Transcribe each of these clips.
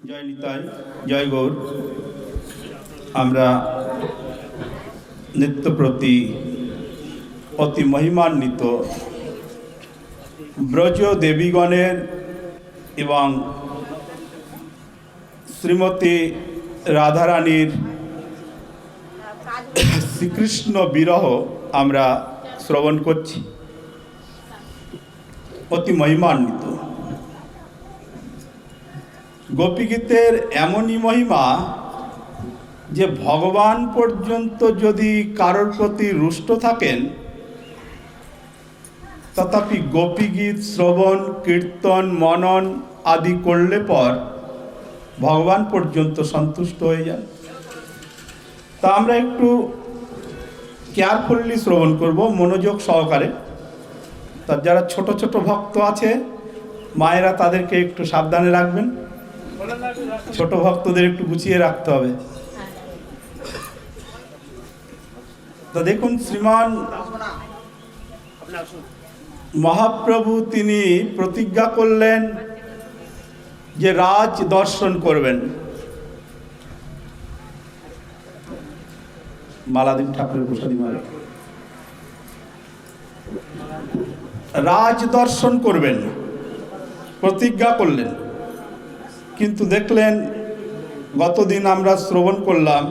জয় নিতাই, জয় গৌর। আমরা নিত্য প্রতি অতি মহিমান্বিত ব্রজ দেবীগণের এবং শ্রীমতী রাধারানীর শ্রীকৃষ্ণ বিরহ আমরা শ্রবণ করছি। অতি মহিমান্বিত গোপীগীতের এমনই মহিমা যে ভগবান পর্যন্ত যদি কারোর প্রতি রুষ্ট থাকেন, তথাপি গোপীগীত শ্রবণ কীর্তন মনন আদি করলে পর ভগবান পর্যন্ত সন্তুষ্ট হয়ে যান। তা আমরা একটু কেয়ারফুলি শ্রবণ করব, মনোযোগ সহকারে। তার যারা ছোট ছোট ভক্ত আছে মায়েরা, তাদেরকে একটু সাবধানে রাখবেন। ছোট ভক্তদের একটু গুছিয়ে রাখতে হবে। তো দেখুন, শ্রীমান মহাপ্রভু তিনি প্রতিজ্ঞা করলেন যে রাজ দর্শন করবেন। মালাদীপ ঠাকুরের প্রসাদী মালা, রাজ দর্শন করবেন প্রতিজ্ঞা করলেন। কিন্তু দেখলেন, গতদিন আমরা শ্রবণ করলাম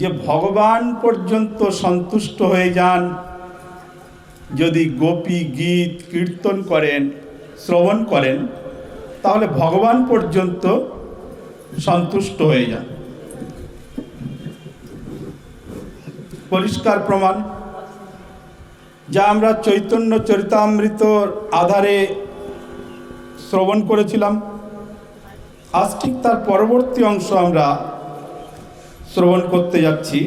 যে ভগবান পর্যন্ত সন্তুষ্ট হয়ে যান যদি গোপী গীত কীর্তন করেন, শ্রবণ করেন, তাহলে ভগবান পর্যন্ত সন্তুষ্ট হয়ে যান। পরিষ্কার প্রমাণ, যা আমরা চৈতন্য চরিতামৃতর আধারে শ্রবণ করেছিলাম। আজ ঠিক তার পরবর্তী অংশ আমরা শ্রবণ করতে যাচ্ছি।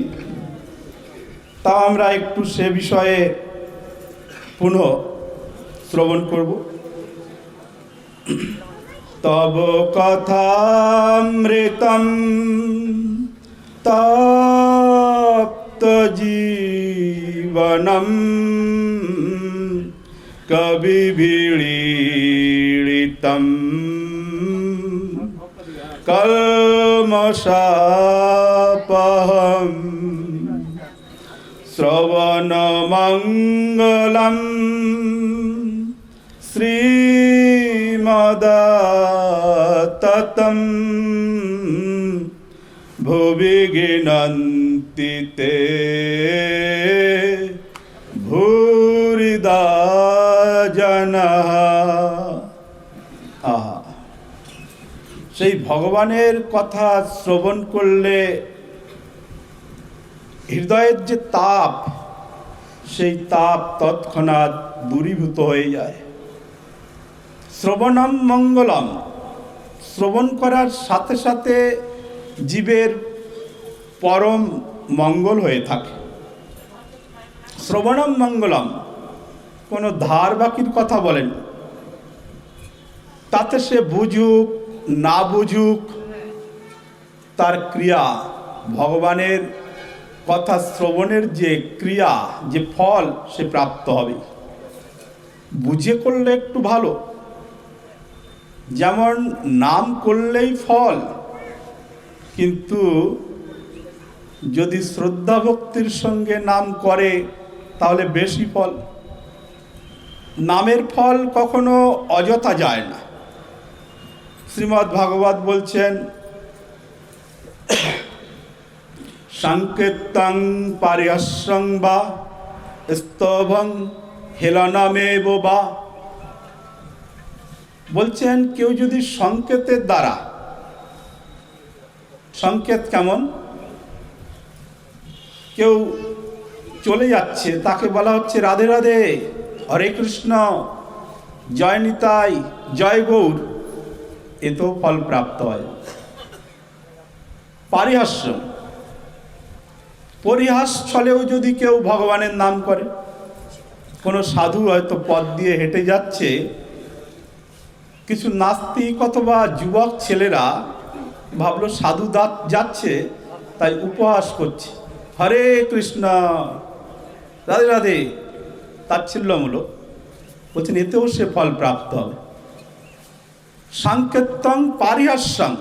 তা আমরা একটু সে বিষয়ে পুনঃ শ্রবণ করব। তব কথামৃতম তপ্ত জীবনম কবিভিড়িতম কলমশাপহম শ্রবণমঙ্গলম শ্রীমদাততম ভুবি গিনন্তি তে ভূরিদা জনঃ। আহা, সেই ভগবানের কথা শ্রবণ করলে হৃদয়ের যে তাপ, সেই তাপ তৎক্ষণাৎ দূরীভূত হয়ে যায়। শ্রবণম মঙ্গলম, শ্রবণ করার সাথে সাথে জীবের পরম মঙ্গল হয়ে থাকে। শ্রবণম মঙ্গলম, কোনো ধার বাকির কথা বলেন, তাতে সে বুঝুক না বুঝুক, তার ক্রিয়া, ভগবানের কথা শ্রবণের যে ক্রিয়া, যে ফল, সে প্রাপ্ত হবে। বুঝে করলে একটু ভালো, যেমন নাম করলেই ফল, কিন্তু যদি শ্রদ্ধা ভক্তির সঙ্গে নাম করে তাহলে বেশি ফল। নামের ফল কখনো অযথা যায় না। শ্রীমদ্ ভাগবত বলছেন, সংকীর্তং পারিহাস্যং বা স্তবং হেলনমেব বা। বলছেন, কেউ যদি সংকেতের দ্বারা, সংকেত কেমন, কেউ চলে যাচ্ছে, তাকে বলা হচ্ছে রাধে রাধে, হরে কৃষ্ণ, জয় নিতাই, জয় গৌর, এতেও ফল প্রাপ্ত হয়। পারিহাস্য, পরিহাস ছলেও যদি কেউ ভগবানের নাম করে, কোনো সাধু হয়তো পথ দিয়ে হেঁটে যাচ্ছে, কিছু নাস্তিক অথবা যুবক ছেলেরা ভাবলো সাধু যাচ্ছে, তাই উপহাস করছে, হরে কৃষ্ণ, রাধে রাধে, তাচ্ছিল্যমূলক। বলছেন এতেও সে ফল প্রাপ্ত হবে। সাংকেত্যং পারিহাস্যং,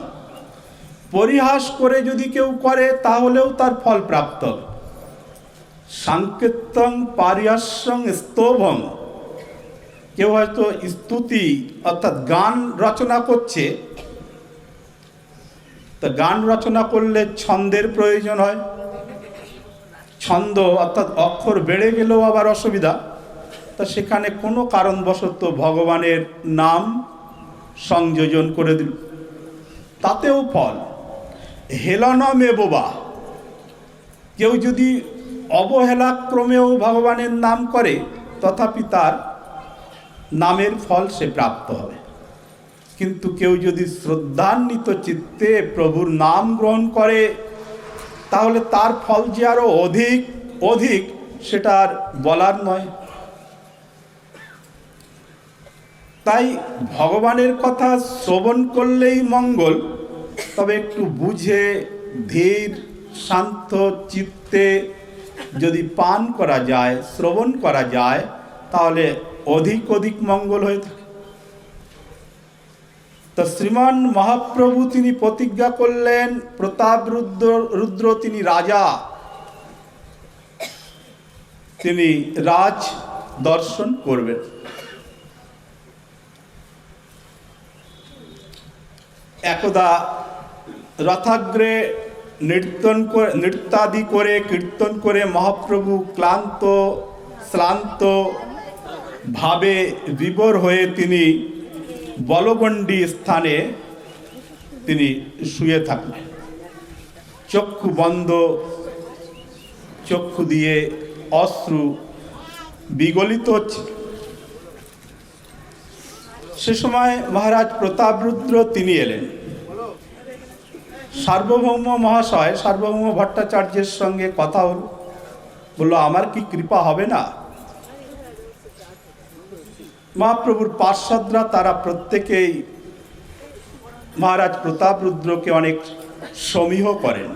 পরিহাস করে যদি কেউ করে তাহলেও তার ফল প্রাপ্ত হবে। সাংকেত্যং পারিহাস্যং স্তোভং, কেউ হয়তো স্তুতি অর্থাৎ গান রচনা করছে, তা গান রচনা করলে ছন্দের প্রয়োজন হয়, ছন্দ অর্থাৎ অক্ষর বেড়ে গেলেও আবার অসুবিধা, তা সেখানে কোনো কারণবশত ভগবানের নাম সংযোজন করে দিল, তাতেও ফল। হেলনমেববা, কেউ যদি অবহেলাক্রমেও ভগবানের নাম করে তথাপি তার নামের ফল সে প্রাপ্ত হবে। কিন্তু কেউ যদি শ্রদ্ধান্বিত চিত্তে প্রভুর নাম গ্রহণ করে তাহলে তার ফল যে আরো অধিক অধিক সেটা আর বলার নয়। তাই ভগবানের কথা শ্রবণ করলেই মঙ্গল, তবে একটু বুঝে ধীর শান্ত চিত্তে যদি পান করা যায়, শ্রবণ করা যায়, তাহলে অধিক অধিক মঙ্গল হয়ে থাকে। তো শ্রীমান মহাপ্রভু তিনি প্রতিজ্ঞা করলেন, প্রতাপ রুদ্র তিনি রাজা, তিনি রাজ দর্শন করবেন। একদা রথাগ্রে নৃত্যাদি করে কীর্তন করে মহাপ্রভু ক্লান্ত শ্রান্ত ভাবে বিভোর হয়ে তিনি বলগণ্ডী স্থানে তিনি শুয়ে থাকলেন, চক্ষু বন্ধ, চক্ষু দিয়ে অশ্রু বিগলিত হচ্ছে। সে সময় মহারাজ প্রতাপরুদ্র তিনি এলেন। সার্বভৌম মহাশয় সার্বভৌম ভট্টাচার্যের সঙ্গে কথা হল, বলল আমার কি কৃপা হবে না? মহাপ্রভুর পার্ষদরা তারা প্রত্যেকেই মহারাজ প্রতাপরুদ্রকে অনেক সমীহ করেন,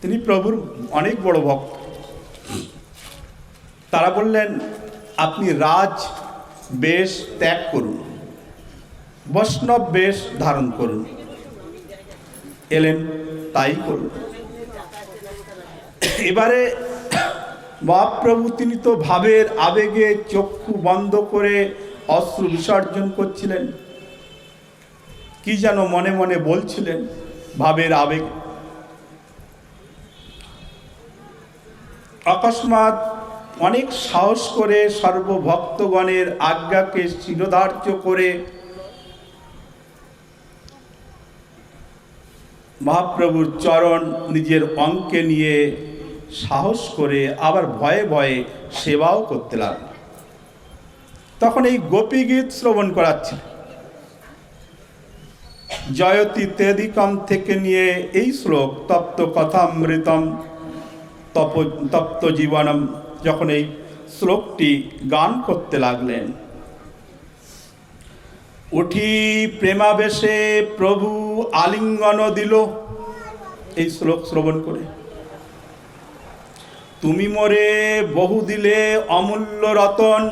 তিনি প্রভুর অনেক বড় ভক্ত। তারা বললেন আপনি রাজ বেশ ত্যাগ করুন, বৈষ্ণব বেশ ধারণ করুন। এলেন, তাই করুন। এবারে মহাপ্রভু তিনি তো ভাবের আবেগে চক্ষু বন্ধ করে অশ্রু বিসর্জন করছিলেন, কি যেন মনে মনে বলছিলেন ভাবের আবেগ। অকস্মাৎ অনেক সাহস করে সর্বভক্তগণের আজ্ঞাকে শিরোধার্য করে মহাপ্রভুর চরণ নিজের অঙ্কে নিয়ে সাহস করে আবার ভয়ে ভয়ে সেবাও করতে লাগল। তখন এই গোপী গীত শ্রবণ করাচ্ছে, জয়তি তেদিকম থেকে নিয়ে এই শ্লোক তপ্ত কথামৃতম তপ্ত জীবনম, যখন এই শ্লোকটি গান করতে লাগলেন, উঠি প্রেমাবেশে প্রভু আলিঙ্গন দিল, এই শ্লোক শ্রবণ করে। তুমি মোরে বহু দিলে অমূল্য রতন,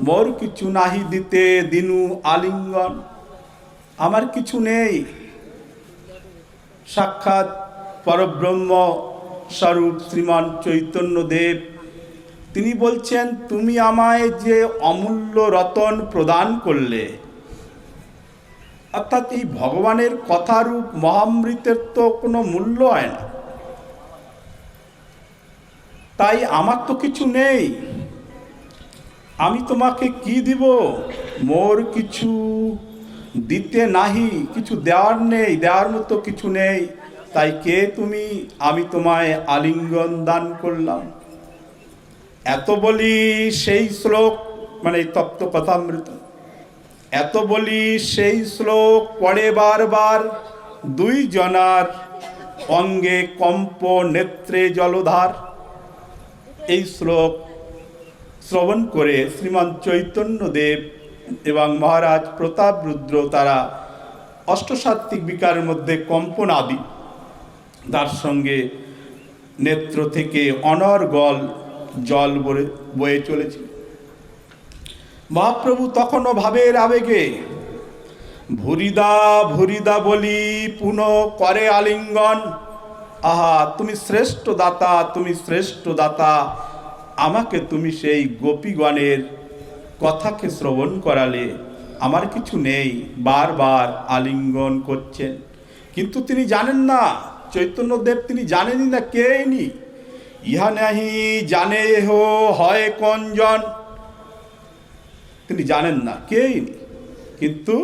মোর কিছু নাহি দিতে দিনু আলিঙ্গন। আমার কিছু নেই। সাক্ষাৎ পরব্রহ্ম স্বরূপ শ্রীমান চৈতন্যদেব তিনি বলছেন, তুমি আমায় যে অমূল্য রতন প্রদান করলে, অর্থাৎ এই ভগবানের কথারূপ মহামৃতের তো কোনো মূল্য হয় না, তাই আমার তো কিছু নেই, আমি তোমাকে কি দিব? মোর কিছু দিতে নাহি, কিছু দেওয়ার নেই, দেওয়ার মতো কিছু নেই, তাই কে তুমি? আমি তোমায় আলিঙ্গন দান করলাম। এত বলি সেই শ্লোক, মানে তপ্ত কথামৃত, এত বলি সেই শ্লোক পড়ে বারবার, দুই জনার অঙ্গে কম্প, নেত্রে জলধার। এই শ্লোক শ্রবণ করে শ্রীমান চৈতন্যদেব এবং মহারাজ প্রতাপরুদ্র তারা অষ্টসাত্ত্বিক বিকারের মধ্যে কম্পন আদি, তার সঙ্গে নেত্র থেকে অনর্গল জল বয়ে চলেছে। মহাপ্রভু তখনও ভাবের আবেগে ভুরিদা ভুরিদা বলি পুনঃ করে আলিঙ্গন। আহা, তুমি শ্রেষ্ঠ দাতা, তুমি শ্রেষ্ঠ দাতা, আমাকে তুমি সেই গোপীগণের কথাকে শ্রবণ করালে, আমার কিছু নেই। বারবার আলিঙ্গন করছেন, কিন্তু তিনি জানেন না, চৈতন্যদেব তিনি জানেনই না কে ইনি। ইহা নাহি জানে হো হয় কঞ্জন, তিনি জানেন না কে ইনি। কিন্তু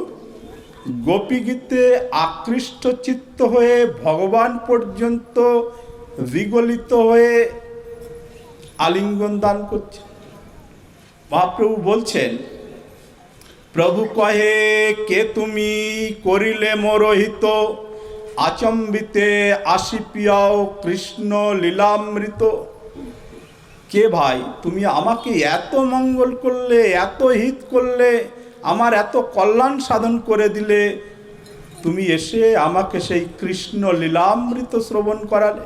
গোপীগীতে আকৃষ্ট চিত্ত হয়ে ভগবান পর্যন্ত বিগলিত হয়ে আলিঙ্গন দান করছে। মহাপ্রভু বলছেন, প্রভু কহে কে তুমি করিলে মোরহিত, আচম্বিতে আসি পিয়াও কৃষ্ণ লীলামৃত। কে ভাই, তুমি আমাকে এত মঙ্গল করলে, এত হিত করলে, আমার এত কল্যাণ সাধন করে দিলে, তুমি এসে আমাকে সেই কৃষ্ণ লীলামৃত শ্রবণ করালে।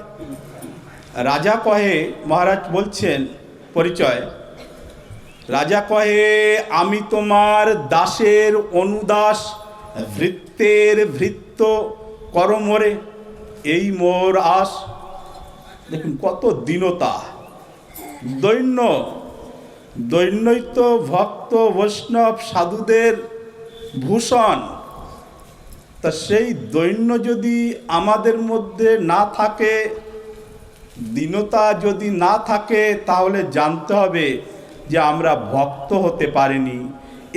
রাজা কহে, মহারাজ বলছেন পরিচয়, রাজা কহে আমি তোমার দাসের অনুদাস, ভৃত্যের ভৃত্য করমরে এই মোর আস। দেখুন কত দীনতা, দৈন্য। দৈন্যই তো ভক্ত বৈষ্ণব সাধুদের ভূষণ। তা সেই দৈন্য যদি আমাদের মধ্যে না থাকে, দীনতা যদি না থাকে, তাহলে জানতে হবে যে আমরা ভক্ত হতে পারিনি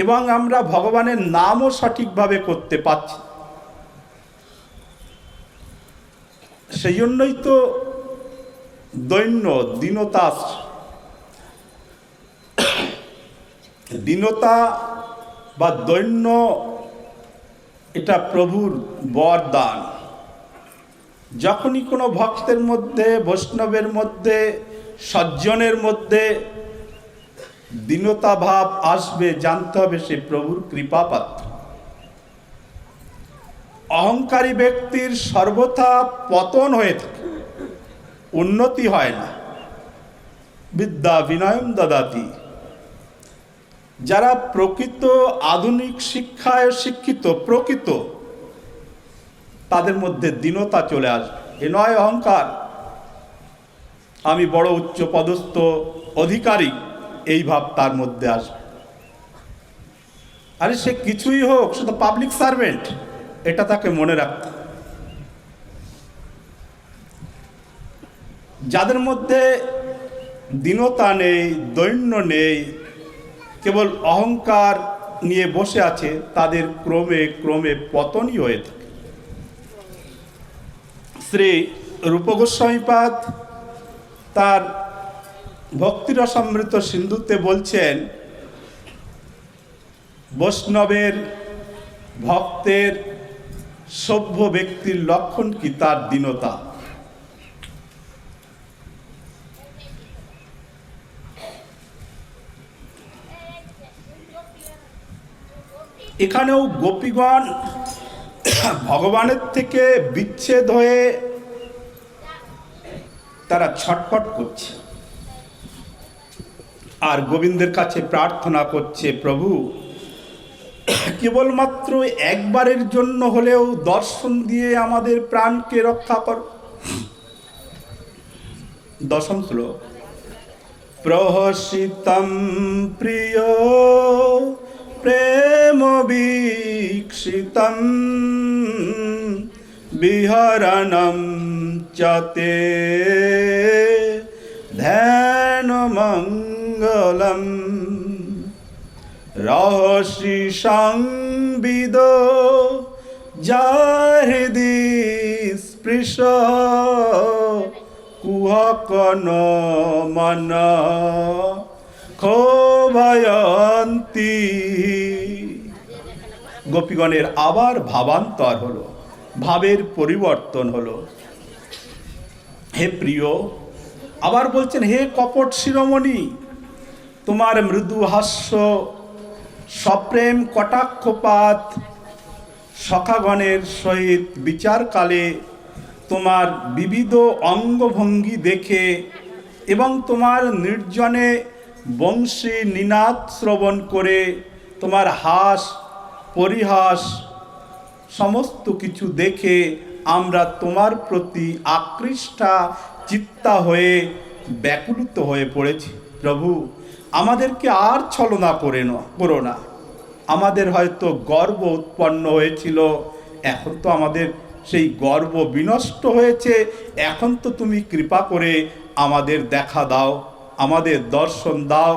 এবং আমরা ভগবানের নামও সঠিকভাবে করতে পারছি। সেই জন্যই তো দৈন্য, দীনতা। দীনতা বা দৈন্য এটা প্রভুর বরদান। যখনই কোনো ভক্তের মধ্যে, বৈষ্ণবের মধ্যে, সজ্জনের মধ্যে দীনতা ভাব আসবে, জানতে হবে সে প্রভুর কৃপাপাত্র। অহংকারী ব্যক্তির সর্বথা পতন হয়ে থাকে, উন্নতি হয় না। বিদ্যা বিনয়ম দদাতি। যারা প্রকৃত আধুনিক শিক্ষায় শিক্ষিত, প্রকৃত, তাদের মধ্যে দীনতা চলে আসবে। এ নয় অহংকার, আমি বড় উচ্চ পদস্থ অধিকারী, এই ভাব তার মধ্যে আসবে। আরে সে কিছুই হোক, সে তো পাবলিক সার্ভেন্ট, এটা তাকে মনে রাখতে। যাদের মধ্যে দীনতা নেই, দৈন্য নেই, কেবল অহংকার নিয়ে বসে আছে, তাদের ক্রমে ক্রমে পতনই হয়ে থাকে। শ্রী রূপ গোস্বামীপাদ তার ভক্তিরসামৃত সিন্ধুতে বলছেন, বৈষ্ণবের ভক্তের সভ্য ব্যক্তির লক্ষণ কি? তার দীনতা। এখানেও গোপীগণ ভগবানের থেকে বিচ্ছেদ হয়ে তারা ছটফট করছে আর গোবিন্দের কাছে প্রার্থনা করছে, প্রভু কেবলমাত্র একবারের জন্য হলেও দর্শন দিয়ে আমাদের প্রাণকে রক্ষা কর। দশম শ্লোক। প্রহসিতম প্রিয় প্রেম বীক্ষিতম বিহরণম চতে ধ্যান মঙ্গলম রহসি সংবিদ যাহৃদি স্পৃশ কুহকন মন ক্ষোভয়ন্তি। গোপীগণের আবার ভাবান্তর হলো, ভাবের পরিবর্তন হলো। হে প্রিয়, আবার বলছেন, হে কপট শিরোমণি, তোমার মৃদু হাস্য, সপ্রেম কটাক্ষপাত সখাগণের সহিত বিচারকালে তোমার বিবিধ অঙ্গভঙ্গি দেখে এবং তোমার নির্জনে বংশী নিনাদ শ্রবণ করে তোমার হাস পরিহাস সমস্ত কিছু দেখে আমরা তোমার প্রতি আকৃষ্টা চিত্তা হয়ে ব্যাকুলিত হয়ে পড়েছি। প্রভু, আমাদেরকে আর ছলনা করো না। আমাদের হয়তো গর্ব উৎপন্ন হয়েছিল, এখন তো আমাদের সেই গর্ব বিনষ্ট হয়েছে। এখন তো তুমি কৃপা করে আমাদের দেখা দাও, আমাদের দর্শন দাও।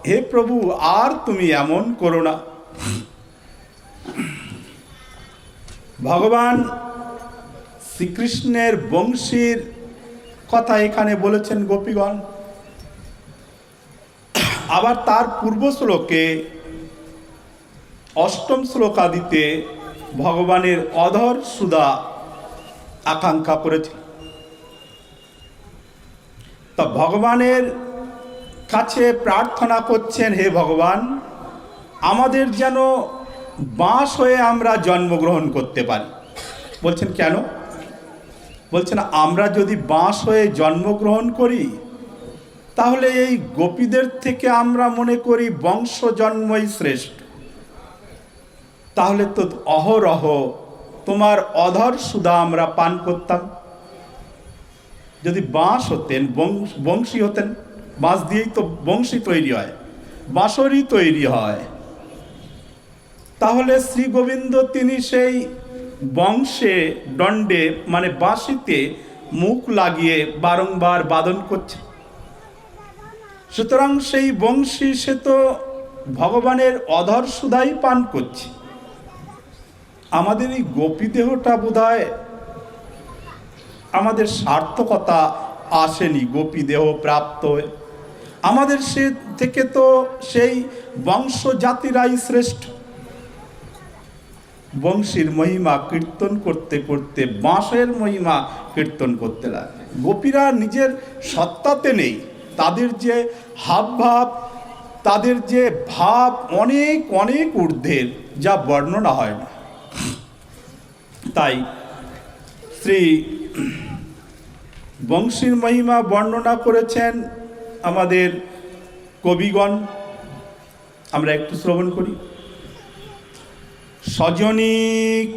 হে প্রভু, আর তুমি এমন করো না। ভগবান শ্রীকৃষ্ণের বংশীর কথা এখানে বলেছেন গোপীগণ। আবার তার পূর্ব শ্লোকে অষ্টম শ্লোকাদিতে ভগবানের অধর সুধা আকাঙ্ক্ষা করেছিল। তা ভগবানের কাছে প্রার্থনা করছেন, হে ভগবান, আমাদের যেন বাঁশ হয়ে আমরা জন্মগ্রহণ করতে পারি। বলছেন কেন? বলছেন আমরা যদি বাঁশ হয়ে জন্মগ্রহণ করি তাহলে এই গোপীদের থেকে আমরা মনে করি বংশ জন্মই শ্রেষ্ঠ। তাহলে তো অহরহ তোমার অধর সুধা আমরা পান করতাম। যদি বাঁশ হতেন, বংশী হতেন, বাঁশ দিয়েই তো বংশী তৈরি হয়, বাঁশরই তৈরি হয়, তাহলে শ্রী গোবিন্দ তিনি সেই বংশে দণ্ডে মানে বাঁশিতে মুখ লাগিয়ে বারংবার বাদন করছে। সুতরাং সেই বংশী সে তো ভগবানের অধর সুধাই পান করছে। আমাদের এই গোপী দেহটা বোধহয় আমাদের সার্থকতা আসেনি গোপী দেহ প্রাপ্ত হয়ে। আমাদের সে থেকে তো সেই বংশ জাতিরাই শ্রেষ্ঠ। বংশীর মহিমা কীর্তন করতে করতে বাঁশের মহিমা কীর্তন করতে লাগে। গোপীরা নিজের সত্তাতে নেই, তাদের যে হাবভাব, তাদের যে ভাব অনেক অনেক ঊর্ধ্বের, যা বর্ণনা হয় না। তাই শ্রী বংশীর মহিমা বর্ণনা করেছেন আমাদের কবিগণ। আমরা একটু শ্রবণ করি। সজনী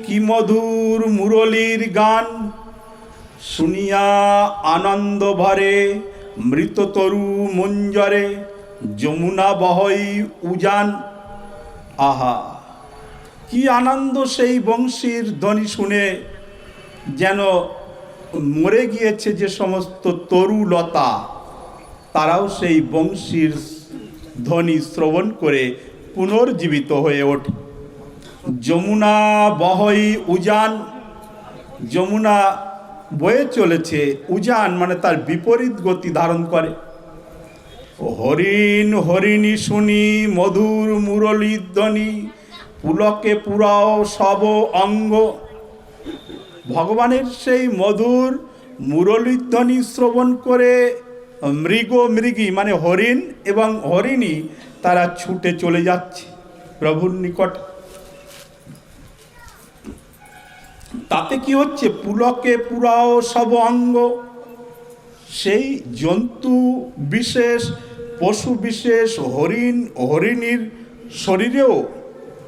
কি মধুর মুরলীর গান, শুনিয়া আনন্দ ভরে মৃত তরু মঞ্জরে যমুনা বহই উজান। আহা, কি আনন্দ সেই বংশীর ধ্বনি শুনে, যেন মরে গিয়েছে যে সমস্ত তরুলতা, তারাও সেই বংশীর ধ্বনি শ্রবণ করে পুনর্জীবিত হয়ে ওঠে। যমুনা বহই উজান, যমুনা বয়ে চলেছে, উজান মানে তার বিপরীত গতি ধারণ করে। হরিণ হরিণী শুনি মধুর মুরলীর ধ্বনি, পুলকে পুরাও সব অঙ্গ। ভগবানের সেই মধুর মুরলীর ধ্বনি শ্রবণ করে মৃগী মানে হরিণ এবং হরিণী তারা ছুটে চলে যাচ্ছে প্রভুর নিকট। তাতে কি হচ্ছে? পুলকে পুরাও সব অঙ্গ। সেই জন্তু বিশেষ, পশু বিশেষ, হরিণ হরিণীর শরীরেও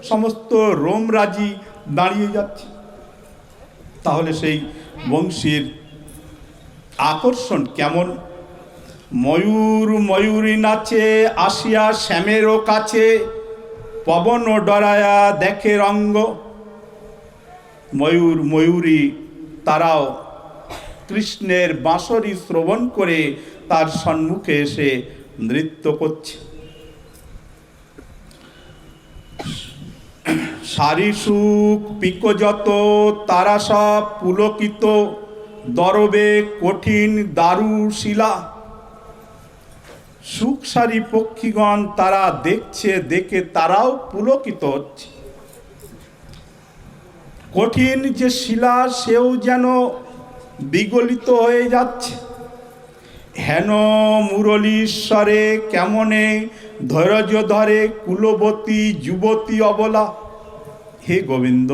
সমস্ত রোমরাজি দাঁড়িয়ে যাচ্ছে। তাহলে সেই বংশীর আকর্ষণ কেমন! ময়ূর ময়ূরী নাচে আসিয়া শ্যামেরও কাছে, পবন ডরায়া দেখে রঙ্গ। ময়ূর ময়ূরী তারাও কৃষ্ণের বাঁশরি শ্রবণ করে তার সম্মুখে এসে নৃত্য করছে। সারি সুখ পিকযত তারা সব পুলকিত, দরবে কঠিন দারু শিলা। সুখ সারি পক্ষীগণ তারা দেখছে, দেখে তারাও পুলকিত হচ্ছে। কঠিন যে শিলা সেও যেন বিগলিত হয়ে যাচ্ছে। হেন মুরলীশ্বরে কেমনে ধৈর্য ধরে কুলবতী যুবতী অবলা। হে গোবিন্দ,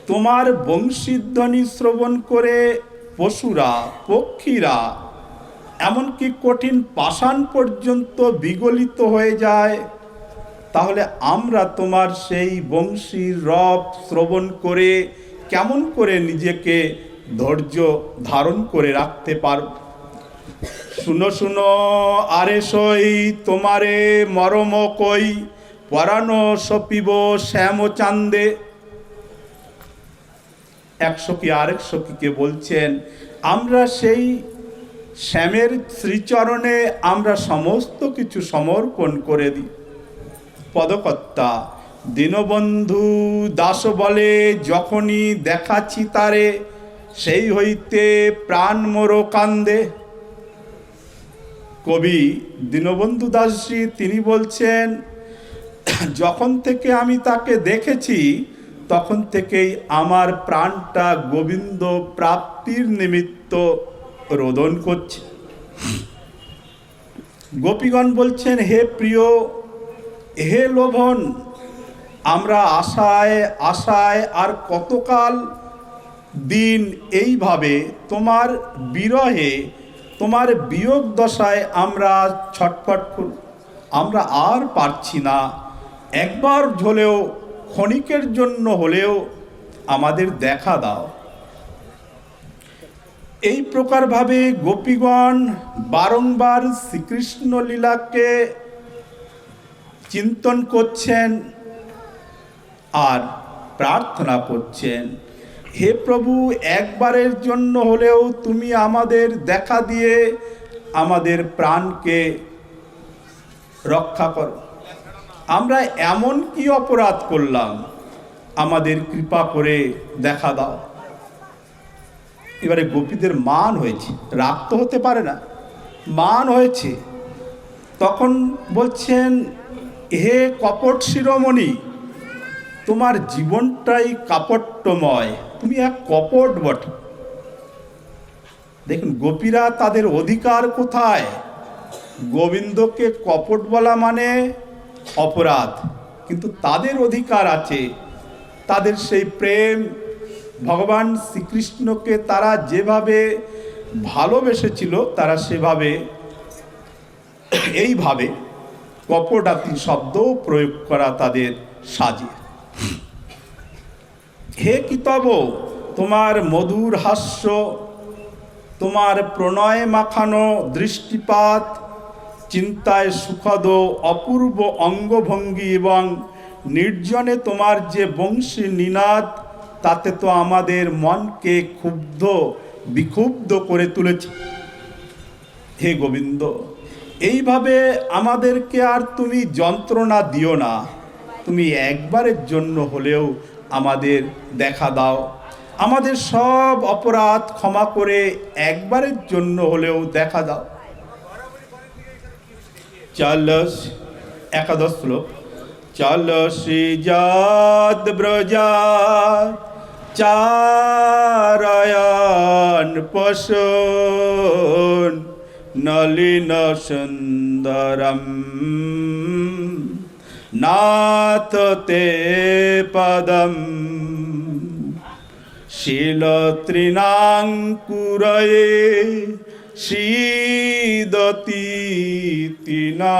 তোমার বংশীধ্বনি শ্রবণ করে পশুরা, পক্ষীরা, এমনকি কঠিন পাষাণ পর্যন্ত বিগলিত হয়ে যায়। তাহলে আমরা তোমার সেই বংশীর রব শ্রবণ করে কেমন করে নিজেকে ধৈর্য ধারণ করে রাখতে পারব? শুনো শুনো আরে সই তোমারে মরম কই, পরানো সপিব শ্যাম চান্দে। এক সখী আরেক সখীকে বলছেন, আমরা সেই শ্যামের শ্রীচরণে আমরা সমস্ত কিছু সমর্পণ করে দিই। পদকর্তা দীনবন্ধু দাস বলে, যখনই দেখাচ্ছি তারে, সেই হইতে প্রাণ মোর কান্দে। কবি দীনবন্ধু দাসজি তিনি বলছেন, যখন থেকে আমি তাকে দেখেছি তখন থেকেই আমার প্রাণটা গোবিন্দ প্রাপ্তির নিমিত্ত রোদন করছে। গোপীগণ বলছেন, হে প্রিয়, হে লোভন, আমরা আশায় আশায় আর কতকাল দিন এইভাবে তোমার বিরহে, তোমার বিয়োগ দশায় আমরা ছটফট করব। আমরা আর পারছি না, একবার হলেও, ক্ষণিকের জন্য হলেও আমাদের দেখা দাও। এই প্রকারভাবে গোপীগণ বারংবার শ্রীকৃষ্ণ লীলাকে চিন্তন করছেন আর প্রার্থনা করছেন, হে প্রভু, একবারের জন্য হলেও তুমি আমাদের দেখা দিয়ে আমাদের প্রাণকে রক্ষা করো। আমরা এমন কি অপরাধ করলাম, আমাদের কৃপা করে দেখা দাও। এবারে গোপীদের মান হয়েছে, রাগ তো হতে পারে না, মান হয়েছে। তখন বলছেন, হে কপট শিরোমণি, তোমার জীবনটাই কাপট্যময়, তুমি এক কপট বটে। দেখুন, গোপীরা তাদের অধিকার কোথায়? গোবিন্দকে কপট বলা মানে অপরাধ, কিন্তু তাদের অধিকার আছে, তাদের সেই প্রেম, ভগবান শ্রীকৃষ্ণকে তারা যেভাবে ভালোবেসেছিল তারা সেভাবে এইভাবে কপটাতি শব্দ প্রয়োগ করা তাদের সাজে। হে কিতব, তোমার মধুর হাস্য, তোমার প্রণয় মাখানো দৃষ্টিপাত, চিন্তায় সুখদ অপূর্ব অঙ্গভঙ্গি এবং নির্জনে তোমার যে বংশী নিনাদ, তাতে তো আমাদের মনকে ক্ষুব্ধ বিক্ষুব্ধ করে তুলেছে। হে গোবিন্দ, এইভাবে আমাদেরকে আর তুমি যন্ত্রণা দিও না, তুমি একবারের জন্য হলেও আমাদের দেখা দাও, আমাদের সব অপরাধ ক্ষমা করে একবারের জন্য হলেও দেখা দাও। চল, একাদশ শ্লোক। চল শ্রীজাত ব্রজা চারায়ণ পশন নলিন সুন্দরম নাথ তে পদম শিল তৃণাঙ্কুরয়ে শীদতি তিনা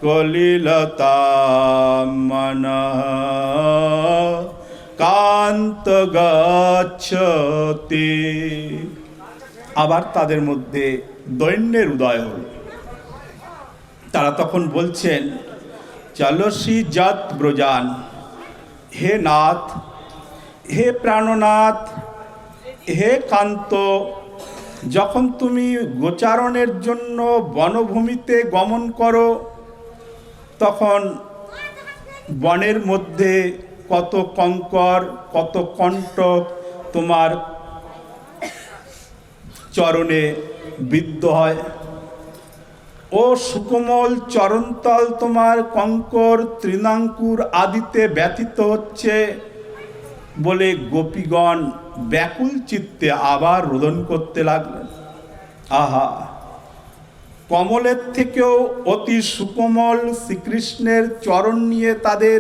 কলিলতা মনঃ কান্ত গচ্ছতে। আবার তাদের মধ্যে দৈন্যের উদয় হল। তারা তখন বলছেন, চলসি জাত ব্রজান, হে নাথ, হে প্রাণনাথ, হে কান্ত, যখন তুমি গোচারণের জন্য বনভূমিতে গমন করো, তখন বনের মধ্যে কত কঙ্কর, কত কণ্টক তোমার চরণে বিদ্ধ হয়। ও সুকোমল চরণতল তোমার কঙ্কর তৃণাঙ্কুর আদিতে ব্যথিত হচ্ছে বলে গোপীগণ ব্যাকুল চিত্তে আবার রোদন করতে লাগলেন। আহা, কমলের থেকেও অতি সুকোমল শ্রীকৃষ্ণের চরণ নিয়ে তাদের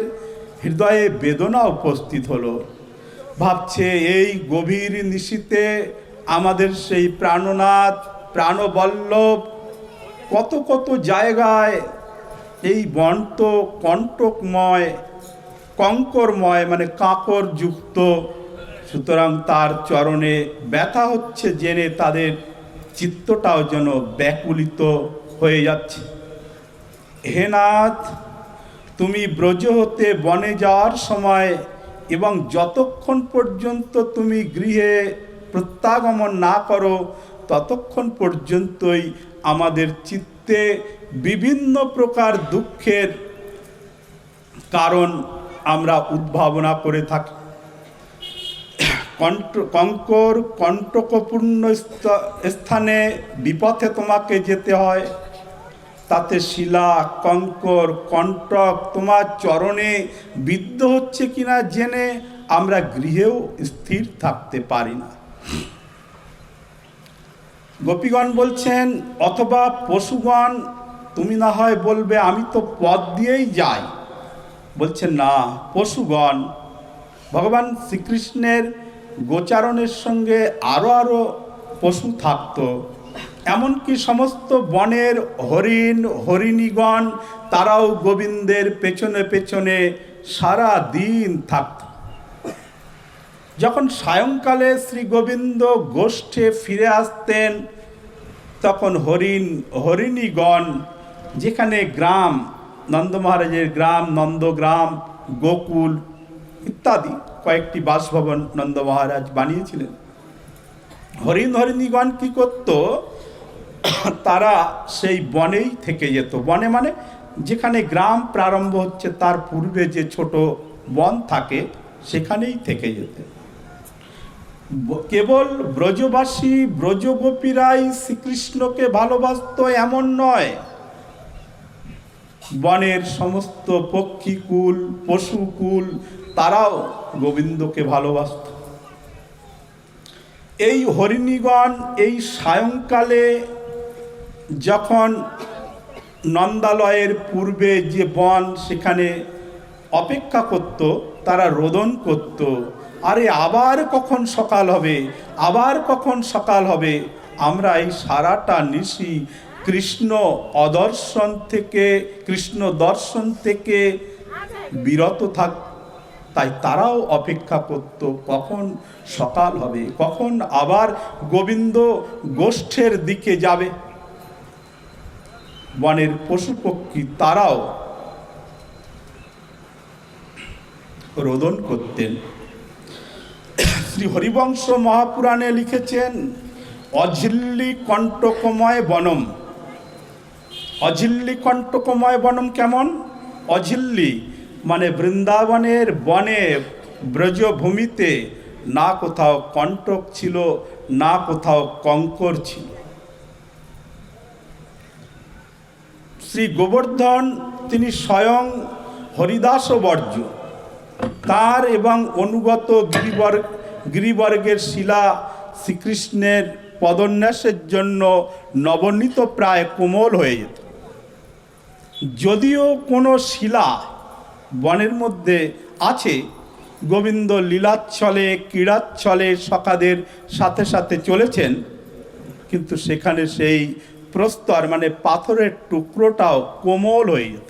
হৃদয়ে বেদনা উপস্থিত হলো। ভাবছে, এই গভীর নিশীতে আমাদের সেই প্রাণনাথ, প্রাণবল্লভ কত কত জায়গায় এই বন তো কণ্টকময়, কঙ্করময়, মানে কাঁকর যুক্ত, সুতরাং তার চরণে ব্যথা হচ্ছে জেনে তাদের চিত্তটাও যেন ব্যাকুলিত হয়ে যাচ্ছে। হে নাথ, তুমি ব্রজ হতে বনে যাওয়ার সময় এবং যতক্ষণ পর্যন্ত তুমি গৃহে প্রত্যাগমন না করো ততক্ষণ পর্যন্তই আমাদের চিত্তে বিভিন্ন প্রকার দুঃখের কারণ আমরা উদ্ভাবনা করে থাকি। কঙ্কর কণ্টকপূর্ণ স্থানে বিপথে তোমাকে যেতে হয়, তাতে শিলা কঙ্কর কণ্টক তোমার চরণে বিদ্ধ হচ্ছে কিনা জেনে আমরা গৃহেও স্থির থাকতে পারি না। গোপীগণ বলছেন, অথবা পশুগণ, তুমি না হয় বলবে আমি তো পথ দিয়েই যাই। বলছেন না, পশুগণ, ভগবান শ্রীকৃষ্ণের গোচারণের সঙ্গে আরও পশু থাকতো, এমনকি সমস্ত বনের হরিণ হরিণীগণ তারাও গোবিন্দের পেছনে পেছনে সারা দিন থাকত। যখন সায়ংকালে শ্রী গোবিন্দ গোষ্ঠে ফিরে আসতেন তখন হরিণীগণ, যেখানে গ্রাম, নন্দ মহারাজের গ্রাম, নন্দগ্রাম, গোকুল ইত্যাদি কয়েকটি বাসভবন নন্দ মহারাজ বানিয়েছিলেন, হরিণীগণ কি করত, তারা সেই বনেই থেকে যেত। বনে মানে যেখানে গ্রাম প্রারম্ভ হচ্ছে তার পূর্বে যে ছোট বন থাকে সেখানেই থেকে যেত। কেবল ব্রজবাসী ব্রজগোপীরাই শ্রীকৃষ্ণকে ভালোবাসত এমন নয়, বনের সমস্ত পক্ষীকুল পশুকুল তারাও গোবিন্দকে ভালোবাসত। এই হরিণীগণ এই সায়ংকালে যখন নন্দালয়ের পূর্বে যে বন সেখানে অপেক্ষা করত, তারা রোদন করত, আরে আবার কখন সকাল হবে, আবার কখন সকাল হবে। আমরা এই সারাটা নিশি কৃষ্ণ দর্শন থেকে বিরত থাক, তাই তারাও অপেক্ষা করত কখন সকাল হবে, কখন আবার গোবিন্দ গোষ্ঠের দিকে যাবে। বনের পশু পক্ষী তারাও রোদন করতেন। শ্রী হরিবংশ মহাপুরাণে লিখেছেন, অঝিল্লি কণ্টকময় বনম। অঝিল্লি কণ্টকময় বনম কেমন? অঝিল্লি মানে বৃন্দাবনের বনে ব্রজভূমিতে না কোথাও কণ্টক ছিল, না কোথাও কঙ্কর ছিল। শ্রী গোবর্ধন তিনি স্বয়ং হরিদাস বর্জ্য, তার এবং অনুগত গিরিবর্গের শিলা শ্রীকৃষ্ণের পদন্যাসের জন্য নবনীত প্রায় কোমল হয়ে যেত। যদিও কোনো শিলা বনের মধ্যে আছে, গোবিন্দ লীলাচ্ছলে ক্রীড়াচ্ছলে সখাদের সাথে সাথে চলেছেন, কিন্তু সেখানে সেই প্রস্তর মানে পাথরের টুকরোটাও কোমল হয়ে যেত।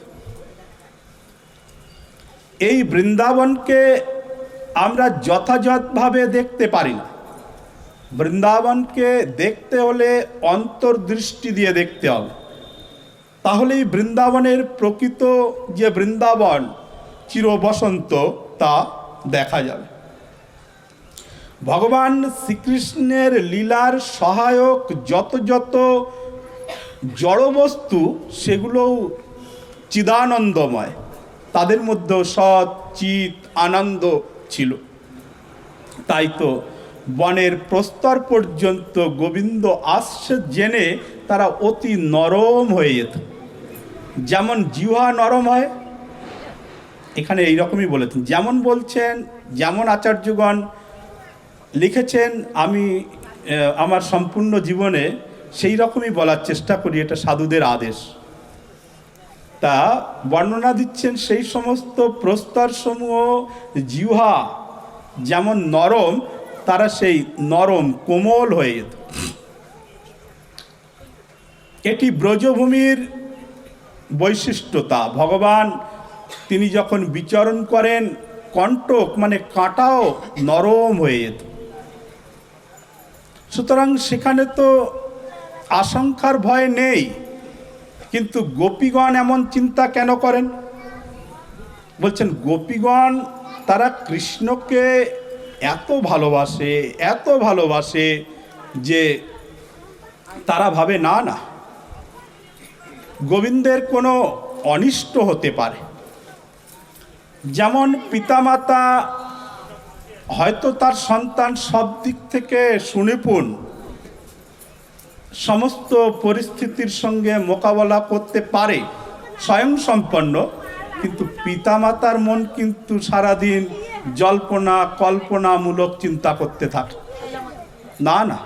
এই বৃন্দাবনকে আমরা যথাযথভাবে দেখতে পারি না। বৃন্দাবনকে দেখতে হলে অন্তর্দৃষ্টি দিয়ে দেখতে হবে, তাহলেই বৃন্দাবনের প্রকৃত যে বৃন্দাবন চিরবসন্ত তা দেখা যাবে। ভগবান শ্রীকৃষ্ণের লীলার সহায়ক যত যত জড়বস্তু সেগুলোও চিদানন্দময়, তাদের মধ্যেও সৎ চিত আনন্দ ছিল। তাই তো বনের প্রস্তর পর্যন্ত গোবিন্দ আসছে জেনে তারা অতি নরম হয়ে যেত। যেমন জিহ্বা নরম হয়, এখানে এইরকমই বলেছেন, যেমন বলছেন, যেমন আচার্যগণ লিখেছেন, আমি আমার সম্পূর্ণ জীবনে সেই রকমই বলার চেষ্টা করি, এটা সাধুদের আদেশ। তা বর্ণনা দিচ্ছেন, সেই সমস্ত প্রস্তরসমূহ জিহ্বা যেমন নরম, তারা সেই নরম কোমল হয়ে যেত। এটি ব্রজভূমির বৈশিষ্ট্যতা। ভগবান তিনি যখন বিচরণ করেন কণ্টক মানে কাঁটাও নরম হয়ে যেত। সুতরাং সেখানে তো আশঙ্কার ভয় নেই। কিন্তু গোপীগণ এমন চিন্তা কেন করেন? বলছেন গোপীগণ তারা কৃষ্ণকে এত ভালোবাসে যে তারা ভাবে না না গোবিন্দের কোনো অনিষ্ট হতে পারে। যেমন পিতামাতা হয়তো তার সন্তান সব দিক থেকে সুনিপুণ, সমস্ত পরিস্থিতির সঙ্গে মোকাবেলা করতে পারে, স্বয়ংসম্পন্ন, কিন্তু পিতামাতার মন কিন্তু সারাদিন জল্পনা কল্পনামূলক চিন্তা করতে থাকে। না না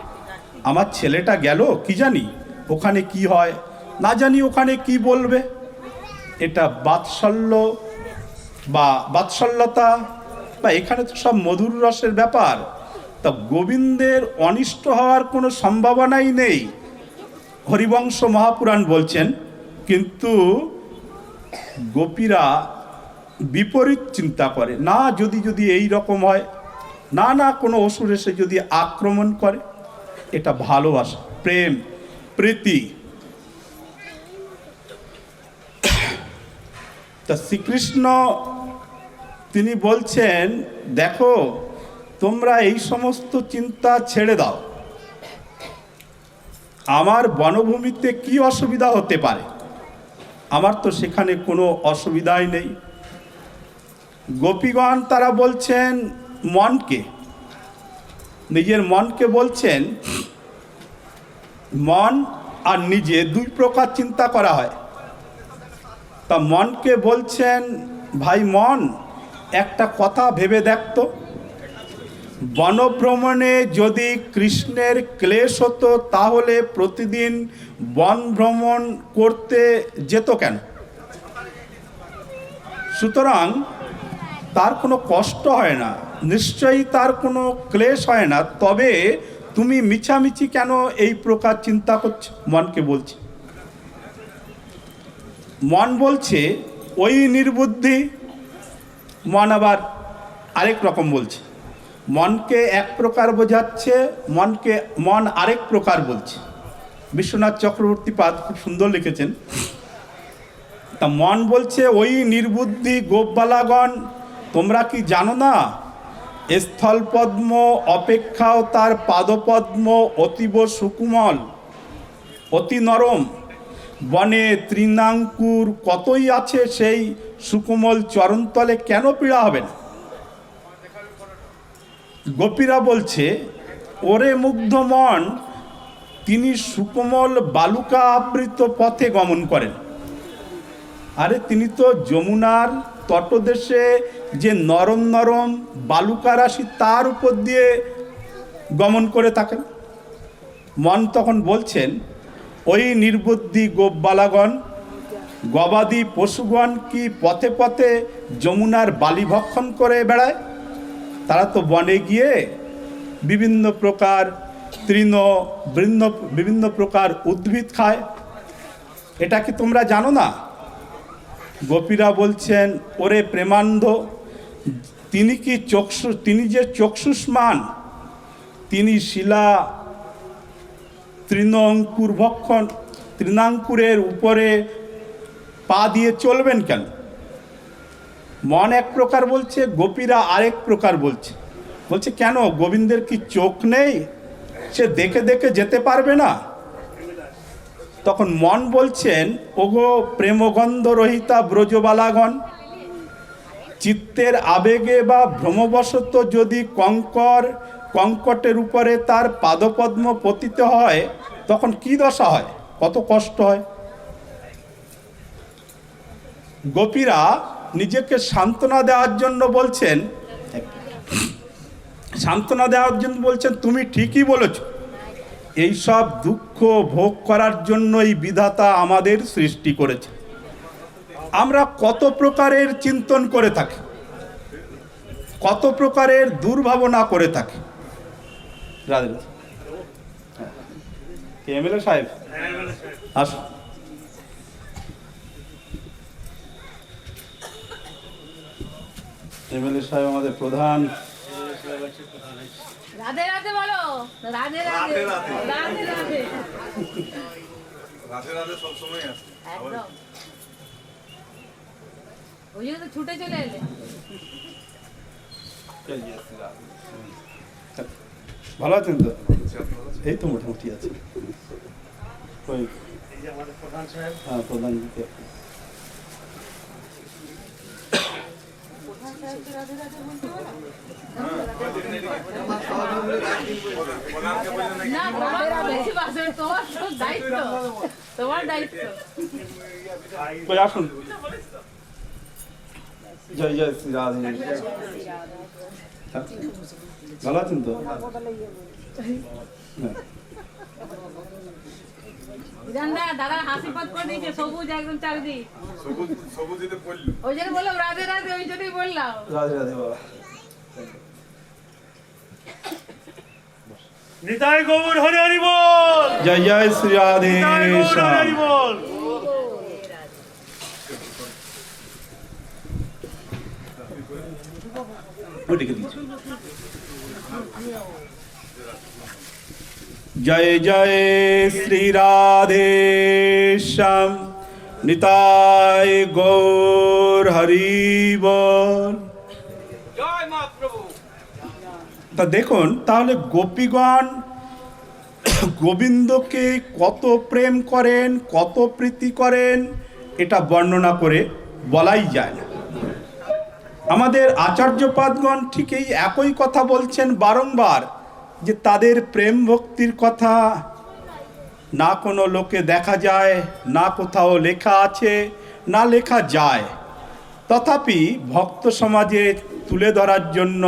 আমার ছেলেটা গেল, কি জানি ওখানে কি হয়, না জানি ওখানে কি বলবে। এটা বাৎসল্যতা বা এখানে তো সব মধুর রসের ব্যাপার। তা গোবিন্দের অনিষ্ট হওয়ার কোনো সম্ভাবনাই নেই, হরিবংশ মহাপুরাণ বলছেন। কিন্তু গোপীরা বিপরীত চিন্তা করে, না যদি এই রকম হয়, না কোনো অসুর এসে যদি আক্রমণ করে। এটা ভালোবাসা, প্রেম, প্রীতি। তা শ্রীকৃষ্ণ তিনি বলছেন, দেখো তোমরা এই সমস্ত চিন্তা ছেড়ে দাও, আমার বনভূমিতে কি অসুবিধা হতে পারে? আমার তো সেখানে কোনো অসুবিধাই নেই। গোপীগণ তারা বলছেন নিজের মনকে বলছেন, মন আর নিজে দুই প্রকার চিন্তা করা হয়। তা মনকে বলছেন, ভাই মন একটা কথা ভেবে দেখতো, বনভ্রমণে যদি কৃষ্ণের ক্লেশ হতো তাহলে প্রতিদিন বন ভ্রমণ করতে যেত কেন? সুতরাং তার কোনো কষ্ট হয় না, নিশ্চয়ই তার কোনো ক্লেশ হয় না। তবে তুমি মিছামিছি কেন এই প্রকার চিন্তা করছো? মনকে বলছে। মন বলছে ওই নির্বুদ্ধি। মন আবার আরেক রকম বলছে। মনকে এক প্রকার বোঝাচ্ছে, মন আরেক প্রকার বলছে। বিশ্বনাথ চক্রবর্তী পাদ খুব সুন্দর লিখেছেন। তা মন বলছে, ওই নির্বুদ্ধি গোপবালাগণ, তোমরা কি জানো না স্থলপদ্ম অপেক্ষাও তার পাদপদ্ম অতীব সুকুমল, অতি নরম। বনে তৃণাঙ্কুর কতই আছে, সেই সুকুমল চরণতলে কেন পীড়া হবে না? গোপীরা বলছে, ওরে মুগ্ধ মন, তিনি সুকোমল বালুকা আবৃত পথে গমন করেন। আরে তিনি তো যমুনার তটদেশে যে নরম নরম বালুকা রাশি তার উপর দিয়ে গমন করে থাকেন। মন তখন বলছেন, ওই নির্বুদ্ধি গোপবালাগণ, গবাদি পশুগণ কি পথে পথে যমুনার বালি ভক্ষণ করে বেড়ায়? তারা তো বনে গিয়ে বিভিন্ন প্রকার বিভিন্ন প্রকার উদ্ভিদ খায়। এটা কি তোমরা জানো না? গোপীরা বলছেন, ওরে প্রেমান্ধ, তিনি যে চক্ষুষ্মান, তিনি শিলা তৃণাঙ্কুরের উপরে পা দিয়ে চলবেন কেন? মন এক প্রকার বলছে, গোপীরা আরেক প্রকার বলছে কেন গোবিন্দের কি চোখ নেই? সে দেখে দেখে যেতে পারবে না? তখন মন বলছেন, ওগো প্রেমগন্ধ রহিতা ব্রজবালাগণ, চিত্তের আবেগে বা ভ্রমবশত যদি কঙ্কটের উপরে তার পাদপদ্ম পতিত হয়, তখন কি দশা হয়, কত কষ্ট হয়। গোপীরা নিজেকে সান্ত্বনা দেওয়ার জন্য বলছেন, তুমি ঠিকই বলেছ, এইসব দুঃখ ভোগ করার জন্যই বিধাতা আমাদের সৃষ্টি করেছে। আমরা কত প্রকারের চিন্তন করে থাকি, কত প্রকারের দুর্ভাবনা করে থাকি। এমএলএ সাহেব আসুন। এমএলএ সাহেব আমাদের প্রধান। রাধে রাধে বলো, রাধে রাধে রাধে রাধে রাধে রাধে সব সময় আছে একদম। ওই জন্য তো ছুটে চলে এলে। ভালো আছেন তো? এই তো মোটামুটি আছে। ওই হ্যাঁ, প্রধান দিতে রাধে রাধে বলতে বলো না, তোমার বেশি বাসে, তোমার তো দায়িত্ব, তোমার দায়িত্ব। কই আসুন। জয় জয় শ্রী রাধে। ভালো আছেন তো? হ্যাঁ। দাদা হাসি পাত করে দিয়েছে, সবুজ একদম চারিদিক। সবুজেতে পড়লো। ওই জন্য বললাম রাধে রাধে, ওই জন্যই বললাম রাধে রাধে বাবা। নিতাই গৌর হরি হরি বল, জয় জয় শ্রী রাধে নিতাই গৌর হরি হরি বল। ওটিকে দিচ্ছি। জয় জয় শ্রী রাধে শ্যাম নিতাই গৌর হরি বল। জয় মা প্রভু। তা দেখুন তাহলে গোপীগণ গোবিন্দকে কত প্রেম করেন, কত প্রীতি করেন, এটা বর্ণনা করে বলাই যায় না। আমাদের আচার্যপাদগণ ঠিক এই একই কথা বলছেন বারংবার, যে তাদের প্রেম ভক্তির কথা না কোনো লোকে দেখা যায়, না কোথাও লেখা আছে, না লেখা যায়, তথাপি ভক্ত সমাজে তুলে ধরার জন্য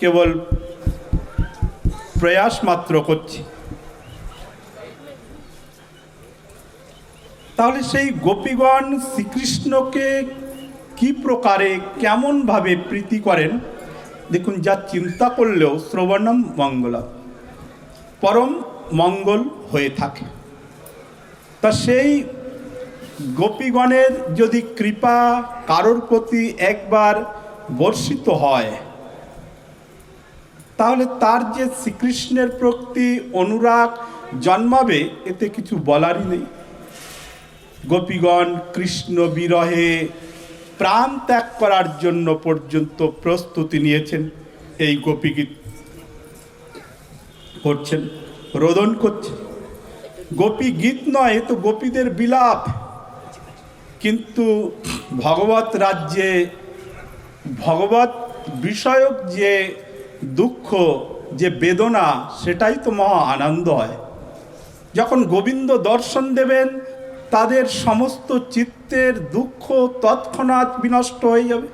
কেবল প্রয়াস মাত্র করছি। তাহলে সেই গোপীগণ শ্রীকৃষ্ণকে কি প্রকারে কেমনভাবে প্রীতি করেন দেখুন, যা চিন্তা করলেও শ্রবণম মঙ্গলম, পরম মঙ্গল হয়ে থাকে। তা সেই গোপীগণের যদি কৃপা কারোর প্রতি একবার বর্ষিত হয়, তাহলে তার যে শ্রীকৃষ্ণের প্রতি অনুরাগ জন্মাবে, এতে কিছু বলারই নেই। গোপীগণ কৃষ্ণ বিরহে প্রাণ ত্যাগ করার জন্য পর্যন্ত প্রস্তুতি নিয়েছেন। এই গোপীগীত করছেন, রোদন করছেন। গোপী গীত নয়, এ তো গোপীদের বিলাপ। কিন্তু ভগবত রাজ্যে ভগবত বিষয়ক যে দুঃখ, যে বেদনা, সেটাই তো মহা আনন্দ হয়। যখন গোবিন্দ দর্শন দেবেন, তাদের সমস্ত চিত্তের দুঃখ তৎক্ষণাৎ বিনষ্ট হয়ে যাবে,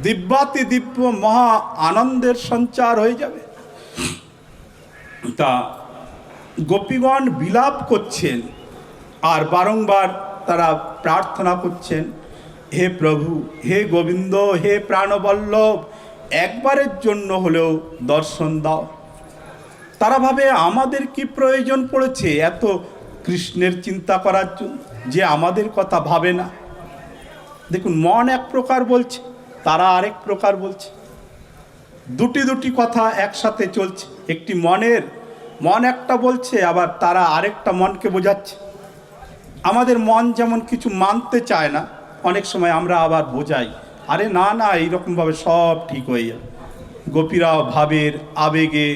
দিব্যাতি দিব্য মহা আনন্দের সঞ্চার হয়ে যাবে। তা গোপীগণ বিলাপ করছেন আর বারংবার তারা প্রার্থনা করছেন, হে প্রভু, হে গোবিন্দ, হে প্রাণবল্লভ, একবারের জন্য হলেও দর্শন দাও। তারা ভাবে আমাদের কি প্রয়োজন পড়েছে এত কৃষ্ণের চিন্তা করার জন্য, যে আমাদের কথা ভাবে না। দেখুন, মন এক প্রকার বলছে, তারা আরেক প্রকার বলছে, দুটি কথা একসাথে চলছে। একটি মন একটা বলছে, আবার তারা আরেকটা মনকে বোঝাচ্ছে। আমাদের মন যেমন কিছু মানতে চায় না, অনেক সময় আমরা আবার বোঝাই, আরে না না, এইরকমভাবে সব ঠিক হয়ে যাবে। গোপীরাও ভাবের আবেগে,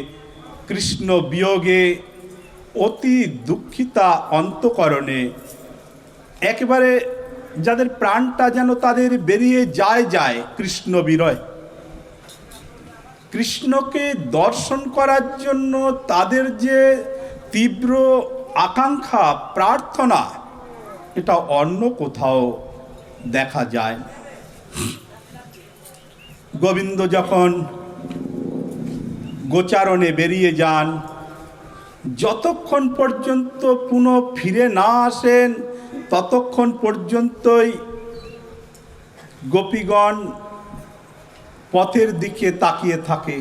কৃষ্ণ বিয়োগে অতি দুঃখিতা অন্তঃকরণে একেবারে যাদের প্রাণটা যেন তাদের বেরিয়ে যায় কৃষ্ণ বিরয়। কৃষ্ণকে দর্শন করার জন্য তাদের যে তীব্র আকাঙ্ক্ষা, প্রার্থনা, এটা অন্য কোথাও দেখা যায় না। গোবিন্দ যখন গোচারণে বেরিয়ে যান, যতক্ষণ পর্যন্ত পুনঃ ফিরে না আসেন, ততক্ষণ পর্যন্তই গোপীগণ পথের দিকে তাকিয়ে থাকে,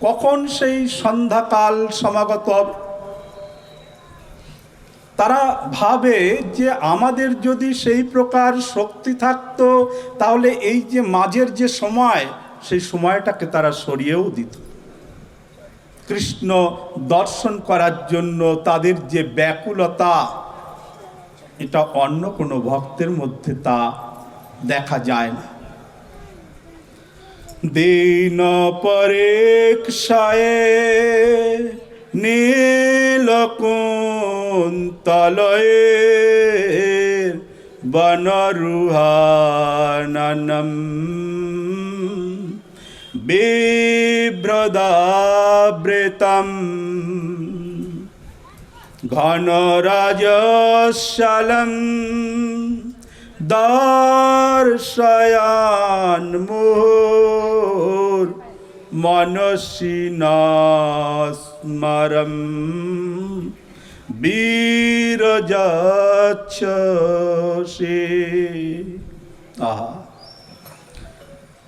কখন সেই সন্ধ্যাকাল সমাগত হবে। তারা ভাবে যে আমাদের যদি সেই প্রকার শক্তি থাকতো, তাহলে এই যে মাঝের যে সময়, সেই সময়টাকে তারা সরিয়েও দিত। কৃষ্ণ দর্শন করার জন্য তাদের যে ব্যাকুলতা, এটা অন্য কোনো ভক্তের মধ্যে তা দেখা যায় না। দীন পরেক্ষায়ে নীলকুন্তলয়ে বনরুহাননম বিভ্রদাবৃতম ঘনরাজশালম দর্শয়ান মুহুর মনসিনাস্মরম বীরজাচ্ছসে। আহা,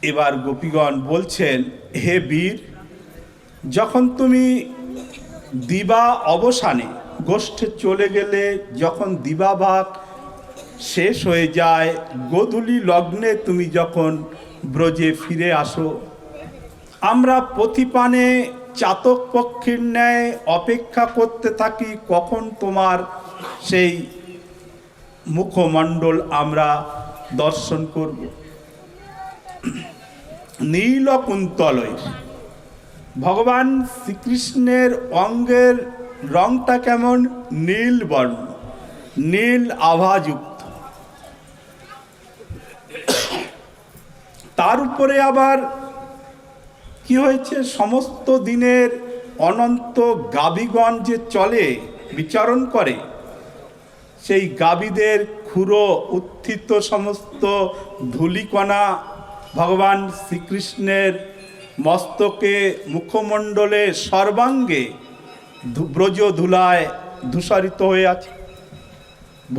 এবার গোপীগণ বলছেন, হে বীর, যখন তুমি দিবা অবসানে গোষ্ঠে চলে গেলে, যখন দিবাভাগ শেষ হয়ে যায়, গোধূলি লগ্নে তুমি যখন ব্রজে ফিরে আসো, আমরা পথিপানে চাতক পক্ষীর ন্যায় অপেক্ষা করতে থাকি কখন তোমার সেই মুখমণ্ডল আমরা দর্শন করব। নীলকুন্তলয়, ভগবান শ্রীকৃষ্ণের অঙ্গের রংটা কেমন? নীল বর্ণ, নীল আভাযুক্ত। তার উপরে আবার কি হয়েছে? সমস্ত দিনের অনন্ত গাভীগণ যে চলে, বিচরণ করে, সেই গাভীদের খুরো উত্থিত সমস্ত ধূলিকণা ভগবান শ্রীকৃষ্ণের মস্তকে, মুখমণ্ডলে, সর্বাঙ্গে ব্রজ ধুলায় ধূসরিত হয়ে আছে।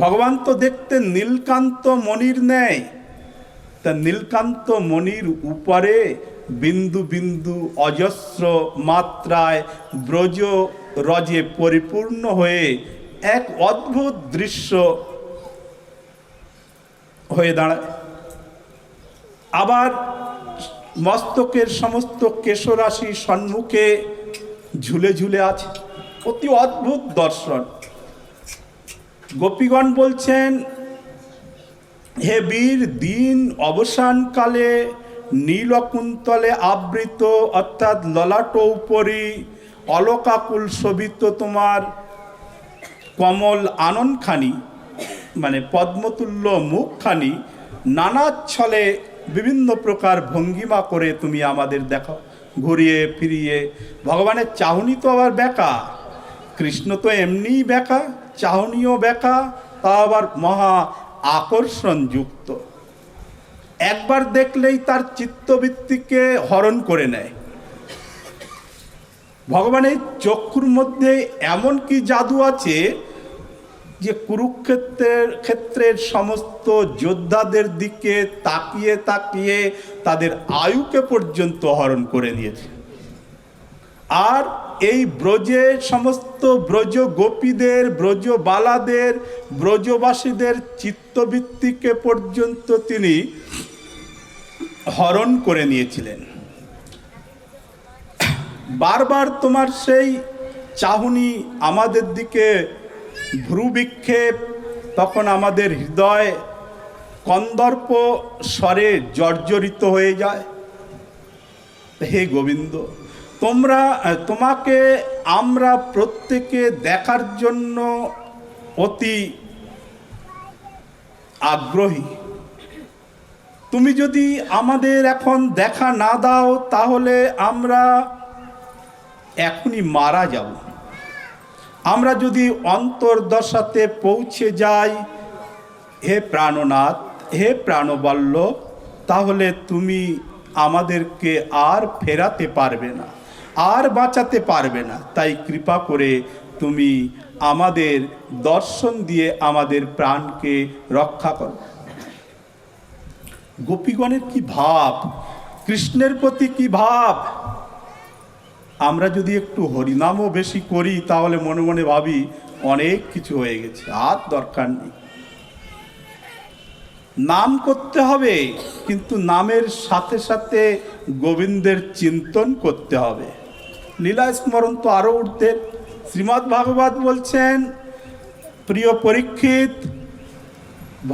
ভগবান তো দেখতে নীলকান্ত মণির ন্যায়, তা নীলকান্ত মণির উপরে বিন্দু বিন্দু অজস্র মাত্রায় ব্রজ রজে পরিপূর্ণ হয়ে এক অদ্ভুত দৃশ্য হয়ে দাঁড়ায়। আবার মস্তকের সমস্ত কেশরাশি সম্মুখে ঝুলে ঝুলে আছে, অতি অদ্ভুত দর্শন। গোপীগণ বলছেন, হে বীর, দিন অবসানকালে নীলকুন্তলে আবৃত, অর্থাৎ ললাট উপরি অলকাকুল শোভিত তোমার কমল আননখানি, মানে পদ্মতুল্য মুখখানি নানা ছলে বিভিন্ন প্রকার ভঙ্গিমা করে তুমি আমাদের দেখো, ঘুরিয়ে ফিরিয়ে। ভগবানের চাহনি তো আবার বেঁকা, কৃষ্ণ তো এমনিই বেঁকা, চাহনিও বেঁকা, তা আবার মহা আকর্ষণযুক্ত। একবার দেখলেই তার চিত্তবৃত্তিকে হরণ করে নেয়। ভগবানের চক্ষুর মধ্যে এমন কি জাদু আছে যে কুরুক্ষেত্রের সমস্ত যোদ্ধাদের দিকে তাকিয়ে তাকিয়ে তাদের আয়ুকে পর্যন্ত হরণ করে নিয়েছে। আর এই ব্রজে সমস্ত ব্রজ গোপীদের, ব্রজ বালাদের, ব্রজবাসীদের চিত্তবৃত্তিকে পর্যন্ত তিনি হরণ করে নিয়েছিলেন। বারবার তোমার সেই চাহনি আমাদের দিকে ভ্রু বিক্ষেপ, তখন আমাদের হৃদয় কন্দর্প স্বরে জর্জরিত হয়ে যায়। হে গোবিন্দ, তোমাকে আমরা প্রত্যেকে দেখার জন্য অতি আগ্রহী। তুমি যদি আমাদের এখন দেখা না দাও, তাহলে আমরা এখনই মারা যাব। আমরা যদি অন্তর্দশাতে পৌঁছে যাই, হে প্রাণনাথ, হে প্রাণবল্লভ, তাহলে তুমি আমাদেরকে আর ফেরাতে পারবে না, আর বাঁচাতে পারবে না। তাই কৃপা করে তুমি আমাদের দর্শন দিয়ে আমাদের প্রাণকে রক্ষা করো। গোপীগণের কি ভাব, কৃষ্ণের প্রতি কি ভাব! আমরা যদি একটু হরিনামও বেশি করি, তাহলে মনে মনে ভাবি অনেক কিছু হয়ে গেছে, আর দরকার নেই। নাম করতে হবে, কিন্তু নামের সাথে সাথে গোবিন্দের চিন্তন করতে হবে। লীলা স্মরণ তো আরও ঊর্ধ্বে। শ্রীমদ্ ভাগবত বলছেন, প্রিয় পরীক্ষিত,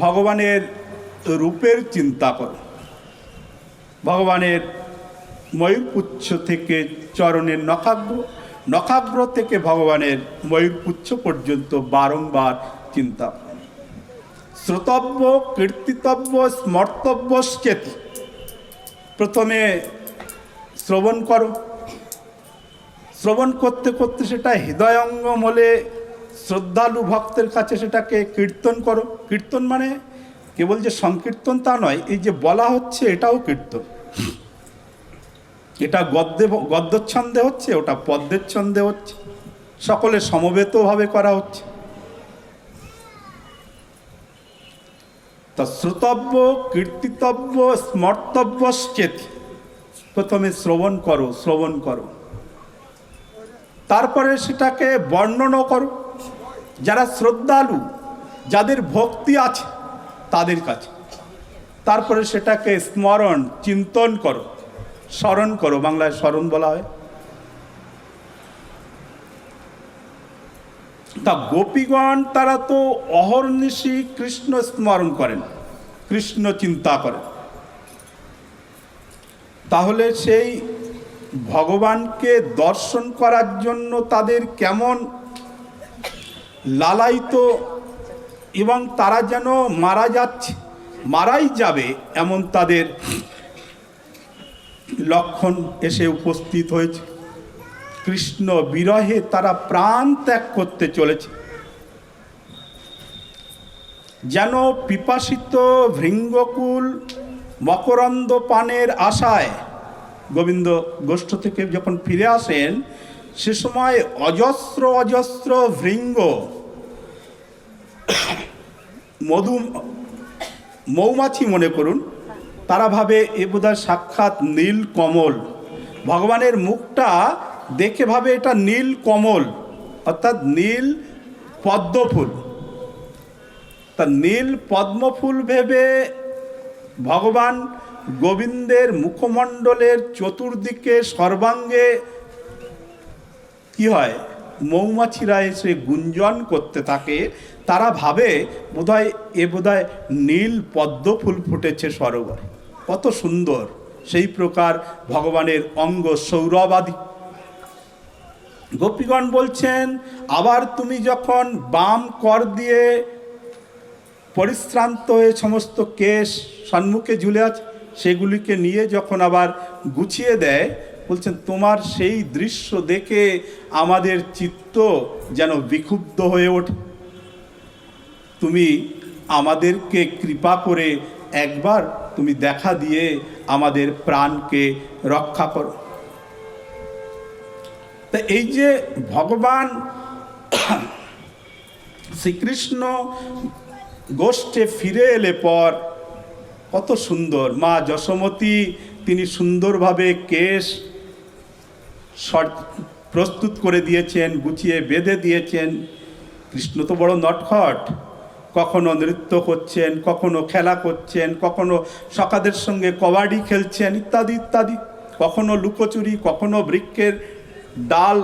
ভগবানের রূপের চিন্তা করো। ভগবানের ময়ূরপুচ্ছ থেকে চরণের নখাগ্র, নখাগ্র থেকে ভগবানের ময়ূরপুচ্ছ পর্যন্ত বারংবার চিন্তা করো। শ্রোতব্য, কীর্তিতব্য, স্মর্তব্যশ্চেত। প্রথমে শ্রবণ করো, শ্রবণ করতে করতে সেটা হৃদয়ঙ্গম হলে শ্রদ্ধালু ভক্তের কাছে সেটাকে কীর্তন করো। কীর্তন মানে কেবল যে সংকীর্তন তা নয়, এই যে বলা হচ্ছে এটাও কীর্তন। এটা গদ্যচ্ছন্দে হচ্ছে, ওটা পদ্যের ছন্দে হচ্ছে, সকলে সমবেতভাবে করা হচ্ছে। তা শ্রোতব্য, কীর্তিতব্য, স্মর্তব্যশ্চেত। প্রথমে শ্রবণ করো, শ্রবণ করো, তারপরে সেটাকে বর্ণনা করো। যারা শ্রদ্ধালু, যাদের ভক্তি আছে তাদের কাছে, তারপরে সেটাকে স্মরণ, চিন্তন করো, স্মরণ করো। বাংলায় স্মরণ বলা হয়। তা গোপীগণ তারা তো অহর্নিশি কৃষ্ণ স্মরণ করেন, কৃষ্ণ চিন্তা করেন। তাহলে সেই ভগবানকে দর্শন করার জন্য তাদের কেমন লালায়িত, এবং তারা যেন মারা যাচ্ছে, মারাই যাবে এমন তাদের লক্ষণ এসে উপস্থিত হয়েছে। কৃষ্ণ বিরহে তারা প্রাণ ত্যাগ করতে চলেছে। যেন পিপাসিত ভৃঙ্গকুল মকরন্দ পানের আশায় গোবিন্দ গোষ্ঠ থেকে যখন ফিরে আসেন, সে সময় অজস্র অজস্র ভৃঙ্গ মৌমাছি মনে করুন, তারা ভাবে এ বোধহয় সাক্ষাৎ নীল কমল। ভগবানের মুখটা দেখে ভাবে এটা নীল কমল, অর্থাৎ নীল পদ্মফুল। তা নীল পদ্মফুল ভেবে ভগবান গোবিন্দের মুখমণ্ডলের চতুর্দিকে সর্বাঙ্গে কি হয়, মৌমাছিরা এসে গুঞ্জন করতে থাকে। তারা ভাবে বোধহয় নীল পদ্ম ফুল ফুটেছে সরোবরে, কত সুন্দর। সেই প্রকার ভগবানের অঙ্গ সৌরভাদি। গোপীগণ বলছেন, আবার তুমি যখন বাম কর দিয়ে পরিশ্রান্ত হয়ে সমস্ত কেশ সম্মুখে ঝুলে আছে, সেগুলিকে নিয়ে যখন আবার গুছিয়ে দেয়, বলছেন তোমার সেই দৃশ্য দেখে আমাদের চিত্ত যেন বিক্ষুব্ধ হয়ে ওঠে। তুমি আমাদেরকে কৃপা করে একবার তুমি দেখা দিয়ে আমাদের প্রাণকে রক্ষা করো। তা এই যে ভগবান শ্রীকৃষ্ণ গোষ্ঠে ফিরে এলে পর কত সুন্দর মা যশোমতী, তিনি সুন্দরভাবে কেশ প্রস্তুত করে দিয়েছেন, গুছিয়ে বেঁধে দিয়েছেন। কৃষ্ণ তো বড় নটখট, কখনো নৃত্য করছেন, কখনো খেলা করছেন, কখনো সখাদের সঙ্গে কবাডি খেলছেন ইত্যাদি ইত্যাদি, কখনো লুকোচুরি, কখনো বৃক্ষের ডাল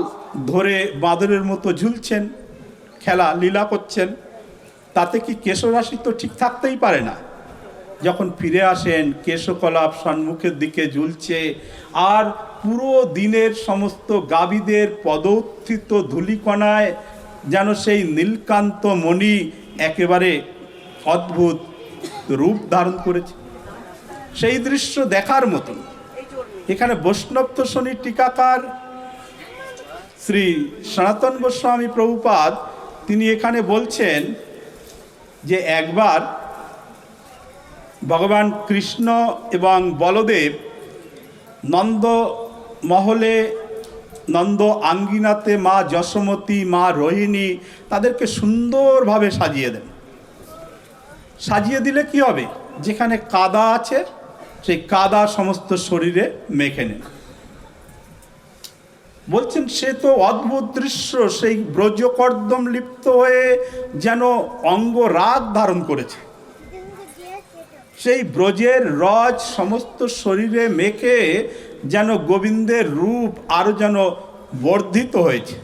ধরে বাঁদরের মতো ঝুলছেন, খেলা লীলা করছেন। তাতে কি কেশরাশি তো ঠিক থাকতেই পারে না। যখন ফিরে আসেন, কেশকলাপ সম্মুখের দিকে ঝুলছে, আর পুরো দিনের সমস্ত গাভীদের পদোত্থিত ধূলিকণায় যেন সেই নীলকান্ত মণি একেবারে অদ্ভুত রূপ ধারণ করেছে। সেই দৃশ্য দেখার মতন। এখানে বৈষ্ণব দর্শনী টিকাকার শ্রী সনাতন গোস্বামী প্রভুপাদ, তিনি এখানে বলছেন যে একবার ভগবান কৃষ্ণ এবং বলদেব নন্দ মহলে, নন্দ আঙ্গিনাতে মা যশোমতী, মা রোহিণী তাদেরকে সুন্দরভাবে সাজিয়ে দেন। সাজিয়ে দিলে কি হবে, যেখানে কাদা আছে সেই কাদা সমস্ত শরীরে মেখে নেন। বলছেন সে তো অদ্ভুত দৃশ্য, সেই ব্রজকর্দম লিপ্ত হয়ে যেন অঙ্গ রাগ ধারণ করেছে। সেই ব্রজের রজ সমস্ত শরীরে মেখে যেন গোবিন্দের রূপ আরো যেন বর্ধিত হয়েছে।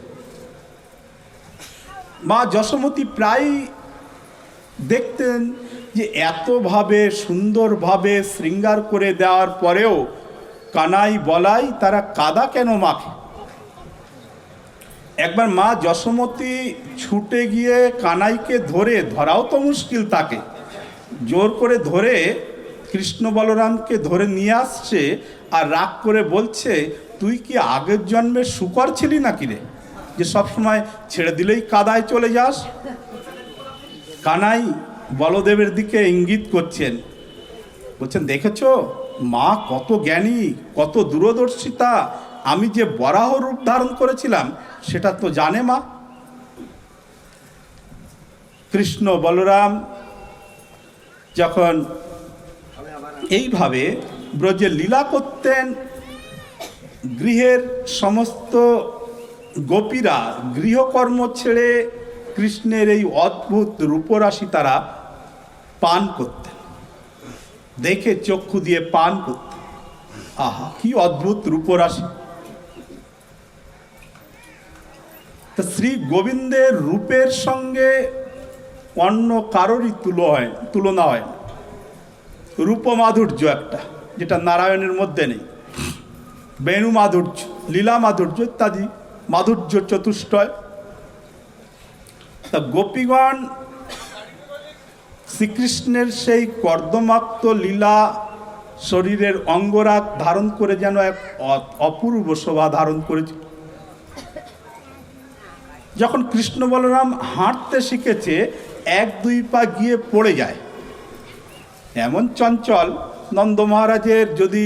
মা যশোমতী প্রায় দেখতেন যে এতভাবে সুন্দরভাবে শৃঙ্গার করে দেওয়ার পরেও কানাই বলাই তারা কাদা কেন মাখে। একবার মা যশোমতী ছুটে গিয়ে কানাইকে ধরাও তো মুশকিল, তাকে জোর করে ধরে কৃষ্ণ বলরামকে ধরে নিয়ে আসছে আর রাগ করে বলছে, তুই কি আগের জন্মে শূকর ছিলি নাকি রে, যে সবসময় ছেড়ে দিলেই কাদায় চলে যাস। কানাই বলদেবের দিকে ইঙ্গিত করছেন, বলছেন দেখেছো মা কত জ্ঞানী, কত দূরদর্শিতা, আমি যে বরাহ রূপ ধারণ করেছিলাম সেটা তো জানে মা। কৃষ্ণ বলরাম যখন এইভাবে ব্রজে লীলা করতেন, গৃহের সমস্ত গোপীরা গৃহকর্ম ছেড়ে কৃষ্ণের এই অদ্ভুত রূপরাশি তারা পান করতেন, দেখে চক্ষু দিয়ে পান করতেন। আহা কি অদ্ভুত রূপরাশি! তো শ্রী গোবিন্দের রূপের সঙ্গে অন্য কারোরই তুলনা হয় না। রূপমাধুর্য একটা, যেটা নারায়ণের মধ্যে নেই। বেণু মাধুর্য, লীলা মাধুর্য ইত্যাদি মাধুর্য চতুষ্টয়। তা গোপীগণ শ্রীকৃষ্ণের সেই কর্দমাক্ত লীলা শরীরের অঙ্গরাগ ধারণ করে যেন এক অপূর্ব শোভা ধারণ করেছে। যখন কৃষ্ণ বলরাম হাঁটতে শিখেছে, 1-2 পা গিয়ে পড়ে যায়। এমন চঞ্চল নন্দ মহারাজের যদি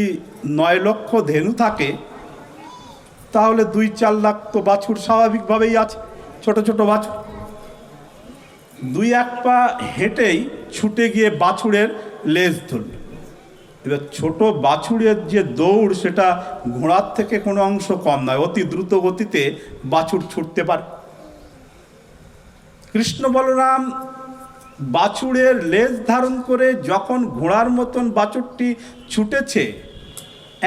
9 লক্ষ ধেনু থাকে, তাহলে 2-4 লাখ তো বাছুর স্বাভাবিকভাবেই আছে, ছোট ছোট বাছুর। 2-1 পা হেঁটেই ছুটে গিয়ে বাছুরের লেজ ধরল। এবার ছোট বাছুরের যে দৌড়, সেটা ঘোড়ার থেকে কোনো অংশ কম নয়, অতি দ্রুত গতিতে বাছুর ছুটতে পারে। কৃষ্ণ বলরাম বাছুরের লেজ ধারণ করে যখন ঘোড়ার মতন বাছুরটি ছুটেছে,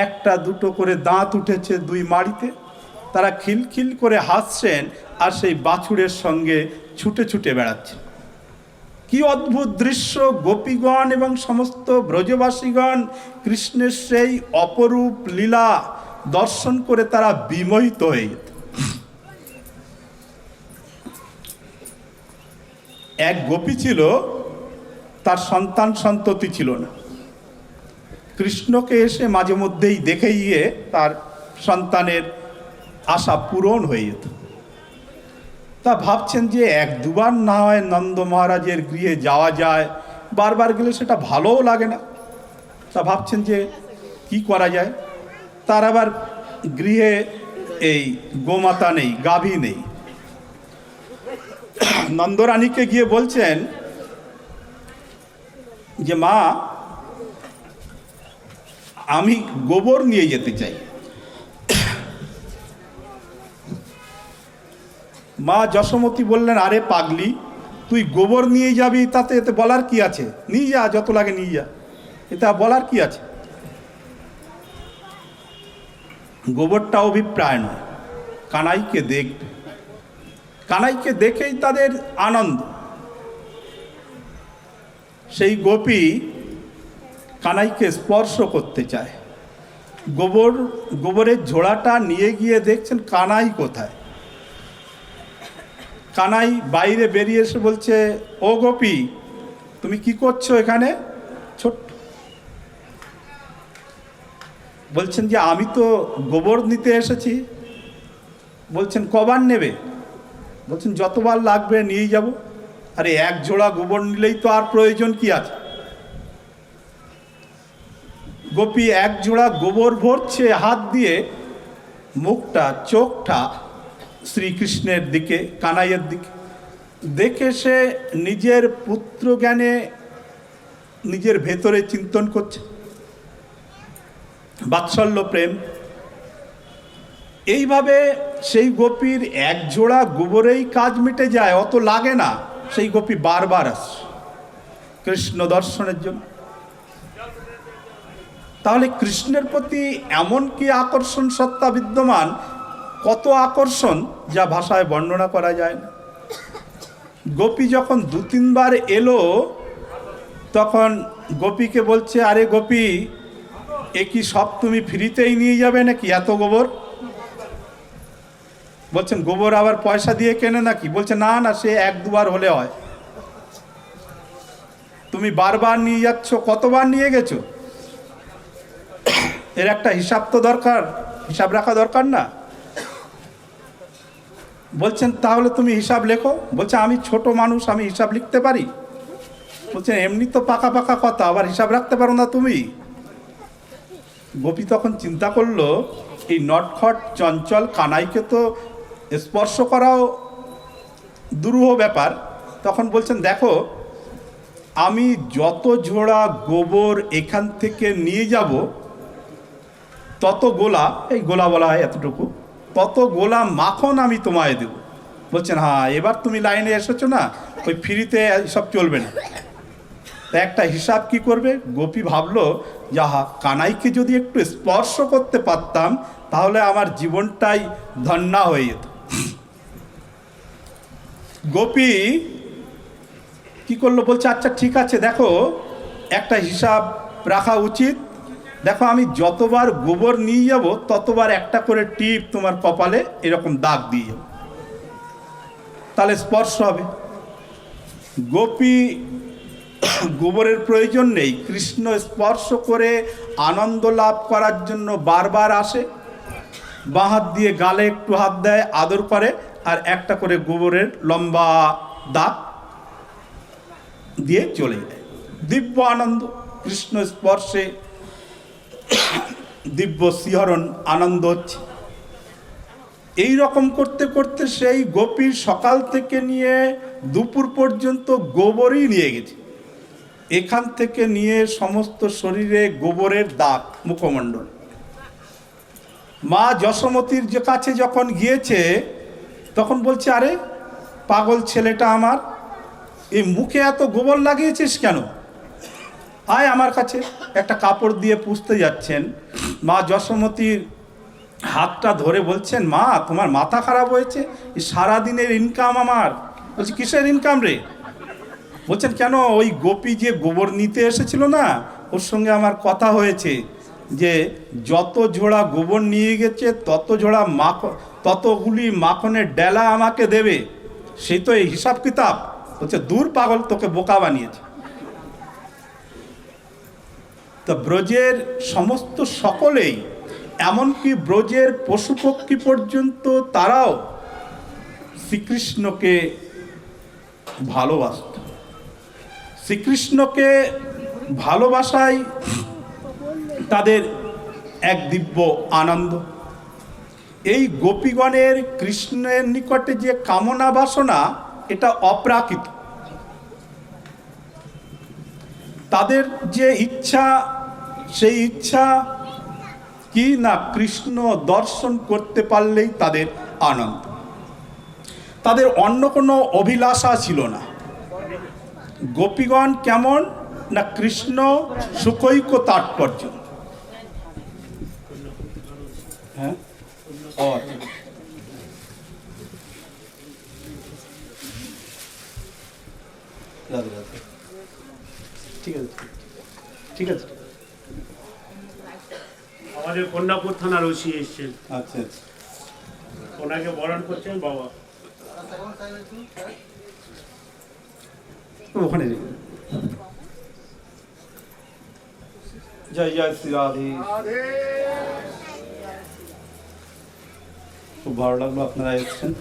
1-2 করে দাঁত উঠেছে 2 মাড়িতে, তারা খিলখিল করে হাসছেন আর সেই বাছুরের সঙ্গে ছুটে ছুটে বেড়াচ্ছে। কি অদ্ভুত দৃশ্য! গোপীগণ এবং সমস্ত ব্রজবাসীগণ কৃষ্ণের সেই অপরূপ লীলা দর্শন করে তারা বিমোহিত হয়ে যেত। এক গোপী ছিল, তার সন্তান সন্ততি ছিল না। কৃষ্ণকে এসে মাঝে মধ্যেই দেখে গিয়ে তার সন্তানের আশা পূরণ হয়ে যেত। তা ভাবছেন যে 1-2 বার না হয় নন্দ মহারাজের গৃহে যাওয়া যায়, বারবার গেলে সেটা ভালোও লাগে না। তা ভাবছেন যে কি করা যায়। তার আবার গৃহে এই গোমাতা নেই, গাভী নেই। নন্দরানীকে গিয়ে বলছেন যে মা, আমি গোবর নিয়ে যেতে চাই। মা যশোমতী বললেন, আরে পাগলি, তুই গোবর নিয়ে যাবি, তাতে এতে বলার কি আছে, নিয়ে যা, যত লাগে নিয়ে যা, এটা বলার কি আছে। গোবরটা অভিপ্রায় নয়, কানাইকে দেখবে। কানাইকে দেখেই তাদের আনন্দ। সেই গোপী কানাইকে স্পর্শ করতে চায়। গোবরের ঝোড়াটা নিয়ে গিয়ে দেখছেন কানাই কোথায়। কানাই বাইরে বেরিয়ে এসে বলছে, ও গোপী, তুমি কি করছো এখানে? ছোট্ট বলছেন যে আমি তো গোবর নিতে এসেছি। বলছেন কবার নেবে? বলছেন যতবার লাগবে নিয়ে যাব। আরে 1 জোড়া গোবর নিলেই তো আর প্রয়োজন কি আছে। গোপী 1 জোড়া গোবর ভরছে হাত দিয়ে, মুখটা চোখটা শ্রীকৃষ্ণের দিকে, কানাইয়ের দিকে দেখে সে নিজের পুত্র জ্ঞানে নিজের ভেতরে চিন্তন করছে, বাৎসল্য প্রেম। এইভাবে সেই গোপীর 1 জোড়া গোবরেই কাজ মিটে যায়, অত লাগে না। সেই গোপী বারবার আসছে কৃষ্ণ দর্শনের জন্য। তাহলে কৃষ্ণের প্রতি এমন কি আকর্ষণ সত্তা বিদ্যমান, কত আকর্ষণ যা ভাষায় বর্ণনা করা যায় না। গোপী যখন 2-3 বার এলো, তখন গোপীকে বলছে, আরে গোপী, এ কি সব তুমি ফ্রিতেই নিয়ে যাবে নাকি এত গোবর? বলছেন গোবর আবার পয়সা দিয়ে কেনে নাকি? বলছে না না, সে 1-2 বার হলে হয়। তুমি বারবার নিয়ে যাচ্ছ, কতবার নিয়ে গেছো? এর একটা হিসাব তো দরকার, হিসাব রাখা দরকার না? বলছেন তাহলে তুমি হিসাব লেখো। বলছে আমি ছোট মানুষ, আমি হিসাব লিখতে পারি? বলছেন এমনি তো পাকা পাকা কথা, আবার হিসাব রাখতে পারো না তুমি? গোপী তখন চিন্তা করলো, এই নটখট চঞ্চল কানাইকে তো স্পর্শ করাও দুরূহ ব্যাপার। তখন বলছেন দেখো, আমি যত ঝোড়া গোবর এখান থেকে নিয়ে যাব, তত গোলা, এই গোলা বলা হয় এতটুকু, তত গোলা মাখন আমি তোমায় দেব। বলছেন হ্যাঁ, এবার তুমি লাইনে এসেছো না, ওই ফ্রিতে সব চলবে না। তা একটা হিসাব কি করবে? গোপী ভাবলো, যাহা কানাইকে যদি একটু স্পর্শ করতে পারতাম, তাহলে আমার জীবনটাই ধন্যা হয়ে যেত। গোপী কি করলো? বলছে আচ্ছা ঠিক আছে, দেখো একটা হিসাব রাখা উচিত। দেখো আমি যতবার গোবর নিয়ে যাব, ততবার একটা করে টিপ তোমার কপালে এরকম দাগ দিয়ে যাব, তাহলে স্পর্শ হবে। গোপী গোবরের প্রয়োজন নেই, কৃষ্ণ স্পর্শ করে আনন্দ লাভ করার জন্য বারবার আসে, বাঁ হাত দিয়ে গালে একটু হাত দেয়, আদর করে, আর একটা করে গোবরের লম্বা দাগ দিয়ে চলে যায়। দিব্য আনন্দ, কৃষ্ণ স্পর্শে দিব্য শিহরণ, আনন্দ হচ্ছে। এই রকম করতে করতে সেই গোপী সকাল থেকে নিয়ে দুপুর পর্যন্ত গোবরই নিয়ে গেছে। এখান থেকে নিয়ে সমস্ত শরীরে গোবরের দাগ, মুখমণ্ডল। মা যশোমতীর যে কাছে যখন গিয়েছে, তখন বলছে আরে পাগল ছেলেটা আমার, এই মুখে এত গোবর লাগিয়েছিস কেন? আয় আমার কাছে। একটা কাপড় দিয়ে পুষতে যাচ্ছেন, মা যশোমতীর হাতটা ধরে বলছেন, মা তোমার মাথা খারাপ হয়েছে, এই সারাদিনের ইনকাম আমার। বলছি কিসের ইনকাম রে? বলছেন কেন, ওই গোপী যে গোবর নিতে এসেছিল না, ওর সঙ্গে আমার কথা হয়েছে যে যত ঝোড়া গোবর নিয়ে গেছে ততগুলি মাখনের ডেলা আমাকে দেবে। সেই তো এই হিসাব কিতাব। বলছে দূর পাগল, তোকে বোকা বানিয়েছে। তা ব্রজের সমস্ত সকলেই, এমনকি ব্রজের পশু পক্ষী পর্যন্ত, তারাও শ্রীকৃষ্ণকে ভালোবাসত। শ্রীকৃষ্ণকে ভালোবাসাই তাদের এক দিব্য আনন্দ। এই গোপীগণের কৃষ্ণের নিকটে যে কামনা বাসনা, এটা অপ্রাকৃত। তাদের যে ইচ্ছা, সেই ইচ্ছা কি না, কৃষ্ণ দর্শন করতে পারলেই তাদের আনন্দ। তাদের অন্য কোনো অভিলাষা ছিল না। গোপীগণ কেমন না, কৃষ্ণ সুকৈক তাৎপর্য। হ্যাঁ, ঠিক আছে ঠিক আছে। আমাদের কন্যাপুর থানার ওসি এসছেন, আচ্ছা আচ্ছা, ওনাকে বরণ করছেন বাবা। ওখানে জয় জয় শ্রী রাধে। খুব ভালো লাগলো আপনারা এসেছেন।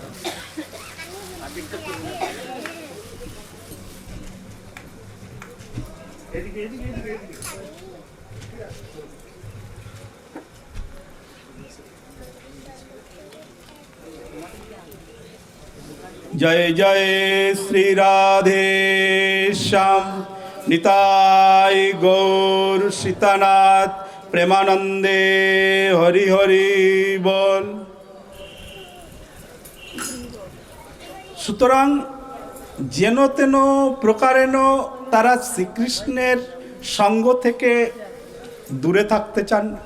জয় জয় শ্রী রাধে শ্যাম নিতাই গৌর সীতানাথ প্রেমানন্দে হরি হরি বল। সুতরাং যেন তেন প্রকারেণ তারা শ্রীকৃষ্ণের সঙ্গ থেকে দূরে থাকতে চান না।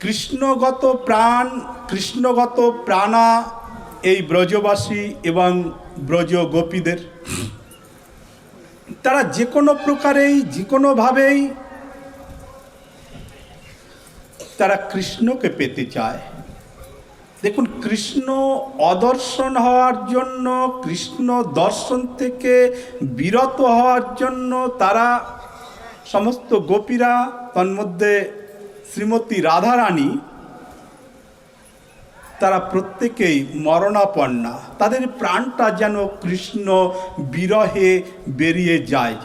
কৃষ্ণগত প্রাণ, কৃষ্ণগত প্রাণা এই ব্রজবাসী এবং ব্রজ গোপীদের, তারা যে কোনো প্রকারেই যে কোনোভাবেই তারা কৃষ্ণকে পেতে চায়। দেখুন, কৃষ্ণ অদর্শন হওয়ার জন্য, কৃষ্ণ দর্শন থেকে বিরত হওয়ার জন্য তারা সমস্ত গোপীরা, তন্মধ্যে শ্রীমতী রাধারানী, তারা প্রত্যেকেই মরণাপন্না। তাদের প্রাণটা যেন কৃষ্ণ বিরহে বেরিয়ে যায়।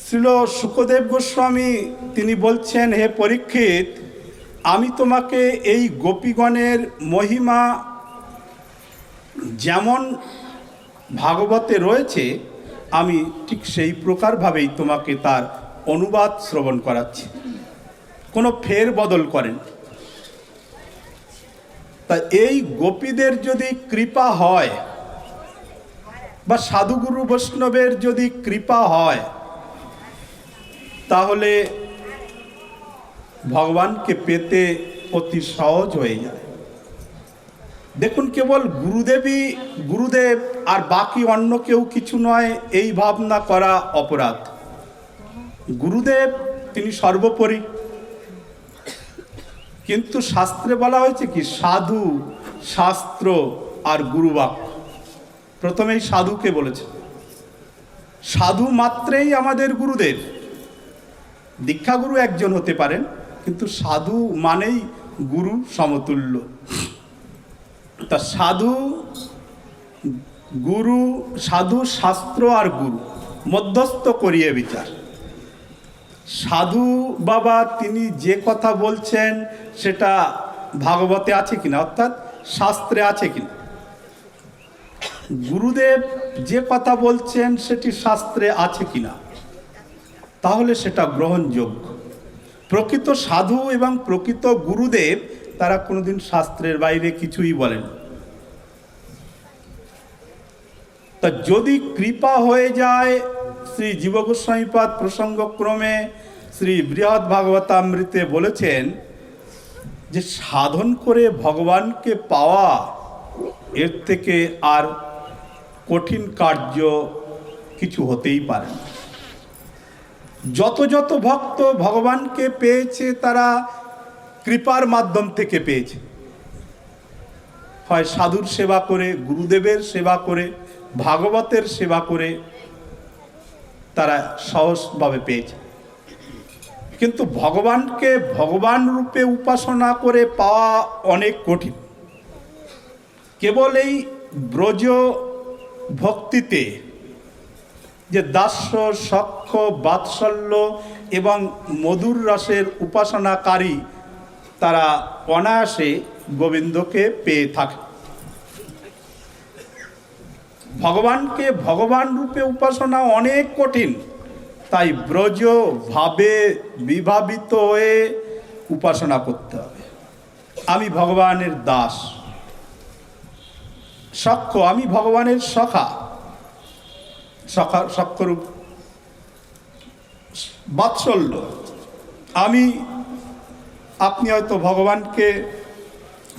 শ্রীল শুকদেব গোস্বামী তিনি বলছেন, হে পরীক্ষিত, আমি তোমাকে এই গোপীগণের মহিমা যেমন ভাগবতে রয়েছে, আমি ঠিক সেই প্রকারভাবেই তোমাকে তার অনুবাদ শ্রবণ করাচ্ছি, কোনো ফের বদল করেন। তা এই গোপীদের যদি কৃপা হয় বা সাধুগুরু বৈষ্ণবের যদি কৃপা হয়, তাহলে ভগবানকে পেতে অতি সহজ হয়ে যায়। দেখুন, কেবল গুরুদেব আর বাকি অন্য কেউ কিছু নয়, এই ভাবনা করা অপরাধ। গুরুদেব তিনি সর্বোপরি, কিন্তু শাস্ত্রে বলা হয়েছে কি, সাধু, শাস্ত্র আর গুরুবাক্য। প্রথমেই সাধুকে বলেছে, সাধু মাত্রেই আমাদের গুরুদেব। দীক্ষাগুরু একজন হতে পারেন, কিন্তু সাধু মানেই গুরু সমতুল্য। তা সাধু, গুরু, সাধু, শাস্ত্র আর গুরু মধ্যস্থ করিয়ে বিচার। সাধু বাবা তিনি যে কথা বলছেন সেটা ভাগবতে আছে কিনা, অর্থাৎ শাস্ত্রে আছে কিনা। গুরুদেব যে কথা বলছেন সেটি শাস্ত্রে আছে কিনা, তাহলে সেটা গ্রহণযোগ্য। প্রকৃত সাধু এবং প্রকৃত গুরুদেব তারা কোনোদিন শাস্ত্রের বাইরে কিছুই বলেন। তা যদি কৃপা হয়ে যায়, শ্রী জীব গোস্বামীপাদ প্রসঙ্গক্রমে শ্রী বৃহৎ ভাগবতামৃতে বলেছেন যে সাধন করে ভগবানকে পাওয়া এর থেকে আর কঠিন কার্য কিছু হতেই পারে না। যত যত ভক্ত ভগবানকে পেয়েছে তারা কৃপার মাধ্যম থেকে পেয়েছে, হয় সাধুর সেবা করে, গুরুদেবের সেবা করে, ভাগবতের সেবা করে তারা সহজভাবে পেয়েছে। কিন্তু ভগবানকে ভগবান রূপে উপাসনা করে পাওয়া অনেক কঠিন। কেবল এই ব্রজ ভক্তিতে যে দাস্য, সখ্য, বাৎসল্য এবং মধুর রসের উপাসনাকারী তারা অনায়াসে গোবিন্দকে পেয়ে থাকে। ভগবানকে ভগবান রূপে উপাসনা অনেক কঠিন, তাই ব্রজ ভাবে বিভাবিত হয়ে উপাসনা করতে হবে। আমি ভগবানের দাস, সখ্য, আমি ভগবানের সখা, সখ্যরূপ বাৎসল্য। আপনি হয়তো ভগবানকে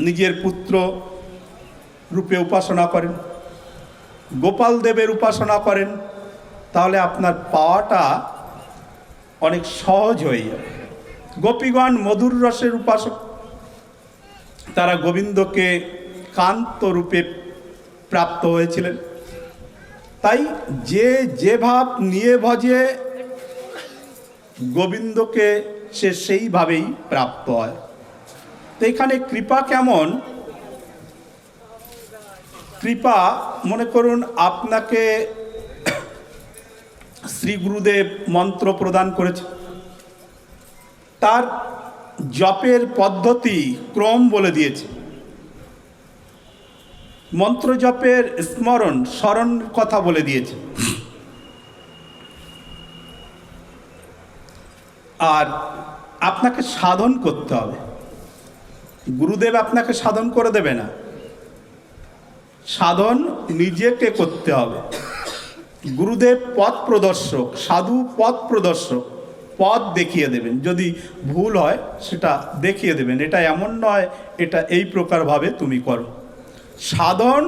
নিজের পুত্র রূপে উপাসনা করেন, গোপাল দেবের উপাসনা করেন, তাহলে আপনার পাওয়াটা অনেক সহজ হয়ে যাবে। গোপীগণ মধুর রসের উপাসক, তারা গোবিন্দকে কান্ত রূপে প্রাপ্ত হয়েছিলেন। তাই যে ভাব নিয়ে ভজে গোবিন্দকে সে সেইভাবেই প্রাপ্ত হয়। তো এখানে কৃপা কেমন? কৃপা, মনে করুন আপনাকে শ্রী গুরুদেব মন্ত্র প্রদান করেছে, তার জপের পদ্ধতি ক্রম বলে দিয়েছে, মন্ত্র জপের স্মরণ কথা বলে দিয়েছে, আর আপনাকে সাধন করতে হবে। গুরুদেব আপনাকে সাধন করে দেবে না, সাধন নিজেকে করতে হবে। গুরুদেব পথ প্রদর্শক, সাধু পথ প্রদর্শক, পথ দেখিয়ে দেবেন। যদি ভুল হয় সেটা দেখিয়ে দেবেন, এটা এমন নয়, এটা এই প্রকারভাবে তুমি করো। সাধন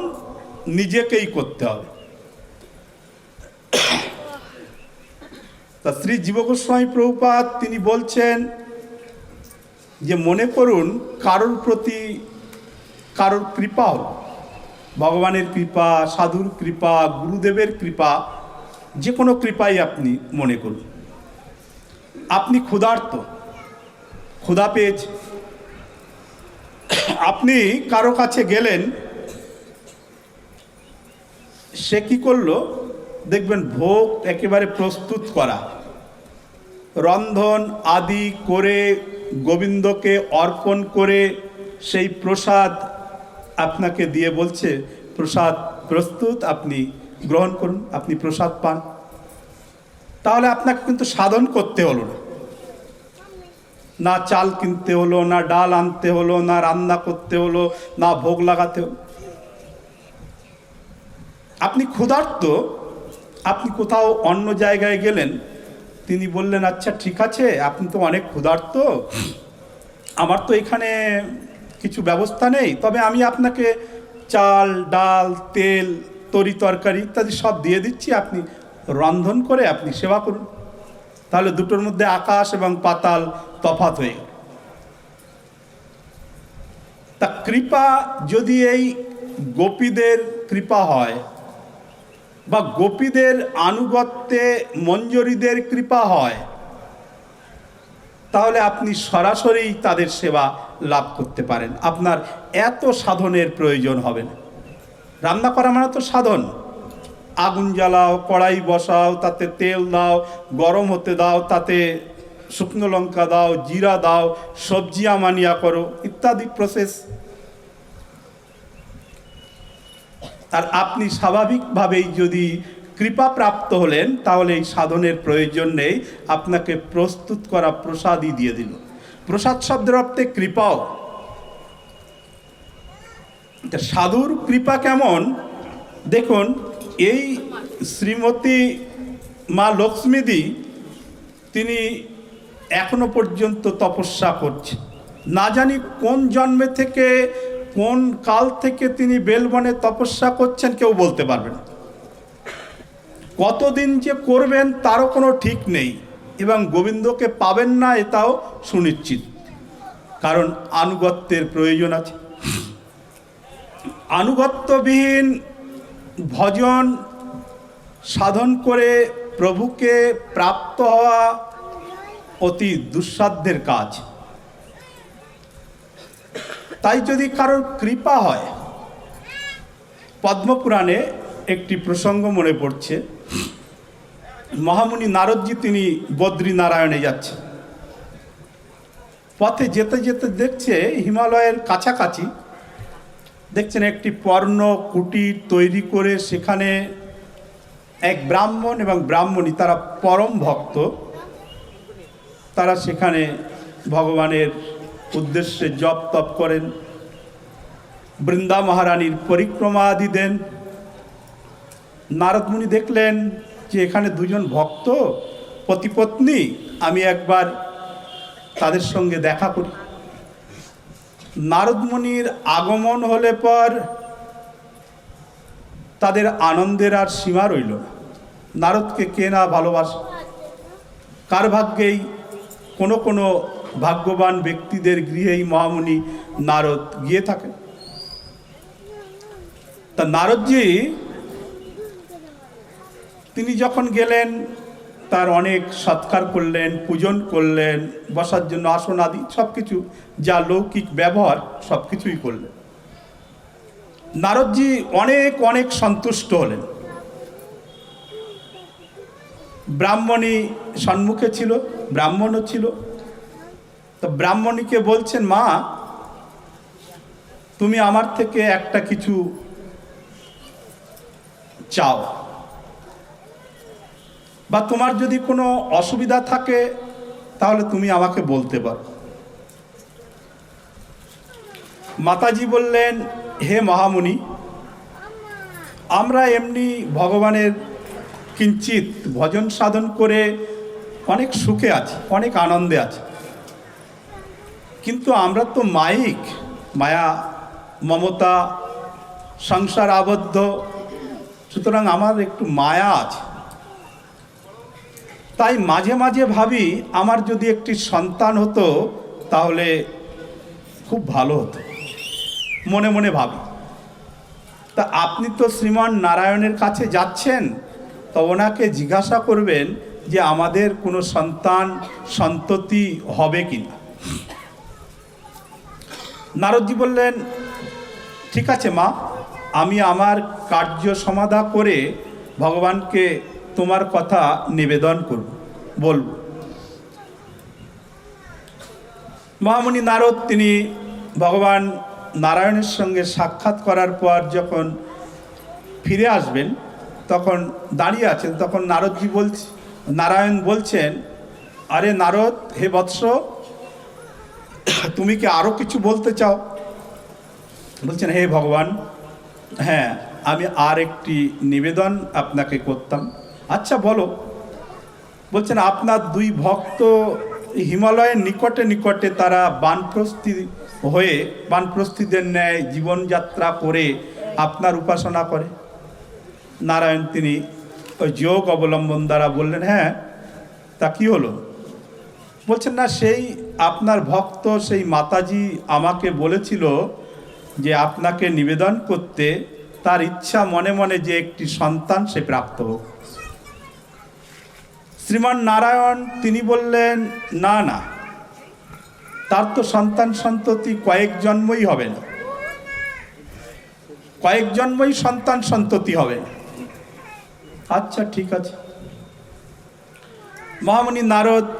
নিজেকেই করতে হবে। তা শ্রী জীব গোস্বামী প্রভুপাদ তিনি বলছেন যে মনে করুন কারোর প্রতি কারোর কৃপা হল, ভগবানের কৃপা, সাধুর কৃপা, গুরুদেবের কৃপা, যে কোনো কৃপাই আপনি মনে করুন। আপনি ক্ষুধার্ত, ক্ষুধা পেয়েছে, আপনি কারো কাছে গেলেন, সে কি করলো দেখবেন ভোগ একেবারে প্রস্তুত করা, রন্ধন আদি করে গোবিন্দকে অর্পণ করে সেই প্রসাদ আপনাকে দিয়ে বলছে প্রসাদ প্রস্তুত, আপনি গ্রহণ করুন, আপনি প্রসাদ পান। তাহলে আপনাকে কিন্তু সাধন করতে হলো না, না চাল কিনতে হলো, না ডাল আনতে হলো, না রান্না করতে হলো, না ভোগ লাগাতে হলো। আপনি ক্ষুধার্ত, আপনি কোথাও অন্য জায়গায় গেলেন, তিনি বললেন আচ্ছা ঠিক আছে, আপনি তো অনেক ক্ষুধার্ত, আমার তো এখানে কিছু ব্যবস্থা নেই, তবে আমি আপনাকে চাল ডাল তেল তরি তরকারি ইত্যাদি সব দিয়ে দিচ্ছি, আপনি রন্ধন করে আপনি সেবা করুন। তাহলে দুটোর মধ্যে আকাশ এবং পাতাল তফাৎ হয়ে গেল। তা কৃপা যদি এই গোপীদের কৃপা হয় বা গোপীদের আনুগত্যে মঞ্জরীদের কৃপা হয়, তাহলে আপনি সরাসরি তাদের সেবা লাভ করতে পারেন, আপনার এত সাধনের প্রয়োজন হবে না। রান্না করা মানে তো সাধন, আগুন জ্বালাও, কড়াই বসাও, তাতে তেল দাও, গরম হতে দাও, তাতে শুকনো লঙ্কা দাও, জিরা দাও, সবজি আমানিয়া করো ইত্যাদি প্রসেস। আর আপনি স্বাভাবিকভাবেই যদি কৃপা প্রাপ্ত হলেন, তাহলে এই সাধনের প্রয়োজন নেই, আপনাকে প্রস্তুত করা প্রসাদই দিয়ে দিল। প্রসাদ শব্দের অর্থে কৃপাও। সাধুর কৃপা কেমন দেখুন, এই শ্রীমতী মা লক্ষ্মীদি তিনি এখনো পর্যন্ত তপস্যা করছে। না জানি কোন জন্মে থেকে, কোন কাল থেকে তিনি বেলবনে তপস্যা করছেন, কেউ বলতে পারবে না। কতদিন যে করবেন তারও কোনো ঠিক নেই, এবং গোবিন্দকে পাবেন না এটাও সুনিশ্চিত, কারণ আনুগত্যের প্রয়োজন আছে। আনুগত্যবিহীন ভজন সাধন করে প্রভুকে প্রাপ্ত হওয়া অতি দুঃসাধ্যের কাজ। তাই যদি কারোর কৃপা হয়, পদ্মপুরাণে একটি প্রসঙ্গ মনে পড়ছে, মহামুনি নারদজি তিনি বদ্রীনারায়ণে যাচ্ছেন, পথে যেতে যেতে দেখছে হিমালয়ের কাছাকাছি দেখছেন একটি পর্ণ কুটির তৈরি করে সেখানে এক ব্রাহ্মণ এবং ব্রাহ্মণী, তারা পরম ভক্ত, তারা সেখানে ভগবানের উদ্দেশ্যে জপ তপ করেন, বৃন্দা মহারানীর পরিক্রমা আদি দেন। নারদমুনি দেখলেন যে এখানে দুজন ভক্ত পতিপত্নী, আমি একবার তাদের সঙ্গে দেখা করি। নারদমুনির আগমন হলে পর তাদের আনন্দের আর সীমা রইল না। নারদকে কে না ভালোবাসে, কার ভাগ্যেই কোনো কোনো ভাগ্যবান ব্যক্তিদের গৃহেই মহামুনি নারদ গিয়ে থাকেন। তা নারদজি তিনি যখন গেলেন, তার অনেক সৎকার করলেন, পূজন করলেন, বসার জন্য আসন আদি সব কিছু যা লৌকিক ব্যবহার সব কিছুই করলেন। নারদজি অনেক অনেক সন্তুষ্ট হলেন। ব্রাহ্মণী সম্মুখে ছিল, ব্রাহ্মণও ছিল। তো ব্রাহ্মণীকে বলছেন, মা তুমি আমার থেকে একটা কিছু চাও, বা তোমার যদি কোনো অসুবিধা থাকে তাহলে তুমি আমাকে বলতে পারো। মাতাজি বললেন, হে মহামুনি, আমরা এমনি ভগবানের কিঞ্চিত ভজন সাধন করে অনেক সুখে আছে, অনেক আনন্দে আছে। কিন্তু আমরা তো মায়িক, মায়া মমতা সংসার আবদ্ধ, সুতরাং আমার একটু মায়া আছে। তাই মাঝে মাঝে ভাবি আমার যদি একটি সন্তান হতো তাহলে খুব ভালো হতো, মনে মনে ভাবি। তা আপনি তো শ্রীমান নারায়ণের কাছে যাচ্ছেন, তো ওনাকে জিজ্ঞাসা করবেন যে আমাদের কোনো সন্তান সন্ততি হবে কি না। নারদজি বললেন, ঠিক আছে মা, আমি আমার কার্য সমাধা করে ভগবানকে তোমার কথা নিবেদন করব, বলব। মহামুনি নারদ তিনি ভগবান নারায়ণের সঙ্গে সাক্ষাৎ করার পর যখন ফিরে আসবেন, তখন দাঁড়িয়ে আছেন, তখন নারদজি নারায়ণ বলছেন, আরে নারদ, হে বৎস, তুমি কি আরও কিছু বলতে চাও? বলছেন, হে ভগবান, হ্যাঁ, আমি আর একটি নিবেদন আপনাকে করতাম। আচ্ছা বলো। বলছেন, আপনার দুই ভক্ত হিমালয়ের নিকটে নিকটে তারা বানপ্রস্থিদের ন্যায় জীবনযাত্রা করে আপনার উপাসনা করে। নারায়ণ তিনি ওই যোগ অবলম্বন দ্বারা বললেন, হ্যাঁ, তা কি হলো? বলছেন, না, সেই আপনার ভক্ত সেই মাতাজি আমাকে বলেছিল যে আপনাকে নিবেদন করতে, তার ইচ্ছা মনে মনে যে একটি সন্তান সে প্রাপ্ত হোক। শ্রীমান নারায়ণ তিনি বললেন, না না, তার তো সন্তান সন্ততি কয়েক জন্মই হবে না, কয়েক জন্মই সন্তান সন্ততি হবে না। আচ্ছা ঠিক আছে। মহামুনি নারদ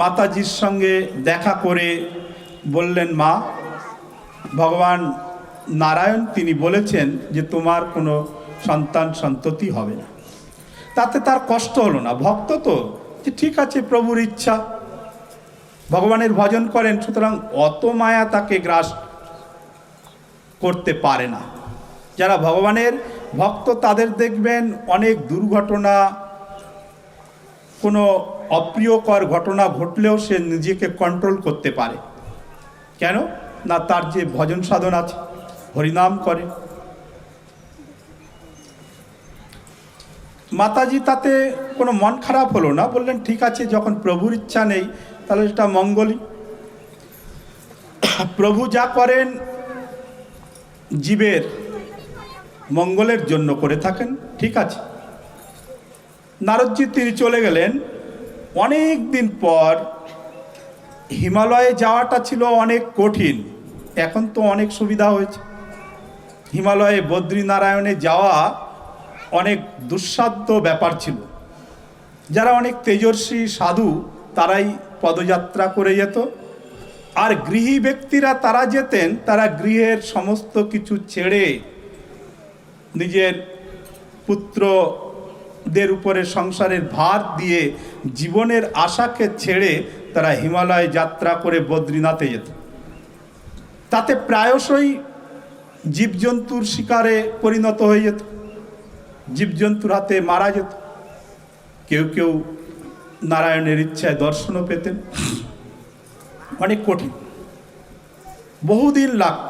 মাতাজির সঙ্গে দেখা করে বললেন, মা, ভগবান নারায়ণ তিনি বলেছেন যে তোমার কোনো সন্তান সন্ততি হবে না। তাতে তার কষ্ট হলো না, ভক্ত তো, যে ঠিক আছে, প্রভুর ইচ্ছা, ভগবানের ভজন করেন, সুতরাং অত মায়া তাকে গ্রাস করতে পারে না। যারা ভগবানের ভক্ত তাদের দেখবেন অনেক দুর্ঘটনা, কোনো অপ্রিয়কর ঘটনা ঘটলেও সে নিজেকে কন্ট্রোল করতে পারে। কেন না, তার যে ভজন সাধন আছে, হরিনাম করে। মাতাজি তাতে কোনো মন খারাপ হলো না, বললেন, ঠিক আছে, যখন প্রভুর ইচ্ছা নেই তাহলে সেটা মঙ্গলই। প্রভু যা করেন জীবের মঙ্গলের জন্য করে থাকেন, ঠিক আছে। নারদজি তিনি চলে গেলেন। অনেক দিন পর হিমালয়ে যাওয়াটা ছিল অনেক কঠিন, এখন তো অনেক সুবিধা হয়েছে। হিমালয়ে বদ্রীনারায়ণে যাওয়া অনেক দুঃসাধ্য ব্যাপার ছিল। যারা অনেক তেজস্বী সাধু তারাই পদযাত্রা করে যেত, আর গৃহী ব্যক্তিরা তারা যেতেন, তারা গৃহের সমস্ত কিছু ছেড়ে নিজের পুত্রদের উপরে সংসারের ভার দিয়ে জীবনের আশাকে ছেড়ে তারা হিমালয় যাত্রা করে বদ্রীনাথে যেত। তাতে প্রায়শই জীবজন্তুর শিকারে পরিণত হয়ে যেত, জীবজন্তুর হাতে মারা যেত। কেউ কেউ নারায়ণের ইচ্ছায় দর্শনও পেতেন। অনেক কঠিন, বহুদিন লাগত,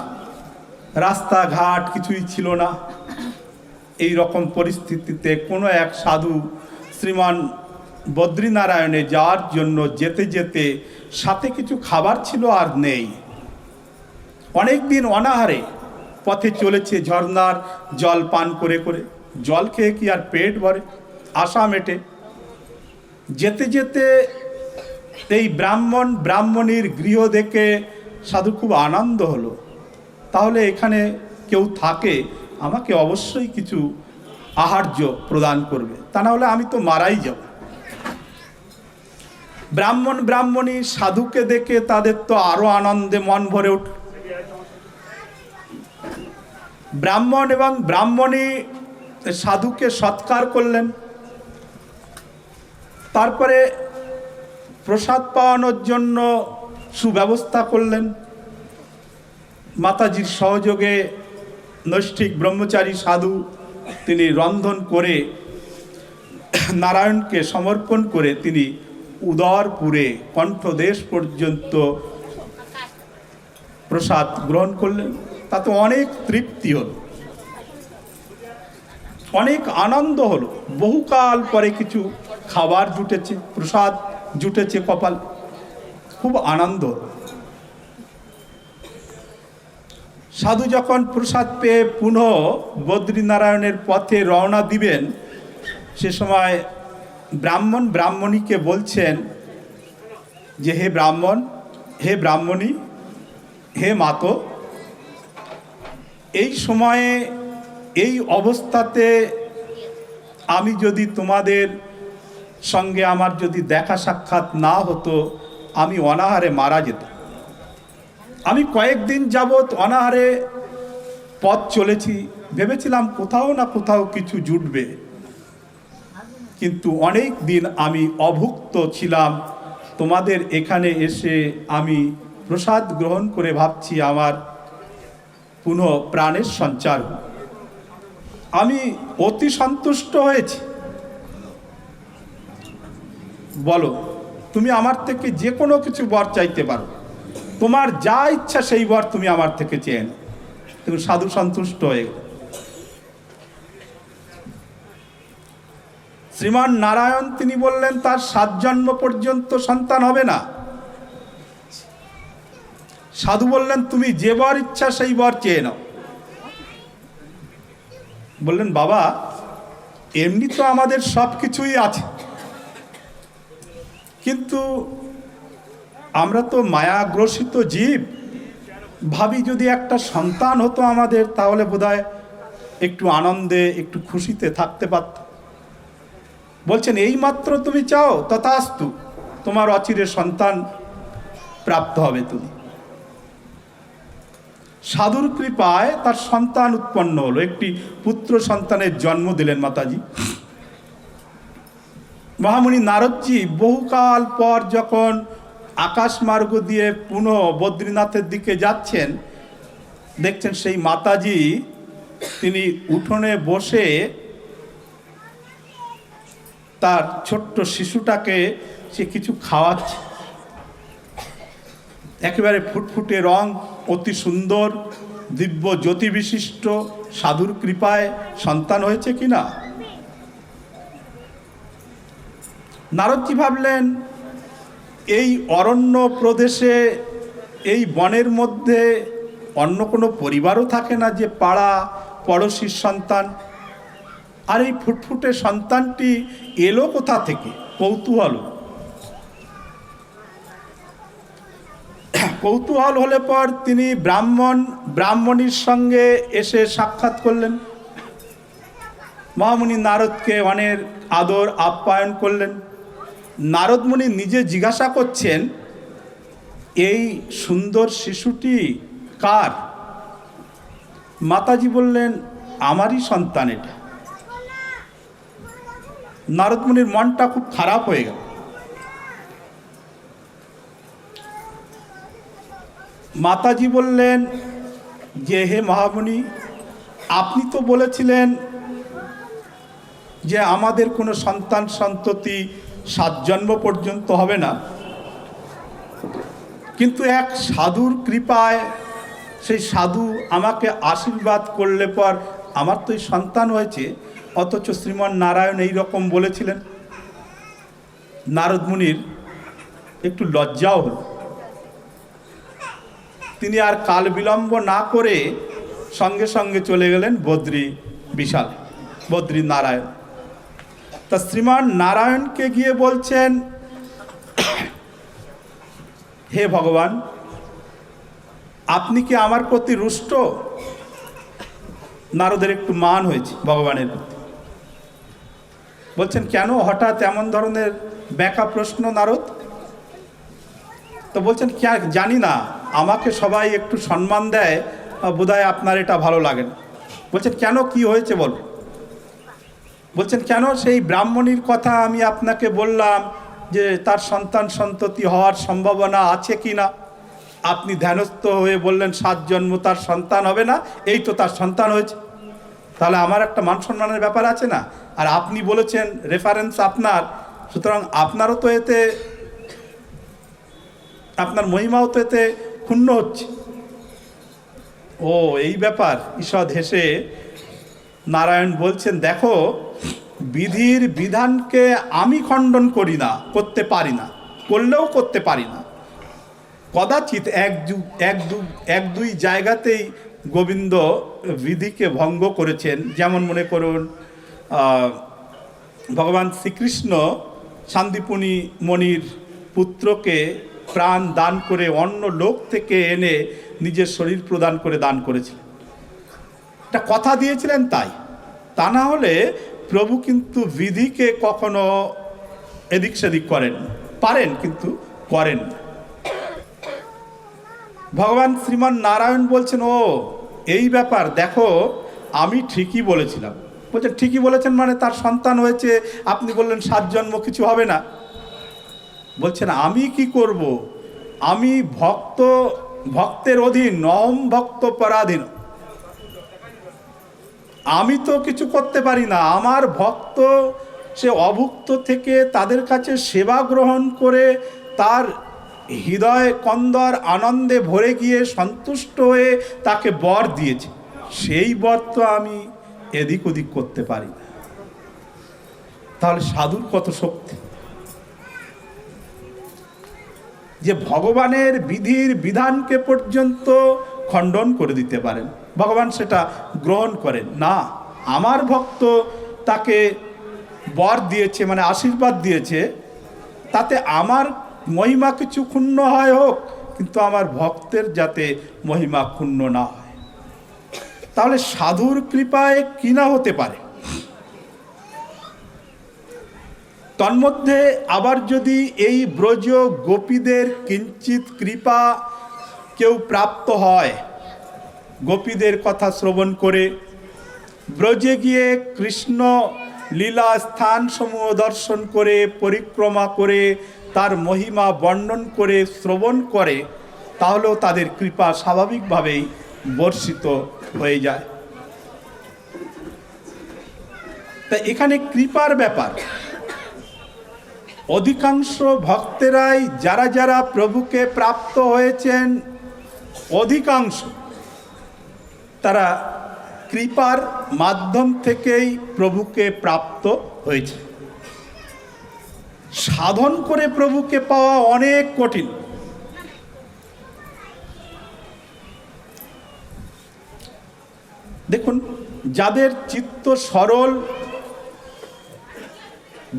রাস্তাঘাট কিছুই ছিল না। এই রকম পরিস্থিতিতে কোনো এক সাধু শ্রীমান বদ্রীনারায়ণে যাওয়ার জন্য যেতে যেতে সাথে কিছু খাবার ছিল আর নেই। অনেক দিন অনাহারে পথে চলেছে, ঝর্ণার জল পান করে করে। জল খেয়ে কি আর পেট ভরে, আশা মেটে? যেতে যেতে এই ব্রাহ্মণীর গৃহ দেখে সাধু খুব আনন্দ হলো। তাহলে এখানে কেউ থাকে, আমাকে অবশ্যই কিছু আহার্য প্রদান করবে, তা না হলে আমি তো মারাই যাব। ব্রাহ্মণী সাধুকে দেখে তাদের তো আরো আনন্দে মন ভরে উঠল। ব্রাহ্মণ এবং ব্রাহ্মণী সাধুকে সৎকার করলেন। তারপরে প্রসাদ পাওয়ানোর জন্য সুব্যবস্থা করলেন। মাতাজির সহযোগে নৈষ্ঠিক ব্রহ্মচারী সাধু তিনি রন্ধন করে নারায়ণকে সমর্পণ করে তিনি উদয়পুরে কণ্ঠদেশ পর্যন্ত প্রসাদ গ্রহণ করলেন। তাতে অনেক তৃপ্তি হলো, অনেক আনন্দ হলো। বহুকাল পরে কিছু খাবার জুটেছে, প্রসাদ জুটেছে কপাল, খুব আনন্দ হলো। সাধু যখন প্রসাদ পেয়ে পুনঃ বদ্রীনারায়ণের পথে রওনা দিবেন, সে সময় ব্রাহ্মণ ব্রাহ্মণীকে বলছেন যে হে ব্রাহ্মণ, হে ব্রাহ্মণী, হে মাতো, এই সময়ে এই অবস্থাতে আমি যদি তোমাদের সঙ্গে আমার যদি দেখা সাক্ষাৎ না হতো, আমি অনাহারে মারা যেতাম। আমি কয়েকদিন যাবৎ অনাহারে পথ চলেছি, ভেবেছিলাম কোথাও না কোথাও কিছু জুটবে, কিন্তু অনেক দিন আমি অভুক্ত ছিলাম। তোমাদের এখানে এসে আমি প্রসাদ গ্রহণ করে ভাবছি আমার পুনঃ প্রাণের সঞ্চার। আমি অতি সন্তুষ্ট হয়েছি। বলো, তুমি আমার থেকে যে কোনো কিছু বর চাইতে পারো, তোমার যা ইচ্ছা সেই বর তুমি আমার থেকে চেয়ে নাও। তুমি সাধু সন্তুষ্ট হয়ে গেল। শ্রীমান নারায়ণ তিনি বললেন তার 7 জন্ম পর্যন্ত সন্তান হবে না। সাধু বললেন তুমি যে বর ইচ্ছা সেই বর চেয়ে নাও। বললেন বাবা, এমনি তো আমাদের সব কিছুই আছে, কিন্তু আমরা তো মায়াগ্রসিত জীব, ভাবি যদি একটা সন্তান হতো আমাদের, তাহলে বোধহয় একটু আনন্দে একটু খুশিতে থাকতে পারত। বলছেন এই মাত্র তুমি চাও, তথাস্তু, তোমার অচিরে সন্তান প্রাপ্ত হবে। তুমি সাধুর কৃপায় তার সন্তান উৎপন্ন হলো, একটি পুত্র সন্তানের জন্ম দিলেন মাতাজি। মহামুনি নারদজি বহুকাল পর যখন আকাশমার্গ দিয়ে পুনঃ বদ্রীনাথের দিকে যাচ্ছেন, দেখছেন সেই মাতাজি তিনি উঠোনে বসে তার ছোট্ট শিশুটাকে সে কিছু খাওয়াচ্ছে। একেবারে ফুটফুটে রং, অতি সুন্দর, দিব্য জ্যোতি বিশিষ্ট, সাধুর কৃপায় সন্তান হয়েছে কিনা। নারদজি ভাবলেন এই অরণ্য প্রদেশে, এই বনের মধ্যে অন্য কোনো পরিবারও থাকে না যে পাড়া পড়শির সন্তান, আর এই ফুটফুটে সন্তানটি এলো কোথা থেকে। কৌতূহল হলে পর তিনি ব্রাহ্মণীর সঙ্গে এসে সাক্ষাৎ করলেন। মহামুনি নারদকে অনেক আদর আপ্যায়ন করলেন। নারদমুনি নিজে জিজ্ঞাসা করছেন এই সুন্দর শিশুটি কার। মাতাজি বললেন আমারই সন্তান এটা। নারদমুনির মনটা খুব খারাপ হয়ে গেল। মাতাজি বললেন যে হে মহামুনি, আপনি তো বলেছিলেন যে আমাদের কোনো সন্তান সন্ততি 7 জন্ম পর্যন্ত হবে না, কিন্তু এক সাধুর কৃপায় সেই সাধু আমাকে আশীর্বাদ করলে পর আমার তো এই সন্তান হয়েছে, অথচ শ্রীমান নারায়ণ এই রকম বলেছিলেন। নারদমুনির একটু লজ্জাও হল। তিনি আর কাল বিলম্ব না করে সঙ্গে সঙ্গে চলে গেলেন বদ্রী নারায়ণ। তা শ্রীমান নারায়ণকে গিয়ে বলছেন হে ভগবান, আপনি কি আমার প্রতি রুষ্ট। নারদের একটু মান হয়েছে ভগবানের প্রতি। বলছেন কেন হঠাৎ এমন ধরনের ব্যাকা প্রশ্ন নারদ। তো বলছেন জানি না, আমাকে সবাই একটু সম্মান দেয়, বোধহয় আপনার এটা ভালো লাগে না। বলছেন কেন, কি হয়েছে বল। বলছেন কেন, সেই ব্রাহ্মণীর কথা আমি আপনাকে বললাম যে তার সন্তান সন্ততি হওয়ার সম্ভাবনা আছে কি না, আপনি ধ্যানস্থ হয়ে বললেন 7 জন্ম তার সন্তান হবে না, এই তো তার সন্তান হয়েছে। তাহলে আমার একটা মান সম্মানের ব্যাপার আছে না? আর আপনি বলেছেন রেফারেন্স আপনার, সুতরাং আপনারও তো এতে, আপনার মহিমাও তো এতে ক্ষুণ্ণ হচ্ছে। ও এই ব্যাপার। ঈষৎ হেসে নারায়ণ বলছেন, দেখো, বিধির বিধানকে আমি খণ্ডন করি না, করতে পারি না, করলেও করতে পারি না। কদাচিৎ এক দুই জায়গাতেই গোবিন্দ বিধিকে ভঙ্গ করেছেন। যেমন মনে করুন, ভগবান শ্রীকৃষ্ণ শান্তিপুনি মণির পুত্রকে প্রাণ দান করে অন্য লোক থেকে এনে নিজের শরীর প্রদান করে দান করেছিলেন। একটা কথা দিয়েছিলেন তাই। তা না হলে প্রভু কিন্তু বিধিকে কখনো এদিক সেদিক করেন, পারেন কিন্তু করেন না। ভগবান শ্রীমান নারায়ণ বলছেন, ও এই ব্যাপার, দেখো আমি ঠিকই বলেছিলাম। বলছেন ঠিকই বলেছেন মানে তার সন্তান হয়েছে, আপনি বললেন 7 জন্ম কিছু হবে না। বলছেন আমি কি করব, আমি ভক্তের অধীন, নহম ভক্ত পরাধীন। আমি তো কিছু করতে পারি না। আমার ভক্ত সে অভুক্ত থেকে তাদের কাছে সেবা গ্রহণ করে তার হৃদয় কন্দর আনন্দে ভরে গিয়ে সন্তুষ্ট হয়ে তাকে বর দিয়েছে, সেই বর তো আমি এদিক ওদিক করতে পারি না। তাহলে সাধুর কত শক্তি যে ভগবানের বিধির বিধানকে পর্যন্ত খণ্ডন করে দিতে পারেন। ভগবান সেটা গ্রহণ করেন না। আমার ভক্ত তাকে বর দিয়েছে, মানে আশীর্বাদ দিয়েছে, তাতে আমার মহিমা কিছু ক্ষুণ্ণ হয় হোক, কিন্তু আমার ভক্তের যাতে মহিমা ক্ষুণ্ণ না হয়। তাহলে সাধুর কৃপায় কি না হতে পারে। তন্মধ্যে আবার যদি এই ব্রজ গোপীদের কিঞ্চিত কৃপা কেউ প্রাপ্ত হয়, গোপীদের কথা শ্রবণ করে ব্রজে গিয়ে কৃষ্ণ লীলা স্থান সমূহ দর্শন করে, পরিক্রমা করে, তার মহিমা বর্ণন করে, শ্রবণ করে, তাহলেও তাদের কৃপা স্বাভাবিকভাবেই বর্ষিত হয়ে যায়। তা এখানে কৃপার ব্যাপার। অধিকাংশ ভক্তেরাই যারা যারা প্রভুকে প্রাপ্ত হয়েছেন, অধিকাংশ তারা কৃপার মাধ্যম থেকেই প্রভুকে প্রাপ্ত হয়েছে। সাধন করে প্রভুকে পাওয়া অনেক কঠিন। দেখুন, যাদের চিত্ত সরল,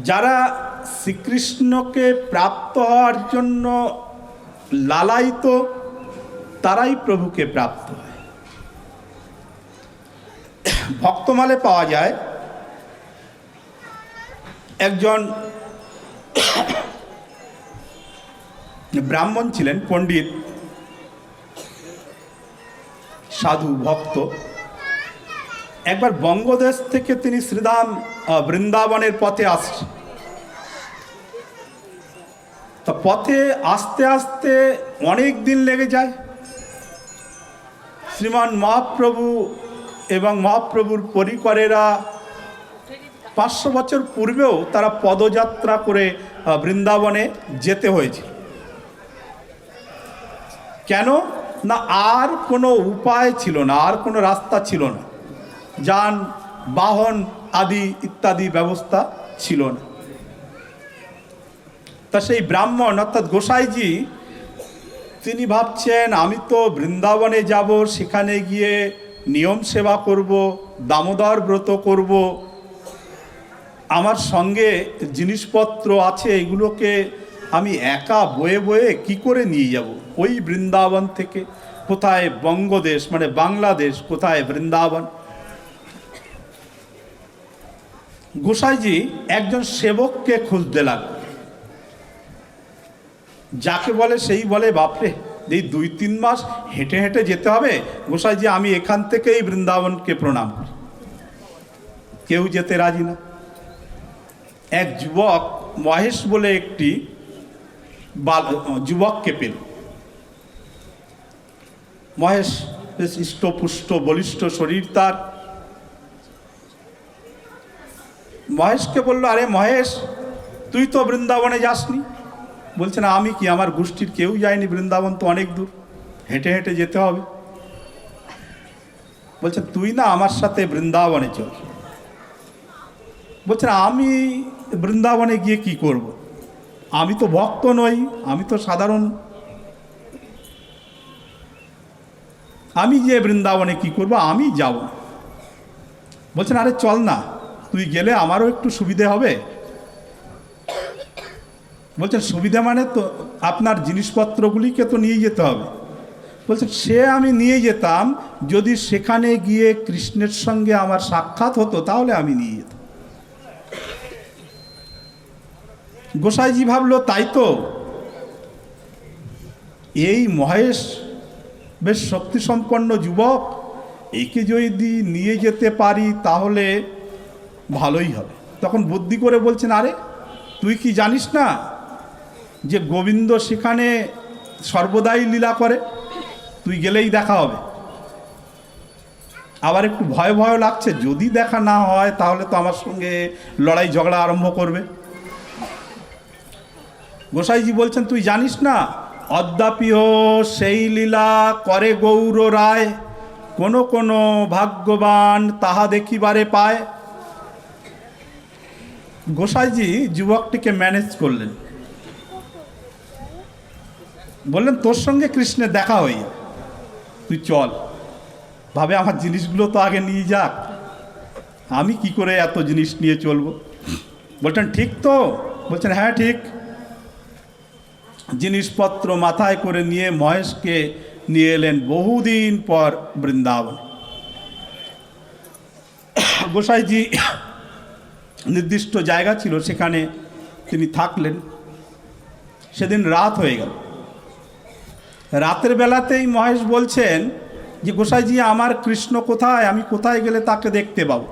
যারা শ্রীকৃষ্ণকে প্রাপ্ত হওয়ার জন্য লালায়িত, তারাই প্রভুকে প্রাপ্ত হয়। ভক্তমালে পাওয়া যায় একজন ব্রাহ্মণ ছিলেন, পণ্ডিত, সাধু, ভক্ত। একবার বঙ্গদেশ থেকে তিনি শ্রীধাম বৃন্দাবনের পথে আসছেন। তা পথে আস্তে আস্তে অনেক দিন লেগে যায়। শ্রীমান মহাপ্রভু এবং মহাপ্রভুর পরিকরেরা 500 বছর পূর্বেও তারা পদযাত্রা করে বৃন্দাবনে যেতে হয়েছিল। কেন না, আর কোনো উপায় ছিল না, আর কোনো রাস্তা ছিল না, যান বাহন আদি ইত্যাদি ব্যবস্থা ছিল না। তা সেই ব্রাহ্মণ অর্থাৎ গোসাইজি, তিনি ভাবছেন আমি তো বৃন্দাবনে যাব, সেখানে গিয়ে নিয়ম সেবা করব, দামোদর ব্রত করব, আমার সঙ্গে জিনিসপত্র আছে, এগুলোকে আমি একা বয়ে বয়ে কি করে নিয়ে যাব ওই বৃন্দাবন থেকে? কোথায় বঙ্গদেশ মানে বাংলাদেশ, কোথায় বৃন্দাবন? গোসাইজি একজন সেবককে খুঁজতে লাগল। যাকে বলে সেই বলে, বাপরে, এই 2-3 মাস হেঁটে হেঁটে যেতে হবে। গোসাইজি আমি এখান থেকেই বৃন্দাবনকে প্রণাম করি। কেউ যেতে রাজি না। এক যুবক মহেশ বলে একটি যুবককে পেল। মহেশ বেশ হৃষ্টপুষ্ট বলিষ্ঠ শরীর তার, মহেশকে বলল, আরে মহেশ, তুই তো বৃন্দাবনে যাসনি। বলছে না, আমি কি, আমার গোষ্ঠীর কেউ যায়নি, বৃন্দাবন তো অনেক দূর, হেঁটে হেঁটে যেতে হবে। বলছে তুই না আমার সাথে বৃন্দাবনে চল। বলছে না, আমি বৃন্দাবনে গিয়ে কি করব? আমি তো ভক্ত নই, আমি তো সাধারণ, আমি যে বৃন্দাবনে কি করব, আমি যাব না। বলছেন আরে চল না, তুই গেলে আমারও একটু সুবিধে হবে। বলছেন সুবিধা মানে তো আপনার জিনিসপত্রগুলিকে তো নিয়ে যেতে হবে। বলছেন সে আমি নিয়ে যেতাম, যদি সেখানে গিয়ে কৃষ্ণের সঙ্গে আমার সাক্ষাৎ হতো তাহলে আমি নিয়ে যেতাম। গোসাইজি ভাবলো তাই তো, এই মহেশ বেশ শক্তিসম্পন্ন যুবক, একে যদি নিয়ে যেতে পারি তাহলে ভালোই হবে। তখন বুদ্ধি করে বলছেন, আরে তুই কি জানিস না যে গোবিন্দ সেখানে সর্বদাই লীলা করে, তুই গেলেই দেখা হবে। আবার একটু ভয় ভয় লাগছে, যদি দেখা না হয় তাহলে তো আমার সঙ্গে লড়াই ঝগড়া আরম্ভ করবে। গোসাইজি বলছেন তুই জানিস না, অদ্যাপিও সেই লীলা করে গৌর রায়, কোনো কোনো ভাগ্যবান তাহা দেখিবারে পায়। গোসাইজি যুবকটিকে ম্যানেজ করলেন, বললেন তোর সঙ্গে কৃষ্ণের দেখা হই, তুই চল। ভাবে আমার জিনিসগুলো তো আগে নিয়ে যাক, আমি কি করে এত জিনিস নিয়ে চলবো। বলছেন ঠিক তো? বলছেন হ্যাঁ ঠিক। জিনিসপত্র মাথায় করে নিয়ে মহেশকে নিয়ে এলেন বহুদিন পর বৃন্দাবন। গোসাইজি নির্দিষ্ট জায়গা ছিল, সেখানে তিনি থাকলেন। সেদিন রাত হয়ে গেল। রাতের বেলাতেই মহেশ বলছেন যে গোসাইজি আমার কৃষ্ণ কোথায়, আমি কোথায় গেলে তাকে দেখতে পাবো।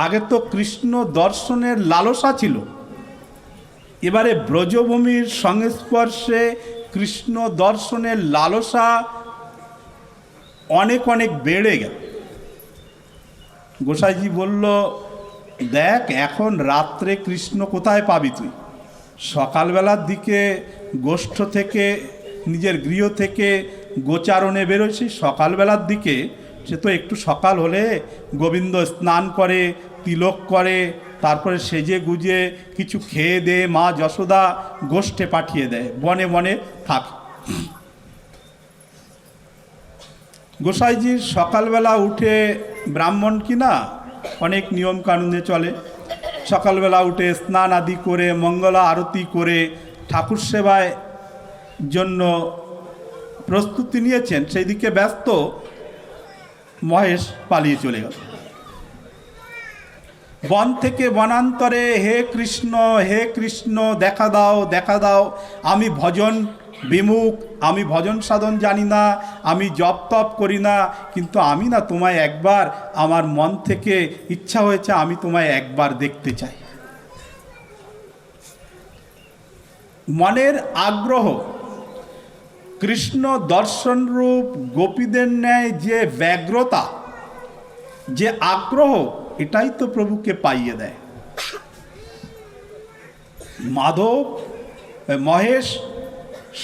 আগে তো কৃষ্ণ দর্শনের লালসা ছিল, এবারে ব্রজভূমির সংস্পর্শে কৃষ্ণ দর্শনের লালসা অনেক অনেক বেড়ে গেল। গোসাইজি বলল, দেখ এখন রাত্রে কৃষ্ণ কোথায় পাবি তুই? সকালবেলার দিকে গোষ্ঠ থেকে, নিজের গৃহ থেকে গোচারণে বেরোয়ছি, সকালবেলার দিকে সে তো একটু সকাল হলে গোবিন্দ স্নান করে, তিলক করে, তারপরে সেজে গুজে কিছু খেয়ে দিয়ে মা যশোদা গোষ্ঠে পাঠিয়ে দেয়, বনে বনে থাক। গোসাইজির সকালবেলা উঠে, ব্রাহ্মণ কিনা অনেক নিয়ম কানুনে চলে, সকালবেলা উঠে স্নান আদি করে মঙ্গলা আরতি করে ঠাকুর সেবায় জন্য প্রস্তুতি নিয়েছেন, সেই দিকে ব্যস্ত। মহেশ পালিয়ে চলে গেল বন থেকে বনান্তরে। হে কৃষ্ণ দেখা দাও, দেখা দাও, আমি ভজন বিমুখ, আমি ভজন সাধন জানি না, আমি জপ তপ করি না, কিন্তু আমি না তোমায় একবার, আমার মন থেকে ইচ্ছা হয়েছে আমি তোমায় একবার দেখতে চাই। মনের আগ্রহ, কৃষ্ণ দর্শনরূপ গোপীদের ন্যায় যে ব্যগ্রতা, যে আগ্রহ, এটাই তো প্রভুকে পাইয়ে দেয়। মাধব, মহেশ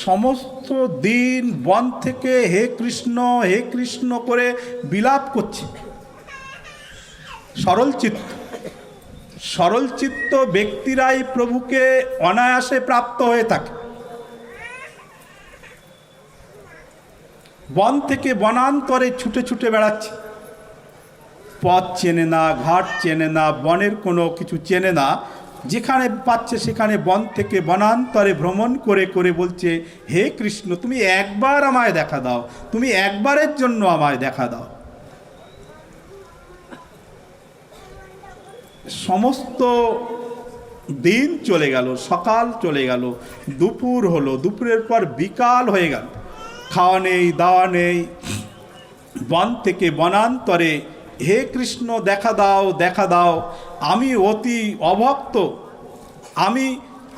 সমস্ত দিন বন থেকে হে কৃষ্ণ করে বিলাপ করছে। সরল চিত্ত ব্যক্তিরাই প্রভুকে অনায়াসে প্রাপ্ত হয়ে থাকে। বন থেকে বনান্তরে ছুটে ছুটে বেড়াচ্ছে, পথ চেনে না, ঘাট চেনে না, বনের কোনো কিছু চেনে না, যেখানে পাচ্ছে সেখানে বন থেকে বনান্তরে ভ্রমণ করে করে বলছে, হে কৃষ্ণ তুমি একবার আমায় দেখা দাও, তুমি একবারের জন্য আমায় দেখা দাও। সমস্ত দিন চলে গেল, সকাল চলে গেল, দুপুর হলো, দুপুরের পর বিকাল হয়ে গেল, খাওয়া নেই, দাওয়া নেই। বন থেকে বনান্তরে হে কৃষ্ণ দেখা দাও, দেখা দাও, আমি অতি অভক্ত,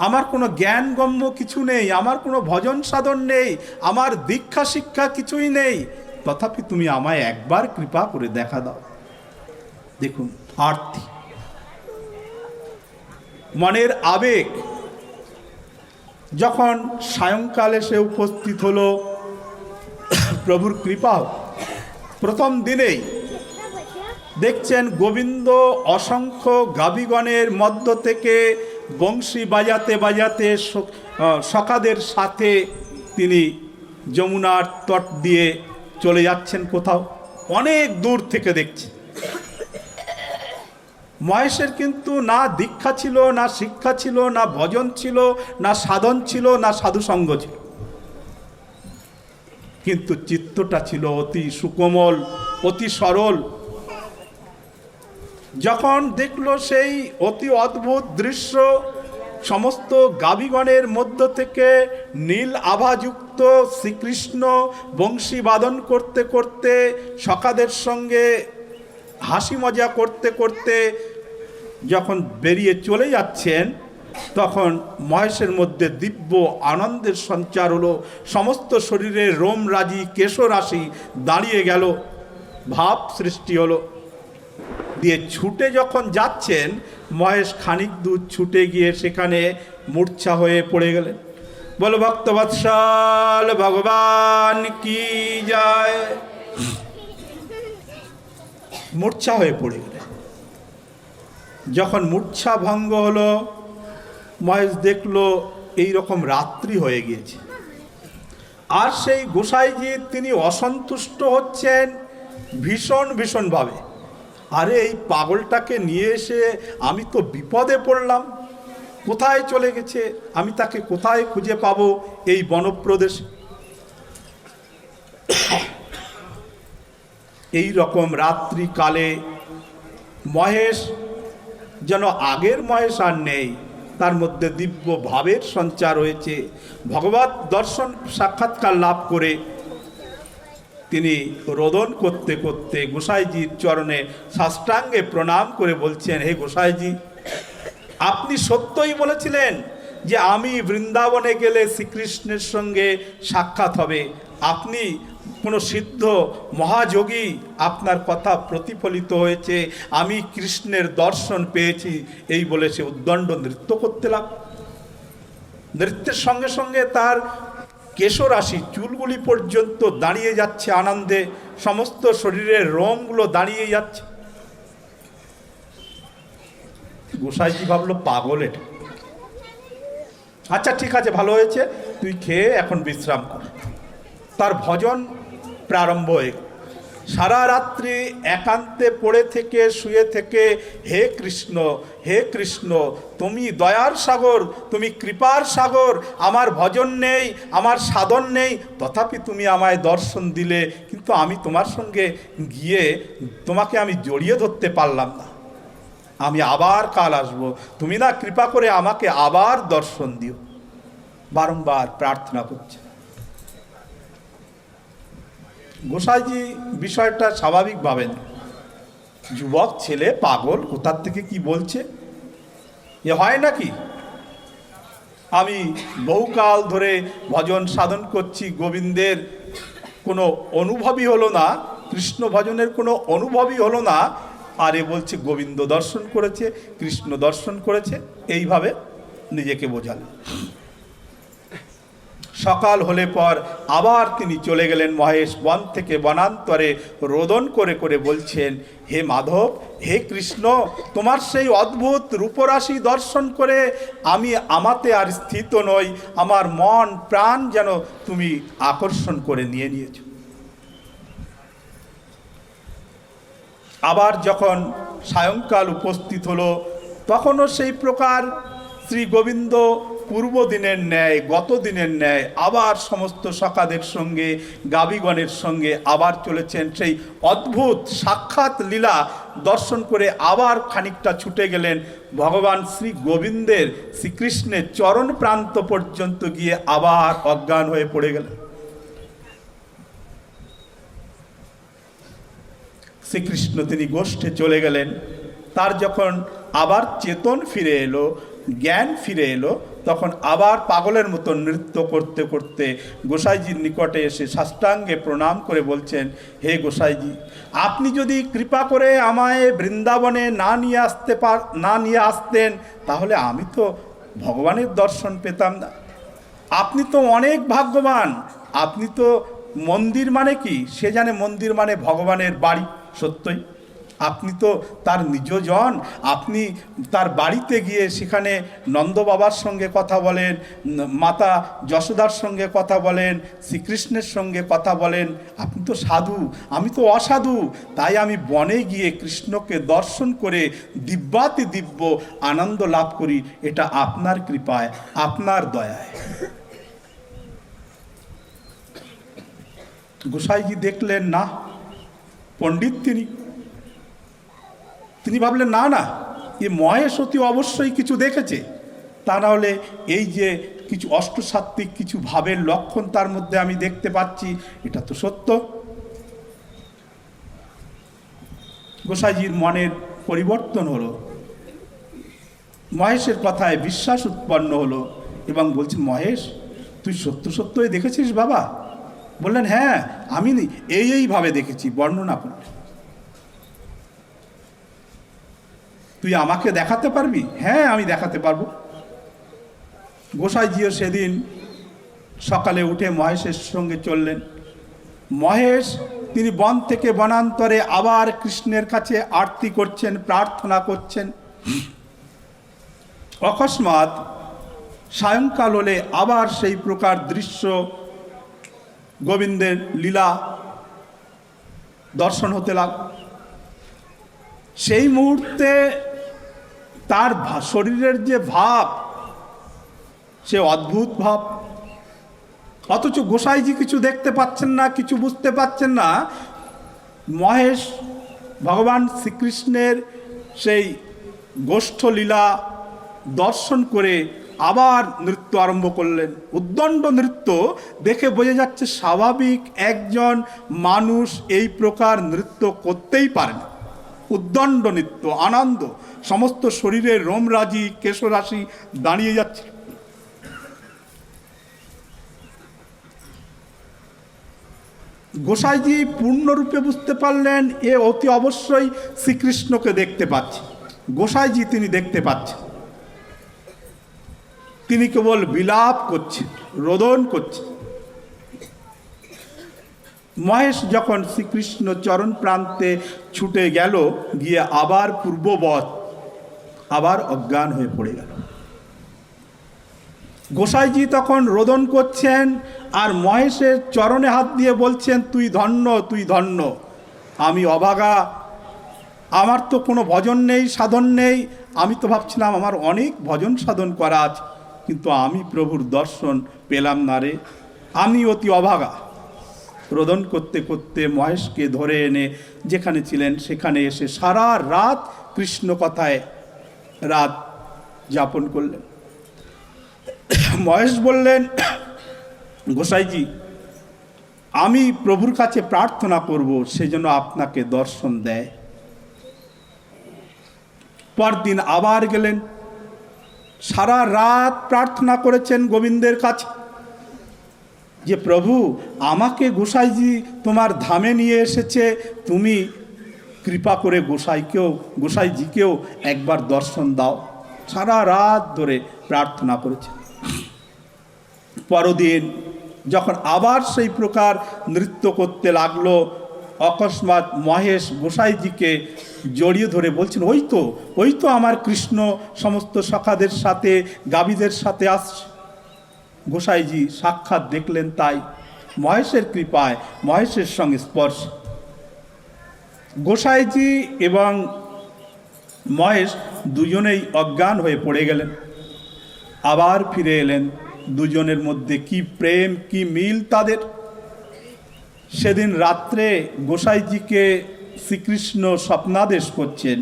আমার কোনো জ্ঞানগম্য কিছু নেই, আমার কোনো ভজন সাধন নেই, আমার দীক্ষা শিক্ষা কিছুই নেই, তথাপি তুমি আমায় একবার কৃপা করে দেখা দাও। দেখুন আরতি, মনের আবেগ যখন সায়ংকালে সে উপস্থিত হলো, প্রভুর কৃপা প্রথম দিনেই দেখছেন গোবিন্দ অসংখ্য গাবিগণের মধ্য থেকে বংশী বাজাতে বাজাতে সখাদের সাথে তিনি যমুনার তট দিয়ে চলে যাচ্ছেন কোথাও, অনেক দূর থেকে দেখছে। মহেশের কিন্তু না দীক্ষা ছিল, না শিক্ষা ছিল, না ভজন ছিল, না সাধন ছিল, না সাধুসঙ্গ ছিল, কিন্তু চিত্তটা ছিল অতি সুকোমল, অতি সরল। যখন দেখলো সেই অতি অদ্ভুত দৃশ্য, সমস্ত গাবিগণের মধ্য থেকে নীল আভাযুক্ত শ্রীকৃষ্ণ বংশী বাদন করতে করতে সখাদের সঙ্গে হাসি মজা করতে করতে যখন বেরিয়ে চলে যাচ্ছেন, তখন মহেশের মধ্যে দিব্য আনন্দের সঞ্চার হলো। সমস্ত শরীরে রোম রাজি কেশরাশি দাঁড়িয়ে গেল, ভাব সৃষ্টি হলো। দিয়ে ছুটে যখন যাচ্ছেন, মহেশ খানিক দূর ছুটে গিয়ে সেখানে মূর্ছা হয়ে পড়ে গেলেন। বলো ভক্তবৎসল ভগবান কি যায়। মূর্ছা হয়ে পড়ে গেলেন। যখন মূর্ছা ভঙ্গ হলো, মহেশ দেখলো এই রকম রাত্রি হয়ে গিয়েছে। আর সেই গোসাইজি তিনি অসন্তুষ্ট হচ্ছেন ভীষণ ভীষণভাবে। আরে এই পাগলটাকে নিয়ে এসে আমি তো বিপদে পড়লাম, কোথায় চলে গেছে, আমি তাকে কোথায় খুঁজে পাবো এই বনপ্রদেশে। এই রকম রাত্রিকালে মহেশ যেন আগের মহেশ আর নেই, তার মধ্যে দিব্য ভাবের সঞ্চার হয়েছে। ভগবত দর্শন সাক্ষাৎকার লাভ করে তিনি রোদন করতে করতে গোসাইজির চরণে সাষ্টাঙ্গে প্রণাম করে বলছেন, হে গোসাইজি, আপনি সত্যই বলেছিলেন যে আমি বৃন্দাবনে গেলে শ্রীকৃষ্ণের সঙ্গে সাক্ষাৎ হবে। আপনি কোনো সিদ্ধ মহাযোগী, আপনার কথা প্রতিফলিত হয়েছে, আমি কৃষ্ণের দর্শন পেয়েছি। এই বলে সে উদ্দণ্ড নৃত্য করতে লাগল। নৃত্যের সঙ্গে সঙ্গে তার কেশরাশি চুলগুলি পর্যন্ত দাঁড়িয়ে যাচ্ছে আনন্দে, সমস্ত শরীরের রোমগুলো দাঁড়িয়ে যাচ্ছে। গোসাইজি ভাবলো পাগল এটা। আচ্ছা ঠিক আছে, ভালো হয়েছে, তুই খেয়ে এখন বিশ্রাম কর। তার ভজন প্রারম্ভ হয়ে গেল। সারা রাত্রি একান্তে পড়ে থেকে শুয়ে থেকে, হে কৃষ্ণ, হে কৃষ্ণ, তুমি দয়ার সাগর, তুমি কৃপার সাগর, আমার ভজন নেই, আমার সাধন নেই, তথাপি তুমি আমায় দর্শন দিলে, কিন্তু আমি তোমার সঙ্গে গিয়ে তোমাকে আমি জড়িয়ে ধরতে পারলাম না। আমি আবার কাল আসবো, তুমি না কৃপা করে আমাকে আবার দর্শন দিও। বারংবার প্রার্থনা করছে। গোসাইজি বিষয়টা স্বাভাবিক ভাবেন, যুবক ছেলে পাগল, কোথার থেকে কি বলছে, এ হয় নাকি? আমি বহুকাল ধরে ভজন সাধন করছি, গোবিন্দের কোনো অনুভবই হলো না, কৃষ্ণ ভজনের কোনো অনুভবই হলো না, আর এ বলছে গোবিন্দ দর্শন করেছে, কৃষ্ণ দর্শন করেছে, এইভাবে নিজেকে বোঝালেন। সকাল হলে পর আবার তিনি চলে গেলেন মহেশ, বন থেকে বনান্তরে রোদন করে করে বলছেন, হে মাধব, হে কৃষ্ণ, তোমার সেই অদ্ভুত রূপরাশি দর্শন করে আমি আমাতে আর স্থিত নই, আমার মন প্রাণ যেন তুমি আকর্ষণ করে নিয়ে নিয়েছ। আবার যখন সায়ংকাল উপস্থিত হলো, তখনও সেই প্রকার শ্রী গোবিন্দ পূর্ব দিনের ন্যায়, গত দিনের ন্যায় আবার সমস্ত সখাদের সঙ্গে গাবিগণের সঙ্গে আবার চলেছেন। সেই অদ্ভুত সাক্ষাৎ লীলা দর্শন করে আবার খানিকটা ছুটে গেলেন ভগবান শ্রী গোবিন্দের, শ্রীকৃষ্ণের চরণ প্রান্ত পর্যন্ত গিয়ে আবার অজ্ঞান হয়ে পড়ে গেলেন। শ্রীকৃষ্ণ তিনি গোষ্ঠে চলে গেলেন। তার যখন আবার চেতন ফিরে এলো, জ্ঞান ফিরে এলো, তখন আবার পাগলের মতো নৃত্য করতে করতে গোসাইজির নিকটে এসে সাষ্টাঙ্গে প্রণাম করে বলছেন, হে গোসাইজি, আপনি যদি কৃপা করে আমায় বৃন্দাবনে না নিয়ে আসতেন তাহলে আমি তো ভগবানের দর্শন পেতাম না। আপনি তো অনেক ভাগ্যবান। আপনি তো মন্দির মানে কি? সে জানে মন্দির মানে ভগবানের বাড়ি। সত্যই আপনি তো তার নিজজন। আপনি তার বাড়িতে গিয়ে সেখানে নন্দ বাবার সঙ্গে কথা বলেন, মাতা যশোদার সঙ্গে কথা বলেন, শ্রীকৃষ্ণের সঙ্গে কথা বলেন। আপনি তো সাধু, আমি তো অসাধু। তাই আমি বনে গিয়ে কৃষ্ণকে দর্শন করে দিব্যাতি দিব্য আনন্দ লাভ করি। এটা আপনার কৃপায়, আপনার দয়ায়। গোসাইজি দেখলেন না, পণ্ডিত তিনি ভাবলেন না না, এ মহেশ অতি অবশ্যই কিছু দেখেছে। তা না হলে এই যে কিছু অষ্টসাত্ত্বিক কিছু ভাবের লক্ষণ তার মধ্যে আমি দেখতে পাচ্ছি, এটা তো সত্য। গোসাইজির মনের পরিবর্তন হলো, মহেশের কথায় বিশ্বাস উৎপন্ন হলো এবং বলছে, মহেশ, তুই সত্যই দেখেছিস বাবা? বললেন, হ্যাঁ, আমি এইভাবে দেখেছি। বর্ণনা করলেন। তুই আমাকে দেখাতে পারবি? হ্যাঁ, আমি দেখাতে পারবো। গোসাইজিও সেদিন সকালে উঠে মহেশের সঙ্গে চললেন। মহেশ তিনি বন থেকে বনান্তরে আবার কৃষ্ণের কাছে আরতি করছেন, প্রার্থনা করছেন। অকস্মাৎ সায়ংকাল হলে আবার সেই প্রকার দৃশ্য, গোবিন্দের লীলা দর্শন হতে লাগল। সেই মুহূর্তে তার শরীরের যে ভাব, সে অদ্ভুত ভাব। অথচ গোসাইজি কিছু দেখতে পাচ্ছেন না, কিছু বুঝতে পাচ্ছেন না। মহেশ ভগবান শ্রীকৃষ্ণের সেই গোষ্ঠ লীলা দর্শন করে আবার নৃত্য আরম্ভ করলেন। উদ্দণ্ড নৃত্য দেখে বোঝা যাচ্ছে স্বাভাবিক একজন মানুষ এই প্রকার নৃত্য করতেই পারে না। উদ্দণ্ড নৃত্য, আনন্দ, সমস্ত শরীরের রোমরাজি কেশরাশি দাঁড়িয়ে যাচ্ছে। গোসাইজি পূর্ণরূপে বুঝতে পারলেন এ অতি অবশ্যই শ্রীকৃষ্ণকে দেখতে পাচ্ছে। গোসাইজি তিনি দেখতে পাচ্ছেন, তিনি কেবল বিলাপ করছেন, রোদন করছেন। মহেশ যখন শ্রীকৃষ্ণ চরণ প্রান্তে ছুটে গেল, গিয়ে আবার পূর্ববৎ আবার অজ্ঞান হয়ে পড়ে গেল। গোসাইজি তখন রোদন করছেন আর মহেশের চরণে হাত দিয়ে বলছেন, তুই ধন্য, তুই ধন্য। আমি অভাগা, আমার তো কোনো ভজন নেই, সাধন নেই। আমি তো ভাবছিলাম আমার অনেক ভজন সাধন করা আছে, কিন্তু আমি প্রভুর দর্শন পেলাম না রে, আমি অতি অভাগা। রোদন করতে করতে মহেশকে ধরে এনে যেখানে ছিলেন সেখানে এসে সারা রাত কৃষ্ণ কথায় রাত যাপন করলেন। মহেশ বললেন, গোসাইজি, আমি প্রভুর কাছে প্রার্থনা করব সেজন্য আপনাকে দর্শন দেয়। পরদিন আবার গেলেন, সারা রাত প্রার্থনা করেছেন গোবিন্দের কাছে যে প্রভু, আমাকে গোসাইজি তোমার ধামে নিয়ে এসেছে, তুমি কৃপা করে গোসাইজিকেও একবার দর্শন দাও। সারা রাত ধরে প্রার্থনা করেছে। পরদিন যখন আবার সেই প্রকার নৃত্য করতে লাগলো, অকস্মাৎ মহেশ গোসাইজিকে জড়িয়ে ধরে বলছেন, ওই তো আমার কৃষ্ণ সমস্ত সখাদের সাথে, গাভীদের সাথে আসছে। গোসাইজি সাক্ষাৎ দেখলেন, তাই মহেশের কৃপায় মহেশের সঙ্গে স্পর্শ। গোসাইজি এবং মহেশ দুজনেই অজ্ঞান হয়ে পড়ে গেলেন। আবার ফিরে এলেন। দুজনের মধ্যে কি প্রেম, কি মিল তাদের। সেদিন রাত্রে গোসাইজিকে শ্রীকৃষ্ণ স্বপ্নাদেশ করছেন,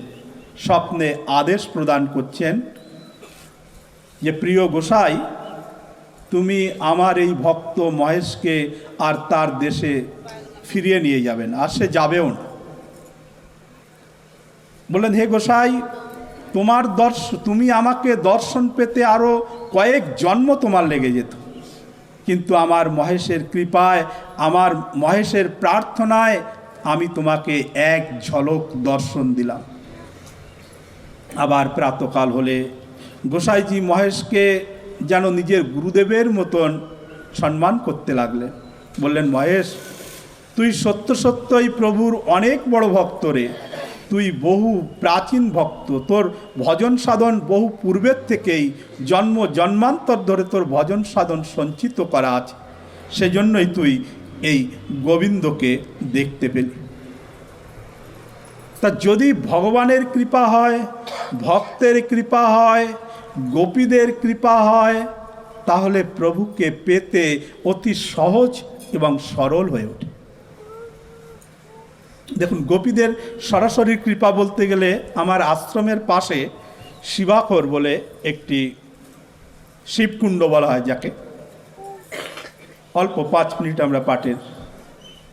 স্বপ্নে আদেশ প্রদান করছেন যে প্রিয় গোসাই, তুমি আমার এই ভক্ত মহেশকে আর তার দেশে ফিরিয়ে নিয়ে যাবেন, আর সে যাবেও না। বললেন, হে গোসাই, তুমি আমাকে দর্শন পেতে আরও কয়েক জন্ম তোমার লেগে যেত, কিন্তু আমার মহেশের কৃপায়, আমার মহেশের প্রার্থনায় আমি তোমাকে এক ঝলক দর্শন দিলাম। আবার প্রাতকাল হলে গোসাইজি মহেশকে যেন নিজের গুরুদেবের মতন সম্মান করতে লাগলেন। বললেন, মহেশ, তুই সত্য সত্যই প্রভুর অনেক বড় ভক্ত রে, তুই বহু প্রাচীন ভক্ত, তোর ভজন সাধন বহু পূর্বের থেকেই জন্ম জন্মান্তর ধরে তোর ভজন সাধন সঞ্চিত করা আছে, সেজন্যই তুই এই গোবিন্দকে দেখতে পেলি। তা যদি ভগবানের কৃপা হয়, ভক্তের কৃপা হয়, গোপীদের কৃপা হয়, তাহলে প্রভুকে পেতে অতি সহজ এবং সরল হয়ে ওঠে। দেখুন, গোপীদের সরাসরি কৃপা বলতে গেলে আমার আশ্রমের পাশে শিবাখর বলে একটি শিবকুণ্ড বলা হয়, যাকে অল্প 5 মিনিট আমরা পাঠের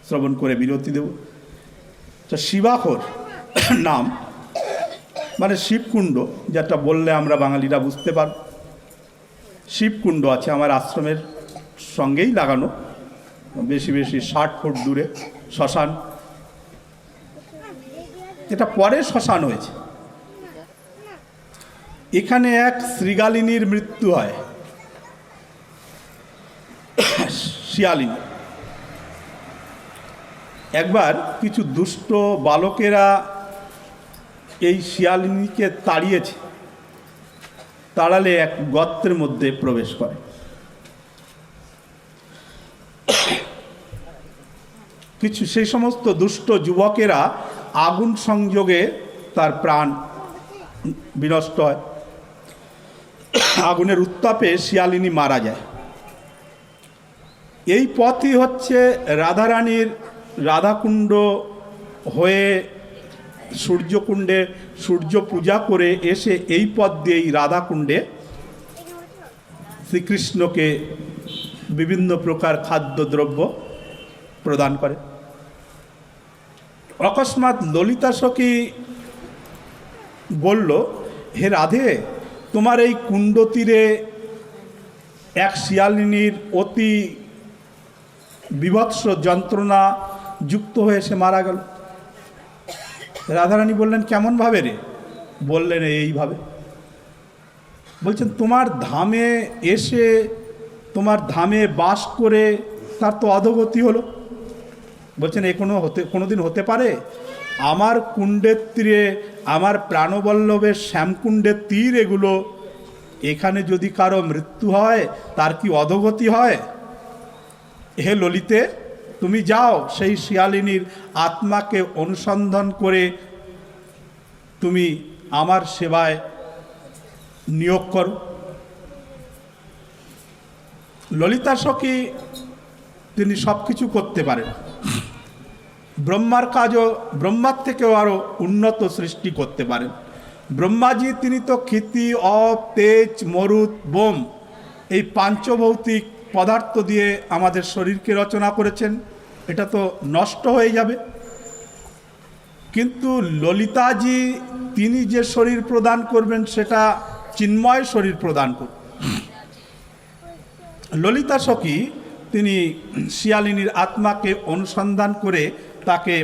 শ্রবণ করে বিরতি দেব। তো শিবাখর নাম মানে শিবকুণ্ড, যেটা বললে আমরা বাঙালিরা বুঝতে পারব। শিবকুণ্ড আছে আমার আশ্রমের সঙ্গেই লাগানো, বেশি 60 ফুট দূরে শ্মশান। এটা পরে শ্মশান হয়েছে। এখানে এক শ্রীগালিনীর মৃত্যু হয়, শিয়ালিনী। একবার কিছু দুষ্ট বালকেরা এই শিয়ালিনীকে তাড়িয়েছে, তাড়ালে এক গর্তের মধ্যে প্রবেশ করে। কিছু সেই সমস্ত দুষ্ট যুবকেরা আগুন সংযোগে তার প্রাণ বিনষ্ট হয়। আগুনের উত্তাপে শিয়ালিনী মারা যায়। এই পথই হচ্ছে রাধারানীর রাধাকুণ্ড হয়ে সূর্যকুণ্ডে সূর্য পূজা করে এসে এই পথ দিয়েই রাধাকুণ্ডে শ্রীকৃষ্ণকে বিভিন্ন প্রকার খাদ্যদ্রব্য প্রদান করে। অকস্মাৎ ললিতা সখী বলল, হে রাধে, তোমার এই কুণ্ড তীরে এক শিয়ালিনীর অতি বিভৎস যন্ত্রণা যুক্ত হয়ে সে মারা গেল। রাধারানী বললেন, কেমনভাবে রে? বললেন, এইভাবে। বলছেন, তোমার ধামে এসে তোমার ধামে বাস করে তার তো অধোগতি হলো। বলছেন, এ কোনোদিন হতে পারে? আমার কুণ্ডের তীরে, আমার প্রাণবল্লভের শ্যামকুণ্ডের তীর এগুলো, এখানে যদি কারো মৃত্যু হয় তার কি অধোগতি হয়? হে ললিতে, তুমি যাও সেই শিয়ালিনীর আত্মাকে অনুসন্ধান করে তুমি আমার সেবায় নিয়োগ করো। ললিতা সখী তিনি সব কিছু করতে পারেন। ব্রহ্মার কাজও ব্রহ্মার থেকেও আরও উন্নত সৃষ্টি করতে পারেন। ব্রহ্মাজি তিনি তো ক্ষিতি, অপ, তেজ, মরুত, বোম এই পাঞ্চভৌতিক পদার্থ দিয়ে আমাদের শরীরকে রচনা করেছেন, এটা তো নষ্ট হয়ে যাবে। কিন্তু ললিতাজি তিনি যে শরীর প্রদান করবেন সেটা চিন্ময় শরীর প্রদান করবেন। ললিতা সখী তিনি শিয়ালিনীর আত্মাকে অনুসন্ধান করে তাকে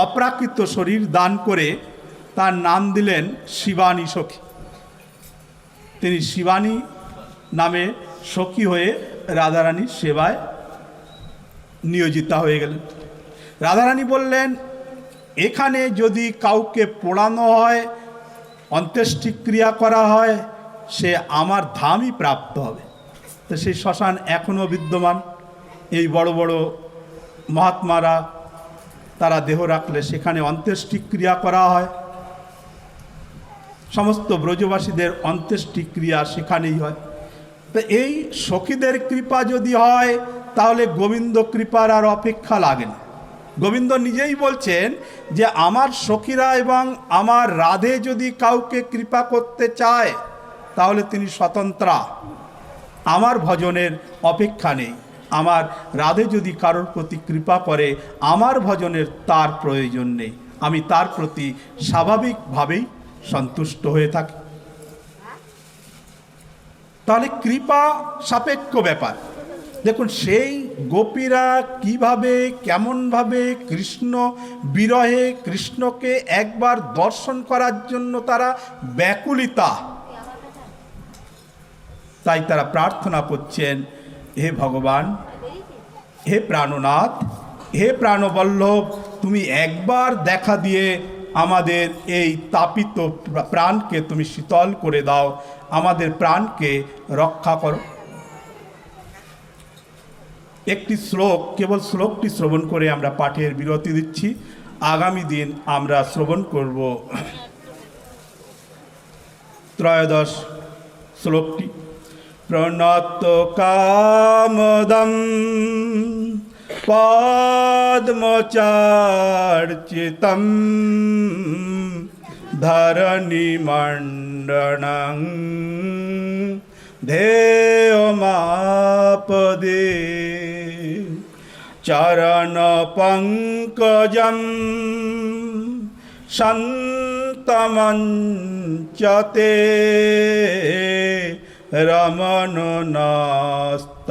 অপ্রাকৃত শরীর দান করে তার নাম দিলেন শিবানী সখী। তিনি শিবানী নামে সখী হয়ে রাধারানীর সেবায় নিয়োজিতা হয়ে গেলেন। রাধারানী বললেন, এখানে যদি কাউকে পোড়ানো হয়, অন্ত্যেষ্টিক্রিয়া করা হয়, সে আমার ধামই প্রাপ্ত হবে। তো সেই শ্মশান এখনও বিদ্যমান। এই বড় বড় মহাত্মারা তারা দেহ রাখলে সেখানে অন্ত্যেষ্টিক্রিয়া করা হয়। সমস্ত ব্রজবাসীদের অন্ত্যেষ্টিক্রিয়া সেখানেই হয়। তো এই সখীদের কৃপা যদি হয় তাহলে গোবিন্দ কৃপার আর অপেক্ষা লাগে না। গোবিন্দ নিজেই বলছেন যে আমার সখীরা এবং আমার রাধে যদি কাউকে কৃপা করতে চায় তাহলে তিনি স্বতন্ত্রা, আমার ভজনের অপেক্ষা নেই। আমার রাধে যদি কারোর প্রতি কৃপা করে আমার ভজনের তার প্রয়োজন নেই, আমি তার প্রতি স্বাভাবিকভাবেই সন্তুষ্ট হয়ে থাকি। তাহলে কৃপা সাপেক্ষ ব্যাপার। দেখুন সেই গোপীরা কিভাবে কেমনভাবে কৃষ্ণ বিরহে কৃষ্ণকে একবার দর্শন করার জন্য তারা ব্যাকুলিতা, তাই তারা প্রার্থনা করছেন, হে ভগবান, হে প্রাণনাথ, হে প্রাণবল্লভ, তুমি একবার দেখা দিয়ে আমাদের এই তাপিত প্রাণকে তুমি শীতল করে দাও, আমাদের প্রাণকে রক্ষা করো। একটি শ্লোক, কেবল শ্লোকটি শ্রবণ করে আমরা পাঠের বিরতি দিচ্ছি। আগামী দিন আমরা শ্রবণ করব ত্রয়োদশ শ্লোকটি। প্রণত কামদম পদ্মচার্চিতম ধরণী মণ্ডনং ধ্যেয়মাপদে চরণ পঙ্কজম সন্তমঞ্চতে রমণ নাস্তনেষু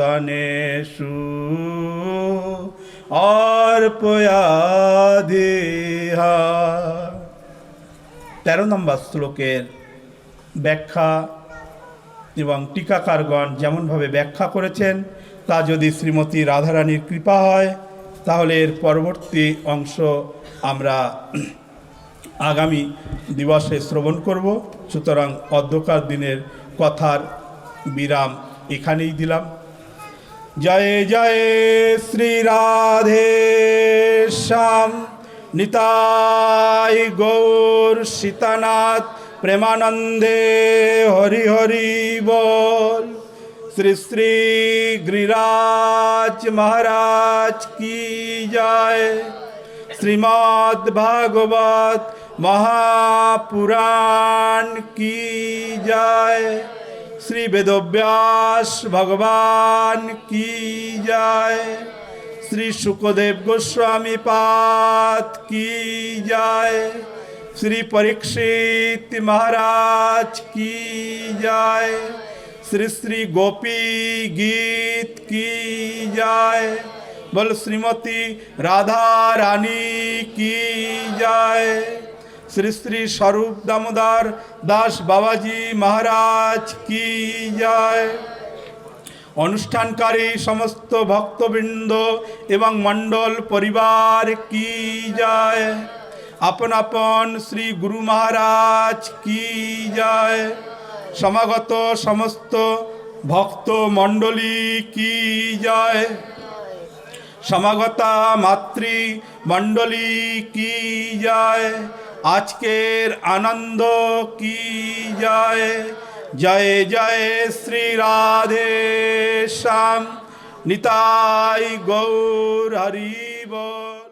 অর্পয়াদেহা। 13 নম্বর শ্লোকের ব্যাখ্যা এবং টিকাকারগণ যেমনভাবে ব্যাখ্যা করেছেন তা যদি শ্রীমতী রাধারানীর কৃপা হয় তাহলে এর পরবর্তী অংশ আমরা আগামী দিবসে শ্রবণ করব। সুতরাং অধ্যকার দিনের কথার বিরাম এখানেই দিলাম। জয় জয় শ্রী রাধে শ্যাম, নিতাই গৌর সীতানাথ প্রেমানন্দে হরি হরি বল। শ্রী শ্রী गिरिराज महाराज की जय। श्रीमद् भागवत महापुराण की जय। श्री वेदव्यास भगवान की जय। श्री शुकदेव गोस्वामी पाद की जय। श्री परीक्षित महाराज की जय। श्री श्री गोपी गीत की जय। बोल श्रीमती राधा रानी की जय। श्री श्री स्वरूप दामोदर दास बाबाजी महाराज की जय। অনুষ্ঠানকারী সমস্ত ভক্তবৃন্দ এবং মণ্ডল পরিবার কি জয়। আপন আপন শ্রী গুরু মহারাজ কি জয়। সমাগত সমস্ত ভক্ত মণ্ডলী কি জয়। সমাগতা মাতৃ মণ্ডলী কি জয়। আজকের আনন্দ কি জয়। জয় জয় শ্রী রাধে শ্যাম, নিতাই গৌর হরি বল।